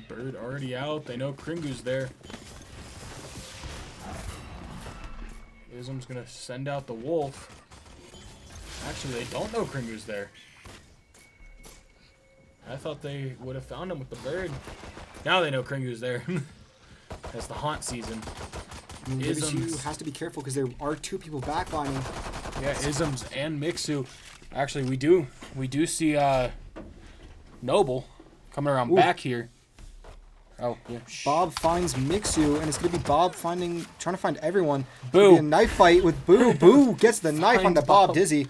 Bird already out. They know Kringu's there. Ism's going to send out the Wolf. Actually, they don't know Kringu's there. I thought they would have found him with the Bird. Now they know Kringu's there. That's the haunt season. WCU has to be careful because there are 2 people backlining. Yeah, Isms and Mixu. Actually, we do see Noble coming around back here. Oh, yeah. Bob finds Mixu, and it's going to be Bob trying to find everyone. Boo. A knife fight with Boo. Boo gets the knife Finds onto Bob Bob. Dizzy.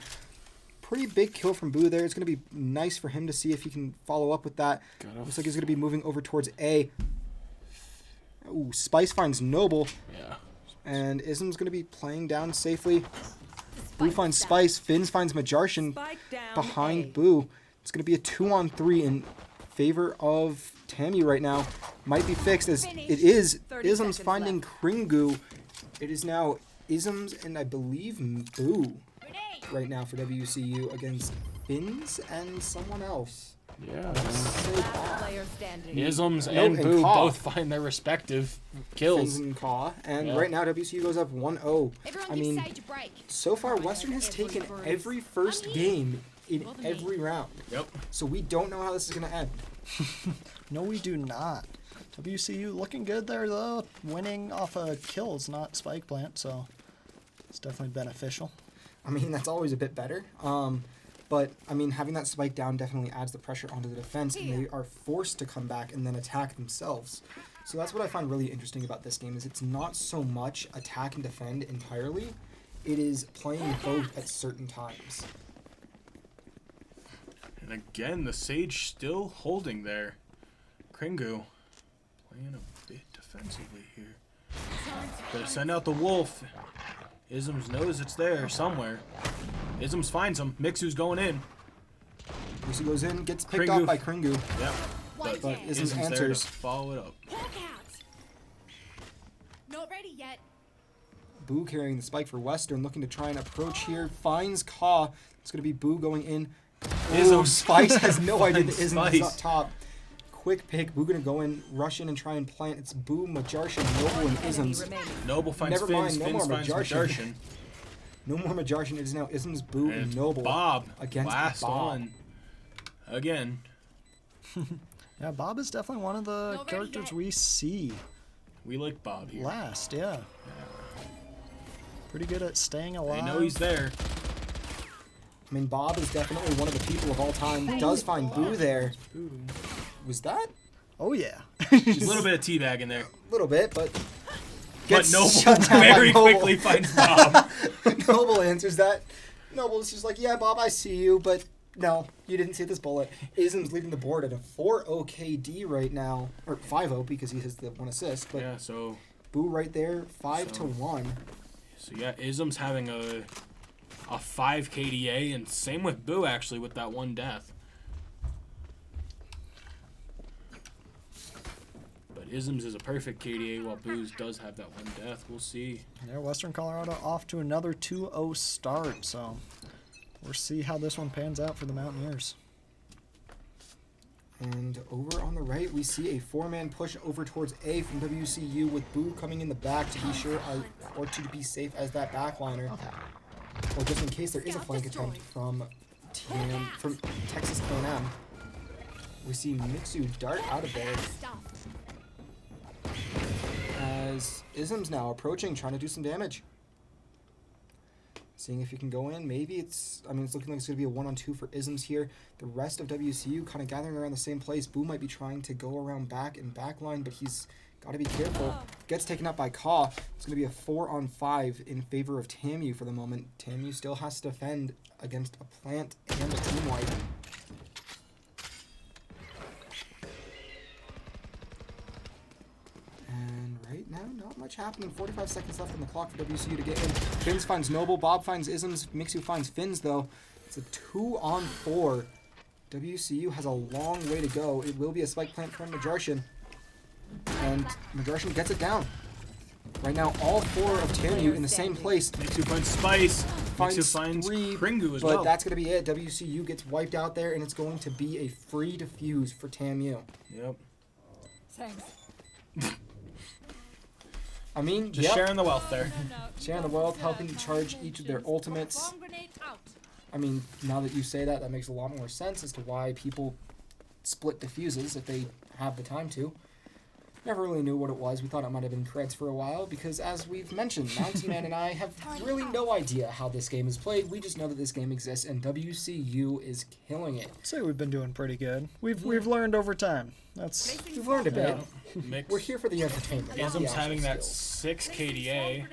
Pretty big kill from Boo there. It's going to be nice for him to see if he can follow up with that. Looks like he's going to be moving over towards A. Ooh, Spice finds Noble. Yeah. And Ism's going to be playing down safely. Boo finds Spice. Finns finds Majarshan Spike down behind A. Boo. It's going to be a 2-on-3 in favor of TAMU right now. Might be fixed as it is 30 Isms seconds finding left. Kringu. It is now Isms and I believe Boo right now for WCU against Finns and someone else. Yeah. Last player standing. Isms No, and and Boo Kaw. both find their respective Finns kills. and Kaw. And Yeah. right now WCU goes up 1-0. Everyone I give mean, Sage a break. so far Western has taken every first game in every round. Yep. So we don't know how this is going to end. No, we do not. WCU looking good there, though. Winning off of kills, not spike plant, so it's definitely beneficial. That's always a bit better. But, having that spike down definitely adds the pressure onto the defense, and they are forced to come back and then attack themselves. So that's what I find really interesting about this game, is it's not so much attack and defend entirely. It is playing both at certain times. And again, the Sage still holding there. Kringu playing a bit defensively here. Gonna send out the Wolf. Isms knows it's there somewhere. Isms finds him. Mixu's going in. Lucy goes in, gets picked Kringu. off by Kringu, Yep. but Isms Isms there to answers. follow it up. Hawk out. Not ready yet. Boo carrying the spike for Western, looking to try and approach here. Finds Kaw. It's going to be Boo going in. Isms. Spice has no idea that Finds Isms is Spice. up top. Quick pick. Boo going to go in, rush in, and try and plant. It's Boo, Majarshan, Noble, and Enemy Isms. remaining. Noble finds Never Finns. mind, no Finns more finds Majarshan. Majarshan. No more Majarshan. It is now Isms, Boo, and And Noble. Bob against last Bob. one. Again. Yeah, Bob is definitely one of the Not ready characters yet. we see We like Bob here. last, yeah. Pretty good at staying alive. I know he's there. Bob is definitely one of the people of all time. Does find Boo there. Was that? Oh, yeah. A little bit of teabag in there. A little bit, but But gets Noble shut down by very Noble. quickly finds Bob. Noble answers that. Noble's just like, yeah, Bob, I see you, but no, you didn't see this bullet. Ism's leading the board at a 4-0 KD right now. Or 5-0 because he has the 1 assist. But Yeah, so Boo right there, 5-1. yeah, Ism's having a 5 KDA, and same with Boo actually with that 1 death. But Isms is a perfect KDA while Boo's does have that 1 death. We'll see. Yeah, Western Colorado off to another 2-0 start, so we'll see how this one pans out for the Mountaineers. And over on the right, we see a 4-man push over towards A from WCU with Boo coming in the back to be sure, or to be safe as that backliner. Or just in case there is a flank attempt from Texas A&M. We see Mixu dart out of there. As Ism's now approaching, trying to do some damage. Seeing if he can go in. Maybe it's looking like it's going to be a 1-on-2 for Isms here. The rest of WCU kind of gathering around the same place. Boo might be trying to go around back and backline, but he's got to be careful. Gets taken up by Kaw. It's going to be a 4-on-5 in favor of TAMU for the moment. TAMU still has to defend against a plant and a team wipe. And right now, not much happening. 45 seconds left on the clock for WCU to get in. Finns finds Noble. Bob finds Isms. Mixu finds Finns, though. It's a 2-on-4. WCU has a long way to go. It will be a spike plant from Majarshan. And Majarshan gets it down. Right now, all 4 of TAMU in the same place. Mixu finds Spice. Finds 3 Kringu as but well. that's going to be it. WCU gets wiped out there, and it's going to be a free defuse for TAMU. Yep. Thanks. I mean, Just sharing the wealth there. Sharing the wealth, helping to charge each of their ultimates. Bomb grenade out. I mean, now that you say that, that makes a lot more sense as to why people split diffuses if they have the time to. Never really knew what it was. We thought it might have been creds for a while because, as we've mentioned, Mountain Man and I have really no idea how this game is played. We just know that this game exists, and WCU is killing it. I'd say we've been doing pretty good. We've learned over time. We've learned a bit. Mix. We're here for the entertainment. not the Ism's actual having that skill. 6 KDA. If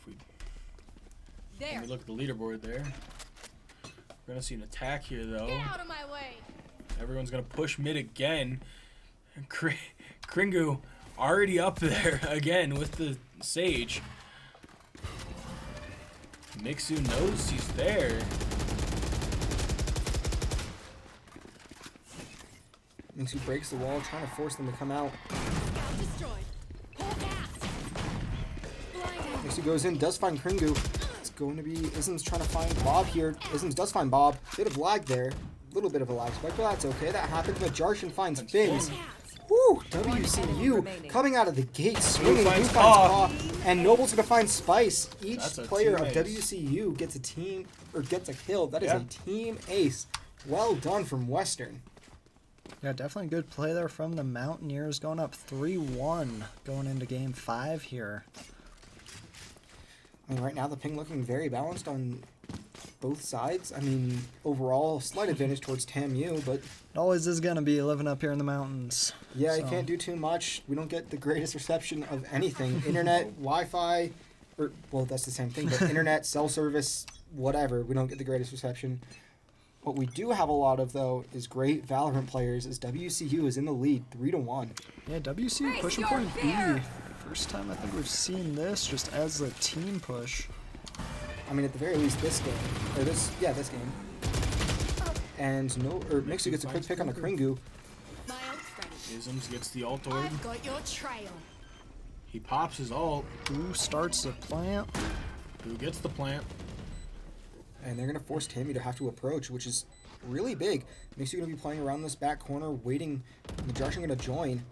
we There. look at the leaderboard there, we're gonna see an attack here though. Get out of my way. Everyone's gonna push mid again. Kringu already up there again with the Sage. Mixu knows he's there. Mixu breaks the wall, trying to force them to come out. Destroyed. Hold fast. Blinded. Mixu goes in, does find Kringu. It's going to be Ism's trying to find Bob here. Isms does find Bob. Bit of lag there. A little bit of a lag spike, but that's okay. That happens. But Jarshan finds Finns. Woo! WCU coming out of the gate swinging. Who finds Kaw? And Noble's gonna find Spice. Each player of WCU gets a team or gets a kill. That is a team ace. Well done from Western. Yeah, definitely good play there from the Mountaineers, going up 3-1 going into game 5 here. I mean, right now the ping looking very balanced on both sides. I mean, overall slight advantage towards TAMU, but It always is going to be living up here in the mountains. yeah, So, you can't do too much. We don't get the greatest reception of anything. Internet, Wi-Fi, or well, that's the same thing. But internet, cell service, whatever. We don't get the greatest reception. What we do have a lot of though is great Valorant players. As WCU is in the lead, 3-1. Yeah, WCU pushing point B. First time I think we've seen this just as a team push. I mean, at the very least, this game, or this game. And Mixu gets a quick pick on the Kringu. My ult's ready. Isms gets the ult orb. I've got your trail. He pops his ult. Who starts the plant? Who gets the plant? And they're going to force TAMU to have to approach, which is really big. Mixu going to be playing around this back corner, waiting. Majarshan going to join.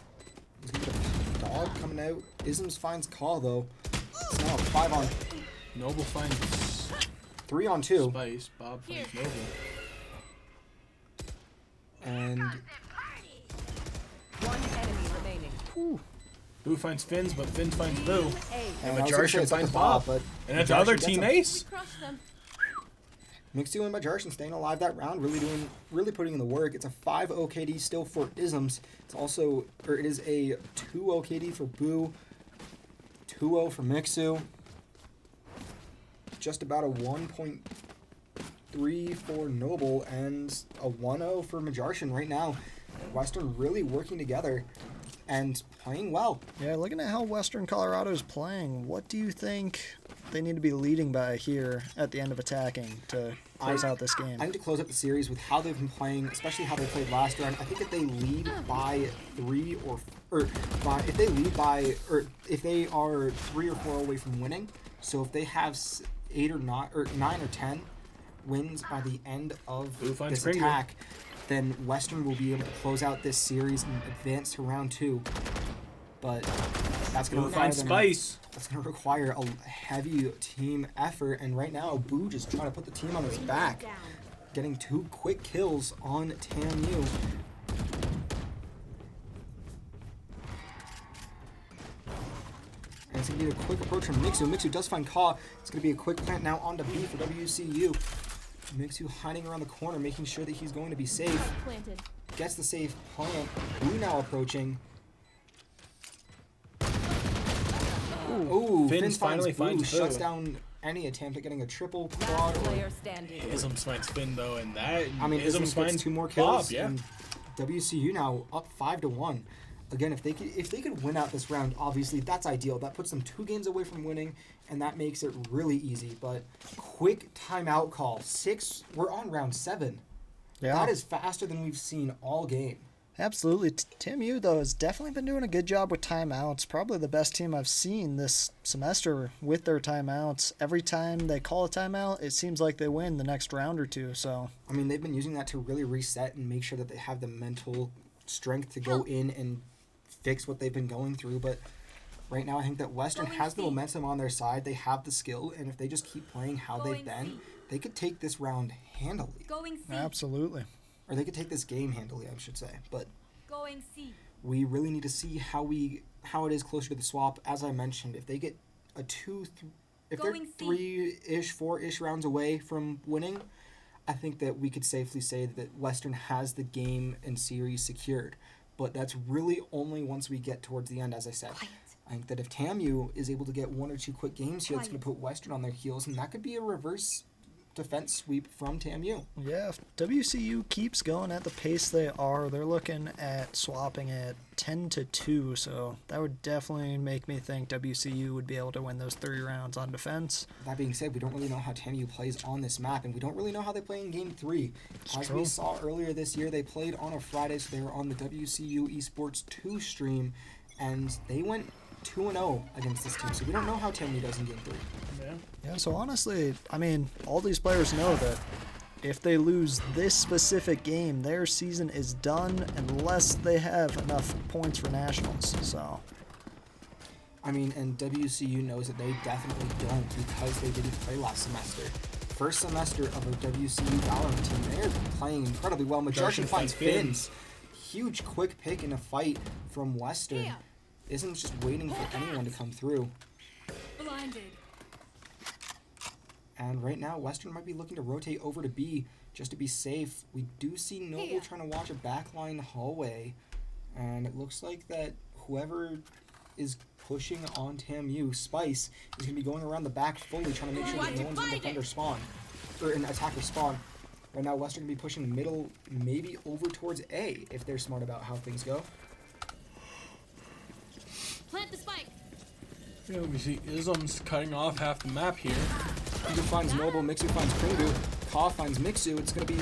He's going to get a dog coming out. Isms finds Kaw, though. It's now a 5-on. Noble finds 3-on-2. Spice. Bob finds Noble. And One enemy remaining. Boo finds Finns, but Finns finds Boo. and Majarshan I was gonna say it's up finds to Bob, Bob. but And that's Majarshan other gets team him. ace. Crush them. Mixu and Majarshan staying alive that round, really putting in the work. It's a 5-0 KD still for Isms. It is a 2-0 KD for Boo, 2-0 for Mixu. Just about a 1.3 for Noble and a 1-0 for Majarshan right now. Western really working together and playing well. Yeah, looking at how Western Colorado is playing, what do you think they need to be leading by here at the end of attacking to close out this game? I need to close up the series with how they've been playing, especially how they played last round. I think if they lead by 3 if they are 3 or 4 away from winning, so if they have 8 or 9 or 9 or 10, wins by the end of Blue finds this Kringle. attack, then Western will be able to close out this series and advance to round 2. But that's going to Blue require finds them. Spice. That's going to require a heavy team effort, and right now, Boo just trying to put the team on his back, getting 2 quick kills on TAMU. And it's going to be a quick approach from Mixu. Mixu does find Ka. It's going to be a quick plant now onto B for WCU. Mixu hiding around the corner, making sure that he's going to be safe. Planted. Gets the safe plant. Boo now approaching. Ooh, Finns finally Boo, finds shuts Boo. down any attempt at getting a triple, quad, or Player standing. Isms finds Finn though, and that I mean, Isms gets finds 2 more kills. Bob, yeah. And WCU now up 5-1. Again, if they could win out this round, obviously that's ideal. That puts them 2 games away from winning, and that makes it really easy. But quick timeout call. 6. We're on round 7. Yeah. That is faster than we've seen all game. Absolutely. TAMU, though, has definitely been doing a good job with timeouts. Probably the best team I've seen this semester with their timeouts. Every time they call a timeout, it seems like they win the next round or 2. So I mean, they've been using that to really reset and make sure that they have the mental strength to go in and fix what they've been going through. But right now, I think that Western has the momentum on their side. They have the skill, and if they just keep playing how they've been, they could take this round handily. Going C. absolutely. Or they could take this game handily, I should say. But Going C. we really need to see how it is closer to the swap. As I mentioned, if they get a if they're Going C. 3-ish, 4-ish rounds away from winning, I think that we could safely say that Western has the game and series secured. But that's really only once we get towards the end, as I said. I think that if TAMU is able to get 1 or 2 quick games here, it's going to put Western on their heels, and that could be a reverse defense sweep from TAMU. Yeah, if WCU keeps going at the pace they are, they're looking at swapping at 10-2, so that would definitely make me think WCU would be able to win those 3 rounds on defense. That being said, we don't really know how TAMU plays on this map, and we don't really know how they play in Game 3. As we saw earlier this year, they played on a Friday, so they were on the WCU Esports 2 stream, and they went 2-0 against this team, so we don't know how TAMU does in Game 3. Yeah, so honestly, I mean, all these players know that if they lose this specific game, their season is done unless they have enough points for nationals. So, I mean, and WCU knows that they definitely don't because they didn't play last semester. First semester of a WCU Valorant team, they're playing incredibly well. Majartion finds Finns. Huge quick pick in a fight from Western. Isn't just waiting for anyone to come through. Blinded. And right now, Western might be looking to rotate over to B just to be safe. We do see Noble trying to watch a backline hallway. And it looks like that whoever is pushing on TAMU, Spice, is going to be going around the back fully, trying to make sure that no one's in defender spawn. Or in attacker spawn. Right now, Western going to be pushing middle, maybe over towards A, if they're smart about how things go. Plant the spike. Yeah, we see Isms cutting off half the map here. Mixu finds Noble, Mixu finds Kringu, Ka finds Mixu. It's going to be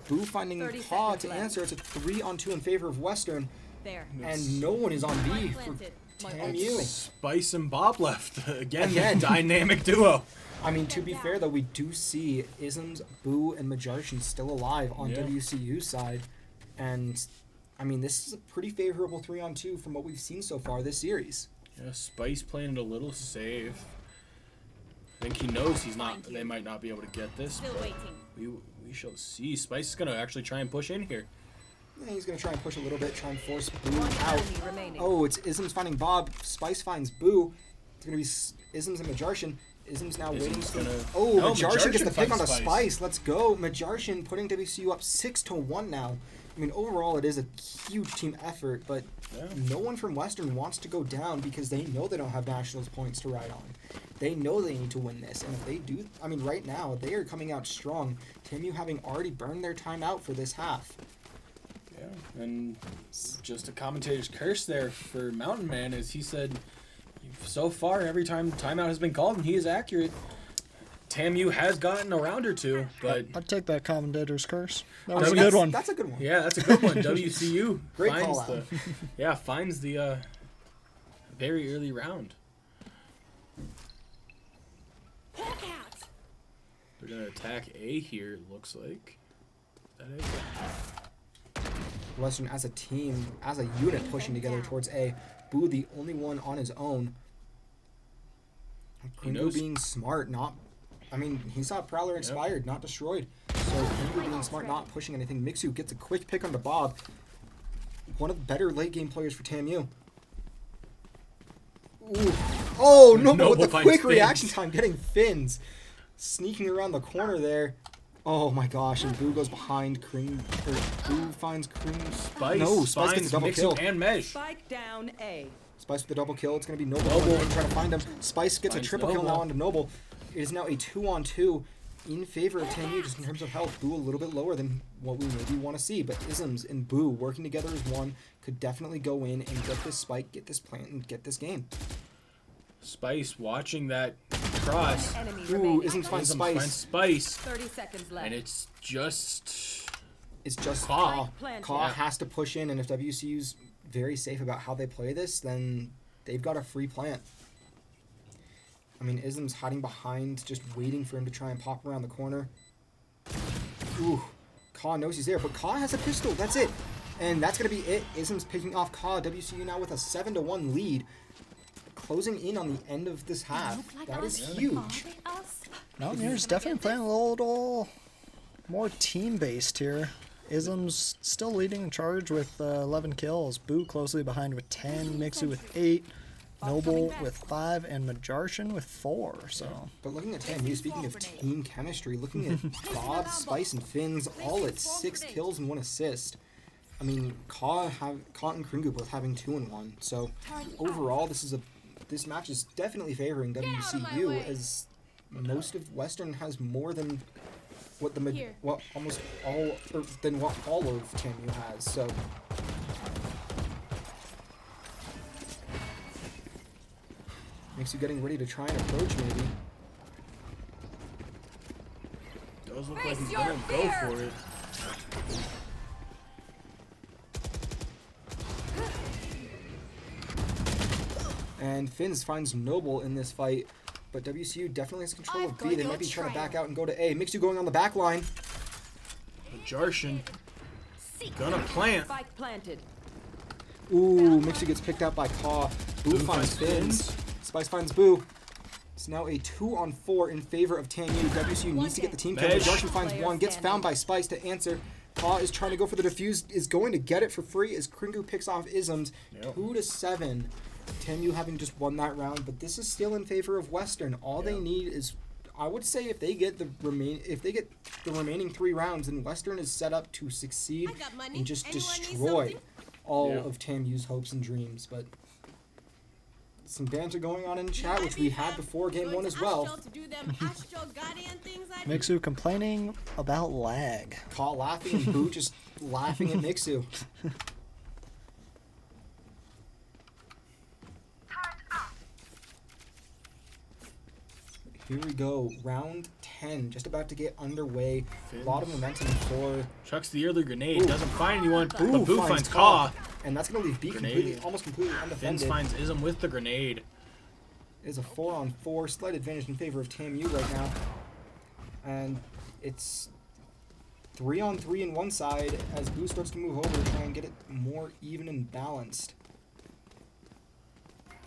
Boo finding 30 Ka seconds to left. answer. It's a 3-on-2 in favor of Western. There. And no one is on B for Planted. TAMU. Spice and Bob left again. Again. Dynamic duo. I mean, to be fair, though, we do see Isms, Boo, and Majartion still alive on Yeah. WCU side. And, I mean, this is a pretty favorable 3-on-2 from what we've seen so far this series. Yeah, Spice playing it a little safe. I think he knows he's not. They might not be able to get this. Still but waiting. we shall see. Spice is gonna actually try and push in here. Yeah, he's going to try and push a little bit, try and force Boo One out. enemy remaining. Oh, it's Isms finding Bob. Spice finds Boo. It's going to be Isms and Majartion. Isms now waiting Isms for... gonna- Oh, No, Majartion gets the pick on finds the Spice. Spice. Let's go. Majartion putting WCU up 6-1 now. I mean, overall, it is a huge team effort, but Yeah. no one from Western wants to go down because they know they don't have Nationals points to ride on. They know they need to win this, and if they do... I mean, right now, they are coming out strong. TAMU having already burned their time out for this half. Yeah, and just a commentator's curse there for Mountain Man, as he said, so far every time timeout has been called and he is accurate. TAMU has gotten a round or 2, but I'd take that commentator's curse. That I was a mean, good one. That's a good one. yeah, that's a good one. WCU Great finds call the out. finds the very early round. They're gonna attack A here. It looks like. That is Western as a team, as a unit, pushing together towards A. Boo, the only one on his own. Kringu being smart, I mean, he saw Prowler expired, not destroyed. So Kringu being smart, not pushing anything. Mixu gets a quick pick onto Bob. One of the better late game players for TAMU. Ooh. Oh, Noble with the quick reaction time, getting Fins. Sneaking around the corner there. Oh my gosh, and Boo goes behind Boo finds Spice. No, Spice gets a double kill. And Mesh. Spike down A. Spice with the double kill. It's going to be Noble trying to find him. Spice gets a triple kill now onto Noble. It is now a 2-on-2 in favor of TAMU just in terms of health. Boo a little bit lower than what we maybe want to see, but Isms and Boo working together as one could definitely go in and get this spike, get this plant, and get this game. Spice watching that cross. Ooh, Isms finds Spice. 30 seconds left. And it's just Caw. Caw has to push in, and if WCU's very safe about how they play this, then they've got a free plant. I mean, Ism's hiding behind, just waiting for him to try and pop around the corner. Ooh, Caw knows he's there, but Caw has a pistol. That's it. And that's going to be it. Ism's picking off Caw. WCU now with a 7-1 lead. Closing in on the end of this half. That is huge. Mountaineers definitely playing a little more team-based here. Ism's still leading the charge with 11 kills. Boo closely behind with 10. Mixu with 8. Noble with 5. And Majarshin with 4. So. But looking at TAMU, speaking of team chemistry, looking at Bob, Spice, and Fins, all at 6 kills and 1 assist. I mean, Caw and Kringu both having 2 and 1. So overall, this match is definitely favoring WCU, as most of Western has more than what almost all than what all of TAMU has. So makes you getting ready to try and approach maybe. Does look like he's gonna go for it. And Fins finds Noble in this fight, but WCU definitely has control of B. They might be trying to back out and go to A. Mixu going on the back line. Majarshin gonna plant. Spike planted. Ooh, Mixu gets picked out by Caw. Boo finds Fins. Spice finds Boo. It's now a 2-on-4 in favor of TAMU. WCU needs to get the team kill. Majarshin finds 1, gets found by Spice to answer. Caw is trying to go for the defuse, is going to get it for free as Kringu picks off Isms. 2-7. TAMU having just won that round, but this is still in favor of Western. All they need is, I would say, if they get the remaining 3 rounds, then Western is set up to succeed and just destroy all of TAMU's hopes and dreams. But some banter going on in chat, which we had before game 1 as well. Mixu complaining about lag. Caw laughing and Boo just laughing at Mixu. Here we go, round 10, just about to get underway. A lot of momentum for... Chucks the early grenade, doesn't find anyone, but Boo Boo finds Caw. And that's going to leave B almost completely undefended. Fins finds Ism with the grenade. It is a 4-on-4, slight advantage in favor of TAMU right now. And it's 3-on-3 in one side as Boo starts to move over to try and get it more even and balanced.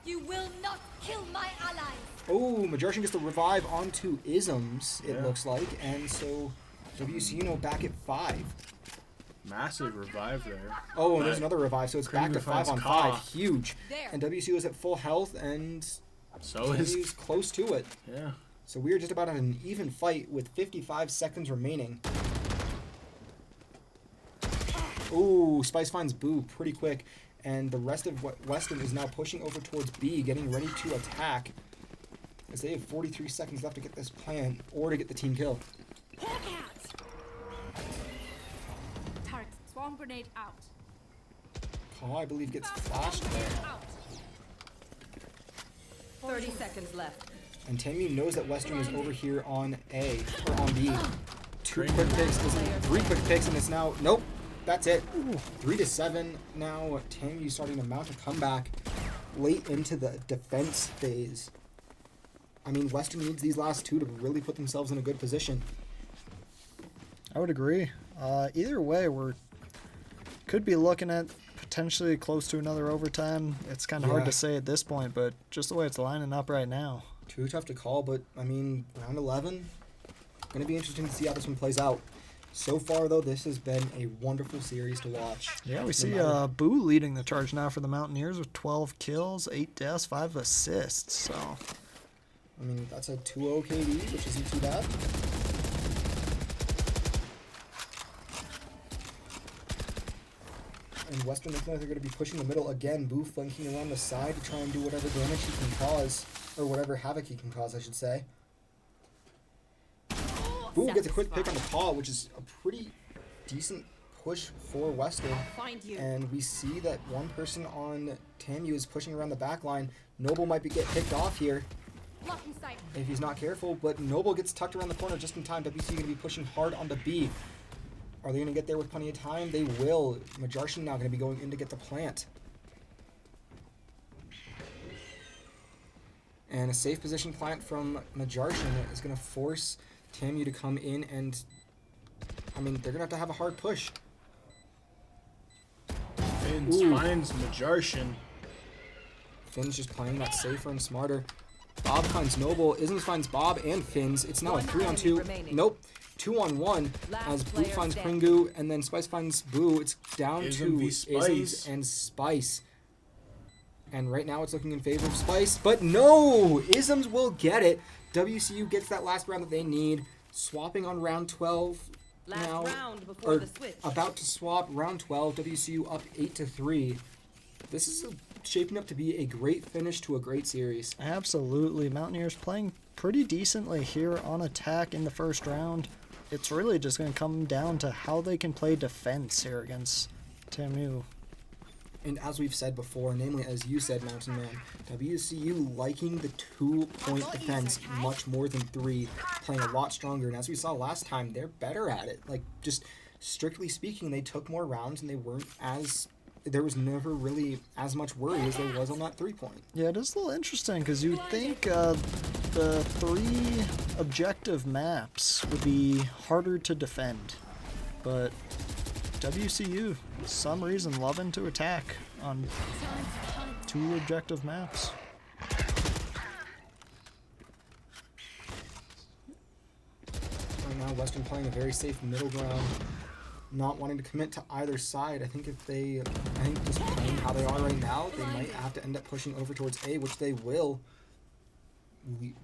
You will not kill my allies. Oh, Majarshin gets the revive onto Isms, it looks like. And so WCU back at 5. Massive revive there. Oh, and there's another revive, so it's back to 5-on-5. Huge. There. And WCU is at full health, and So is close to it. Yeah. So we're just about at an even fight with 55 seconds remaining. Ooh, Spice finds Boo pretty quick. And the rest of Western is now pushing over towards B, getting ready to attack. As they have 43 seconds left to get this plan, or to get the team kill. Target, swarm grenade out. Caw, I believe, gets flashed there. 30 seconds left. And TAMU knows that Western is over here on A, or on B. 2 quick picks, 3 quick picks, and it's now, nope, that's it. 3-7 now. TAMU starting to mount a comeback late into the defense phase. I mean, Western needs these last two to really put themselves in a good position. I would agree. Either way, could be looking at potentially close to another overtime. It's kind of hard to say at this point, but just the way it's lining up right now. Too tough to call, but I mean, round 11, going to be interesting to see how this one plays out. So far, though, this has been a wonderful series to watch. Yeah, we see Boo leading the charge now for the Mountaineers with 12 kills, 8 deaths, 5 assists. So, I mean, that's a 2-0 KD, which isn't too bad. And Western looks like they're going to be pushing the middle again. Boo flanking around the side to try and do whatever damage he can cause, or whatever havoc he can cause, I should say. Boo gets a quick pick on the paw, which is a pretty decent push for Western. Find you. And we see that one person on TAMU is pushing around the back line. Noble might get picked off here Blocking sight. if he's not careful, but Noble gets tucked around the corner just in time. WC going to be pushing hard on the B. Are they going to get there with plenty of time? They will. Majarshin now going to be going in to get the plant. And a safe position plant from Majarshin is going to force TAMU to come in and, I mean, they're going to have a hard push. Finns finds Majarshin. Finn's just playing that safer and smarter. Bob finds Noble. Isms finds Bob and Finns. It's now a 3-on-2. remaining. Nope. 2-on-1 as Boo player finds standing. Pringu and then Spice finds Boo. It's down Ism to v Isms Spice. and Spice. And right now it's looking in favor of Spice. But no! Isms will get it. WCU gets that last round that they need. Swapping on round 12 Last now. round before Or the switch. about to swap round 12. WCU up 8-3. This is shaping up to be a great finish to a great series. absolutely, Mountaineers playing pretty decently here on attack in the first round. It's really just going to come down to how they can play defense here against TAMU. And as we've said before, namely as you said, Mountain Man, WCU liking the 2-point defense much more than 3, playing a lot stronger. And as we saw last time, they're better at it. Like, just strictly speaking, they took more rounds and they weren't as... There was never really as much worry as there was on that 3-point. Yeah, it is a little interesting because you would think the 3 objective maps would be harder to defend, but WCU, for some reason, loving to attack on 2 objective maps. Right now, Western playing a very safe middle ground, not wanting to commit to either side. I think just playing how they are right now, they might have to end up pushing over towards A, which they will,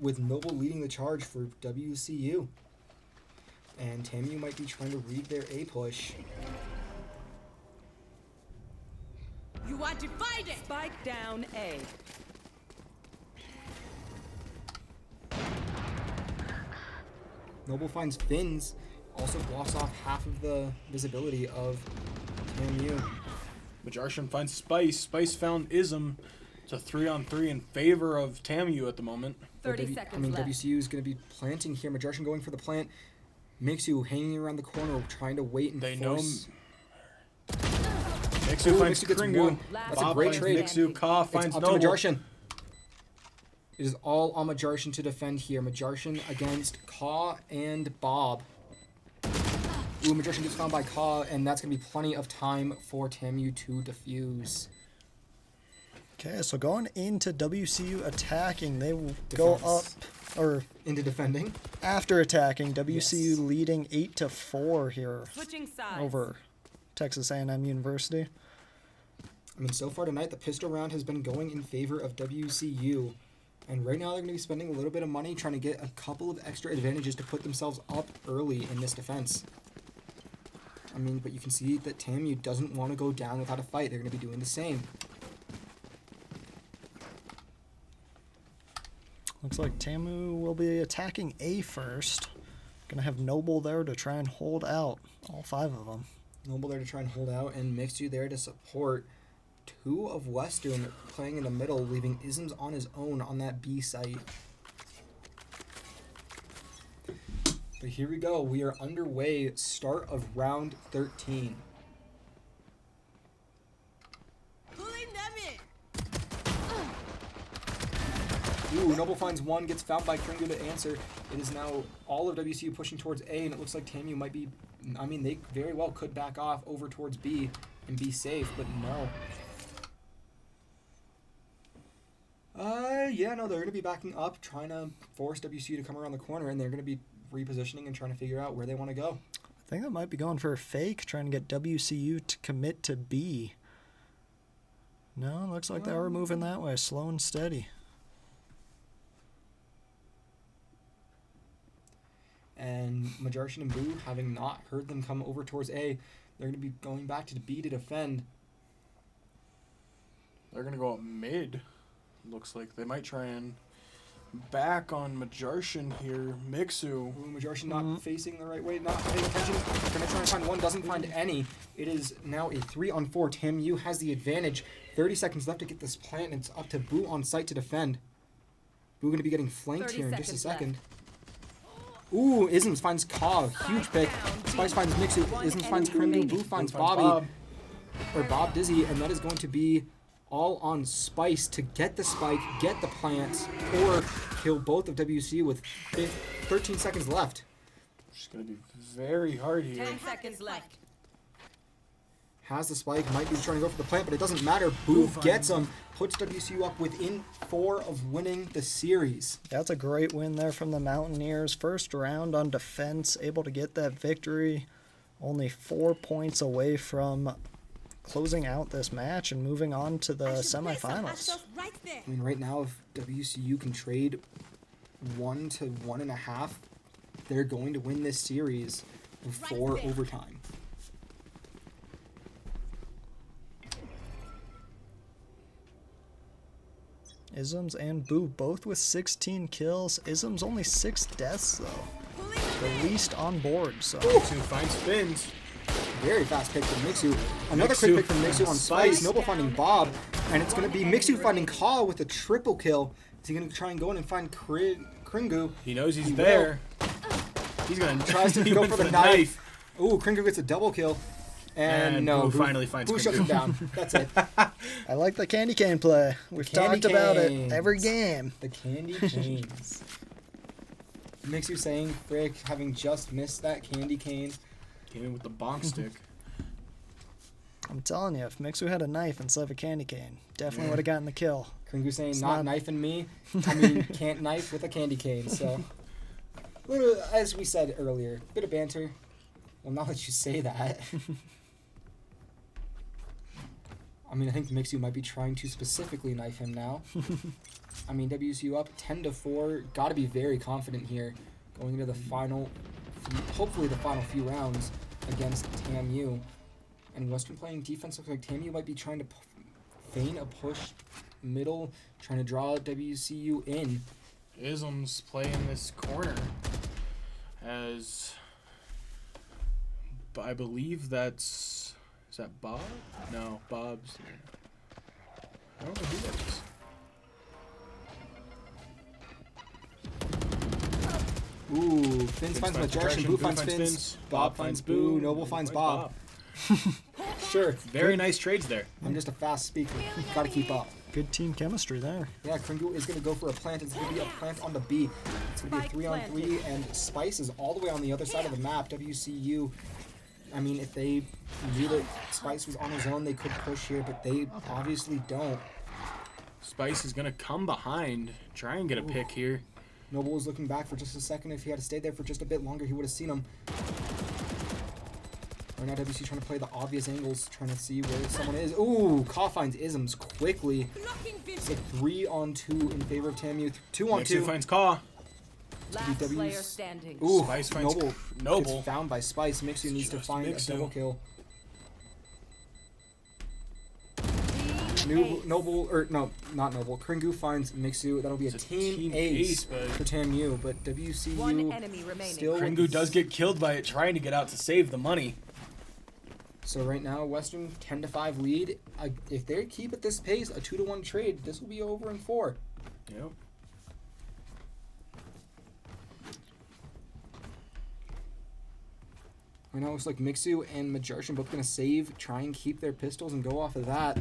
with Noble leading the charge for WCU. And TAMU might be trying to read their A push. You are divided. Spike down A. Noble finds Finns, also blocks off half of the visibility of TAMU. Majarshin finds Spice. Spice found Ism. It's a 3-on-3 in favor of TAMU at the moment. 30 seconds I mean, left. WCU is going to be planting here. Majarshin going for the plant. Mixu hanging around the corner, trying to wait and They force. know Mixu Ooh, finds Mixu gets Kringu. one. That's a Bob great finds trade. Mixu. Ka It's finds up to Noble. Majarshin. It is all on Majarshin to defend here. Majarshin against Ka and Bob. Ooh, Majarshin gets found by Ka, and that's going to be plenty of time for TAMU to defuse. Okay, so going into WCU attacking, they will go up, Defense. or Into defending. after attacking, WCU Yes. leading 8-4 here Switching sides. over Texas A&M University. I mean, so far tonight, the pistol round has been going in favor of WCU. And right now, they're going to be spending a little bit of money trying to get a couple of extra advantages to put themselves up early in this defense. I mean, but you can see that TAMU doesn't want to go down without a fight. They're going to be doing the same. Looks like TAMU will be attacking A first. Gonna have Noble there to try and hold out all 5 of them. Noble there to try and hold out, and Mixu there to support. 2 of Western playing in the middle, leaving Isms on his own on that B site. But here we go. We are underway. Start of round 13. Pulling them in. Ooh, Noble finds one, gets found by Kringu to answer. It is now all of WCU pushing towards A, and it looks like TAMU might be... I mean, they very well could back off over towards B and be safe, but no. Yeah, no, they're going to be backing up, trying to force WCU to come around the corner, and they're going to be repositioning and trying to figure out where they want to go. I think they might be going for a fake, trying to get WCU to commit to B. No, looks like they are moving that way, slow and steady. And Majarshin and Boo, having not heard them come over towards A, they're going to be going back to B to defend. They're going to go up mid. Looks like they might try and back on Majarshin here. Mixu. Ooh, Majarshin not facing the right way, not paying attention. Gonna try and find one, doesn't find any. It is now a 3-on-4. TAMU has the advantage. 30 seconds left to get this plant, and it's up to Boo on site to defend. Boo gonna be getting flanked here in just a second. Ooh, Isms finds Ka. Huge pick. Spice finds Mixu. Isms finds Kringu. Boo finds Bobby. Or Bob Dizzy, and that is going to be all on Spice to get the spike, get the plants, or kill both of WCU with 13 seconds left. It's going to be very hard here. 10 seconds left. Has the spike, might be trying to go for the plant, but it doesn't matter. Boo gets him, puts WCU up within 4 of winning the series. That's a great win there from the Mountaineers. First round on defense, able to get that victory. Only 4 points away from closing out this match and moving on to the semifinals. Right there. I mean, right now, if WCU can trade 1 to 1.5, they're going to win this series before overtime. Isms and Boo both with 16 kills. Isms only 6 deaths though. The least on board, so. Mixu finds Fins. Very fast pick from Mixu. Another quick pick from Mixu on Spice. Noble finding Bob. And it's going to be Mixu finding Ka with a triple kill. Is he going to try and go in and find Kringu? He knows he's there. He's going to tries to go for the knife. Ooh, Kringu gets a double kill. And no, Boo finally finds Boo shuts him down. That's it. I like the candy cane play. We've Candy talked about it canes. every game. The candy canes. Mixu saying, Frick, having just missed that candy cane. Came in with the bonk stick. I'm telling you, if Mixu had a knife instead of a candy cane, definitely would have gotten the kill. Kringu saying, It's not not- knifing me. I mean, can't knife with a candy cane. So, as we said earlier, bit of banter. Well, now that you say that. I mean, I think Mixu might be trying to specifically knife him now. I mean, WCU up 10-4. Got to be very confident here going into the final, hopefully the final few rounds against TAMU. And Western playing defense looks like TAMU might be trying to feign a push middle, trying to draw WCU in. Isms playing this corner as I believe that's... Is that Bob? No, Bob's here. I don't know who that is. Ooh, Fins finds Majarshin, Boo finds Fins, Bob finds Boo, Noble finds Bob. Sure. Very nice trades there. I'm just a fast speaker. Gotta keep up. Good team chemistry there. Yeah, Kringu is going to go for a plant. It's going to be a plant on the B. It's going to be a 3-on-3, and Spice is all the way on the other side of the map. WCU, I mean, if they knew that Spice was on his own, they could push here, but they obviously don't. Spice is going to come behind, try and get a pick here. Noble was looking back for just a second. If he had stayed there for just a bit longer, he would have seen him. Right now, WC trying to play the obvious angles, trying to see where someone is. Ooh, Ka finds Isms quickly. It's a 3-on-2 in favor of TAMU. 2-on-2. Mixu finds Ka. Last BW's. player standing. Ooh, Spice finds Noble Noble. gets found by Spice. Mixu needs to Just find Mixu. a double kill. Team Noble, or no, not Noble. Kringu finds Mixu. That'll be a It's a team team ace ace, but- for TAMU, but WCU One enemy remaining. still Kringu wins. does get killed by it, trying to get out to save the money. So right now, Western 10-5 lead. If they keep at this pace, a 2-to-1 trade, this will be over in 4. Yep. Right now, it looks like Mixu and Majarshin both going to save, try and keep their pistols and go off of that.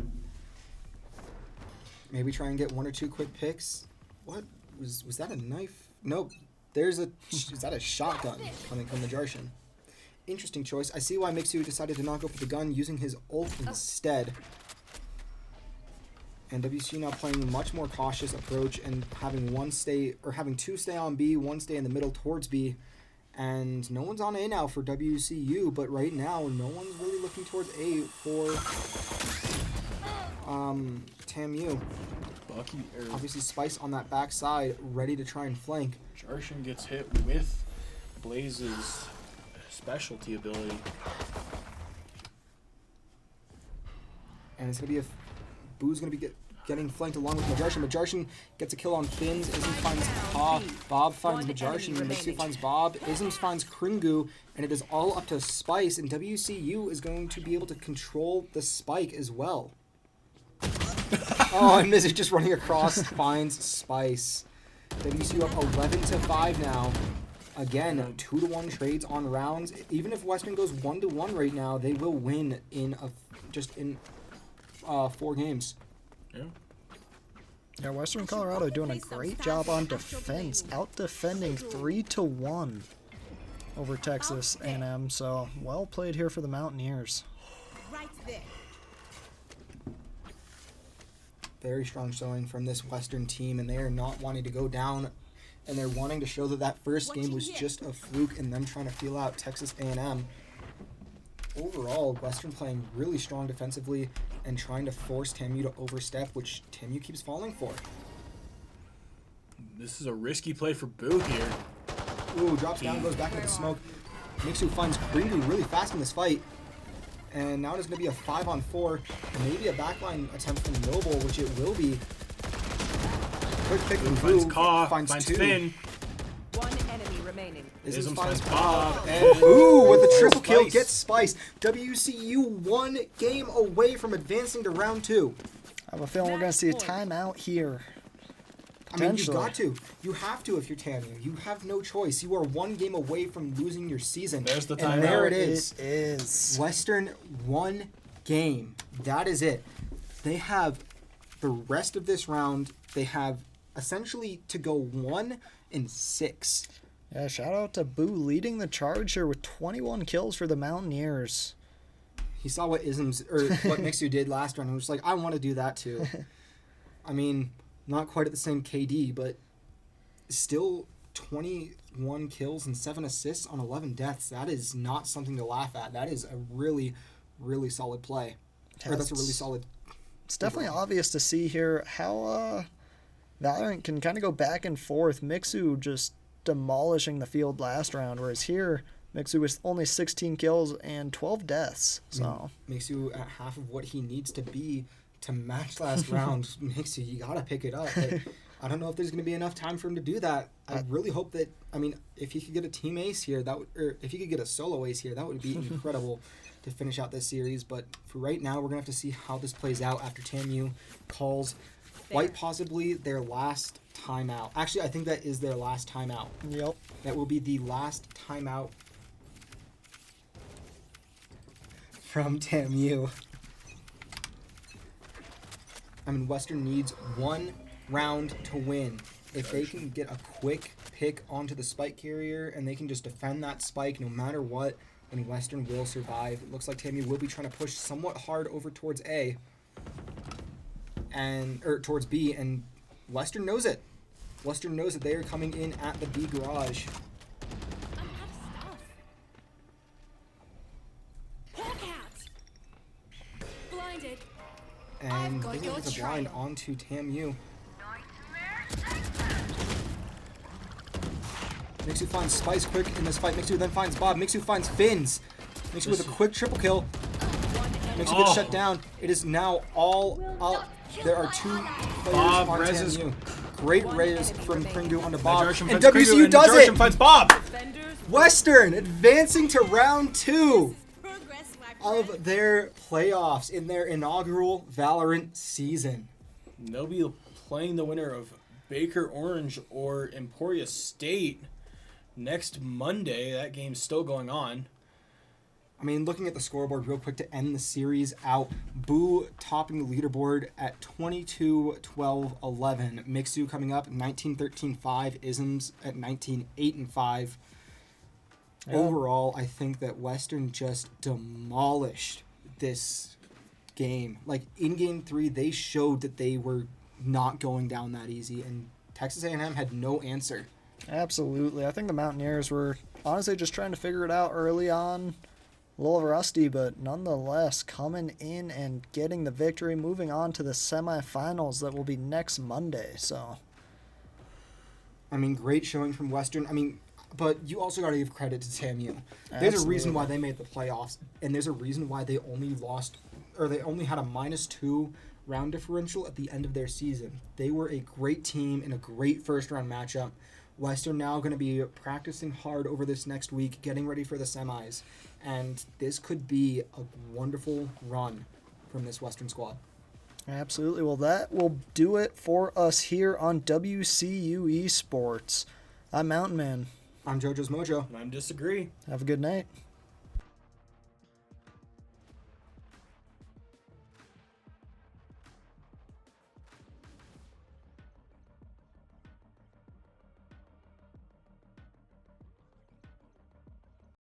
Maybe try and get 1 or 2 quick picks. What was that a knife? Nope. There's a is that a shotgun coming from Majarshin? Interesting choice. I see why Mixu decided to not go for the gun, using his ult instead. And WCU now playing a much more cautious approach and having two stay on B, one stay in the middle towards B. And no one's on A now for WCU, but right now no one's really looking towards A for TAMU. Obviously Spice on that backside, ready to try and flank. Jarshin gets hit with Blaze's specialty ability. And it's going to be Boo's going to be getting flanked along with Majarshin. Majarshin gets a kill on Finns. Isms finds Bob finds Majarshin. Mixu finds Bob. Isms finds Kringu. And it is all up to Spice. And WCU is going to be able to control the spike as well. Oh, and Miz is just running across. Finds Spice. WCU up 11-5 now. Again, 2-1 trades on rounds. Even if Western goes 1-1 right now, they will win in 4 games. Yeah, Western Colorado doing a great job on defense, out-defending 3-1 over Texas A&M. So well played here for the Mountaineers. Right there. Very strong showing from this Western team, and they are not wanting to go down, and they're wanting to show that that first game was just a fluke and them trying to feel out Texas A&M. Overall, Western playing really strong defensively and trying to force TAMU to overstep, which TAMU keeps falling for. This is a risky play for Boo here. Ooh, drops down, goes back into the smoke. Mixu finds Kringu really fast in this fight. And now it's going to be a 5-on-4, and maybe a backline attempt from Noble, which it will be. Quick pick from Boo, finds 2. Finn. One enemy remaining. Isms finds finds Bob. Bob. And Ooh, with a triple kill, Spice. gets Spice. WCU 1 game away from advancing to round 2. I have a feeling we're going to see a timeout here. I mean, you've got to. You have to if you're TAMU. You have no choice. You are 1 game away from losing your season. There's the And timeout. there it is. It is. Western 1 game. That is it. They have the rest of this round. They have essentially to go 1-6. Yeah, shout out to Boo leading the charge here with 21 kills for the Mountaineers. He saw what what Mixu did last round and was like, I want to do that too. I mean, not quite at the same KD, but still 21 kills and 7 assists on 11 deaths. That is not something to laugh at. That is a really, really solid play. Or that's a really solid... It's definitely obvious to see here how Valorant can kind of go back and forth. Mixu just demolishing the field last round, whereas here Mixu with only 16 kills and 12 deaths. So Mixu at half of what he needs to be to match last round. Mixu, you gotta pick it up. But I don't know if there's gonna be enough time for him to do that. I really hope that. I mean, if he could get a team ace here, or if he could get a solo ace here, that would be incredible to finish out this series. But for right now, we're gonna have to see how this plays out after TAMU calls quite possibly their last timeout. Actually, I think that is their last timeout. yep. That will be the last timeout from TAMU. I mean, Western needs 1 round to win. If they can get a quick pick onto the spike carrier and they can just defend that spike no matter what, then Western will survive. It looks like TAMU will be trying to push somewhat hard over towards A. Or towards B, and Western knows it. Western knows that they are coming in at the B garage. I'm out of stuff. Hawk out. Blinded. And got they your get the blind onto TAMU. Mixu finds Spice quick in this fight. Mixu then finds Bob. Mixu finds Finns. Mixu with a quick triple kill. Mixu gets shut down. It is now all up. There are 2 players Bob on reses. TAMU. Great res from Kringu onto Bob. Majarshin And finds Kringu, WCU and does Majarshin it! finds Bob. Western advancing to round 2 Progress, my friend. of their playoffs in their inaugural Valorant season. They'll be playing the winner of Baker Orange or Emporia State next Monday. That game's still going on. I mean, looking at the scoreboard real quick to end the series out, Boo topping the leaderboard at 22-12-11. Mixu coming up 19-13-5. Isms at 19-8-5. Yeah. Overall, I think that Western just demolished this game. Like, in Game 3, they showed that they were not going down that easy, and Texas A&M had no answer. Absolutely. I think the Mountaineers were honestly just trying to figure it out early on. A little rusty, but nonetheless coming in and getting the victory, moving on to the semifinals that will be next Monday. So, I mean, great showing from Western. I mean, but you also got to give credit to TAMU. There's a reason why they made the playoffs, and there's a reason why they only lost, or they only had a -2 round differential at the end of their season. They were a great team in a great first-round matchup. Western now going to be practicing hard over this next week, getting ready for the semis. And this could be a wonderful run from this Western squad. absolutely. Well, that will do it for us here on WCU Esports. I'm Mountain Man. I'm JoJo's Mojo. And I disagree. Have a good night.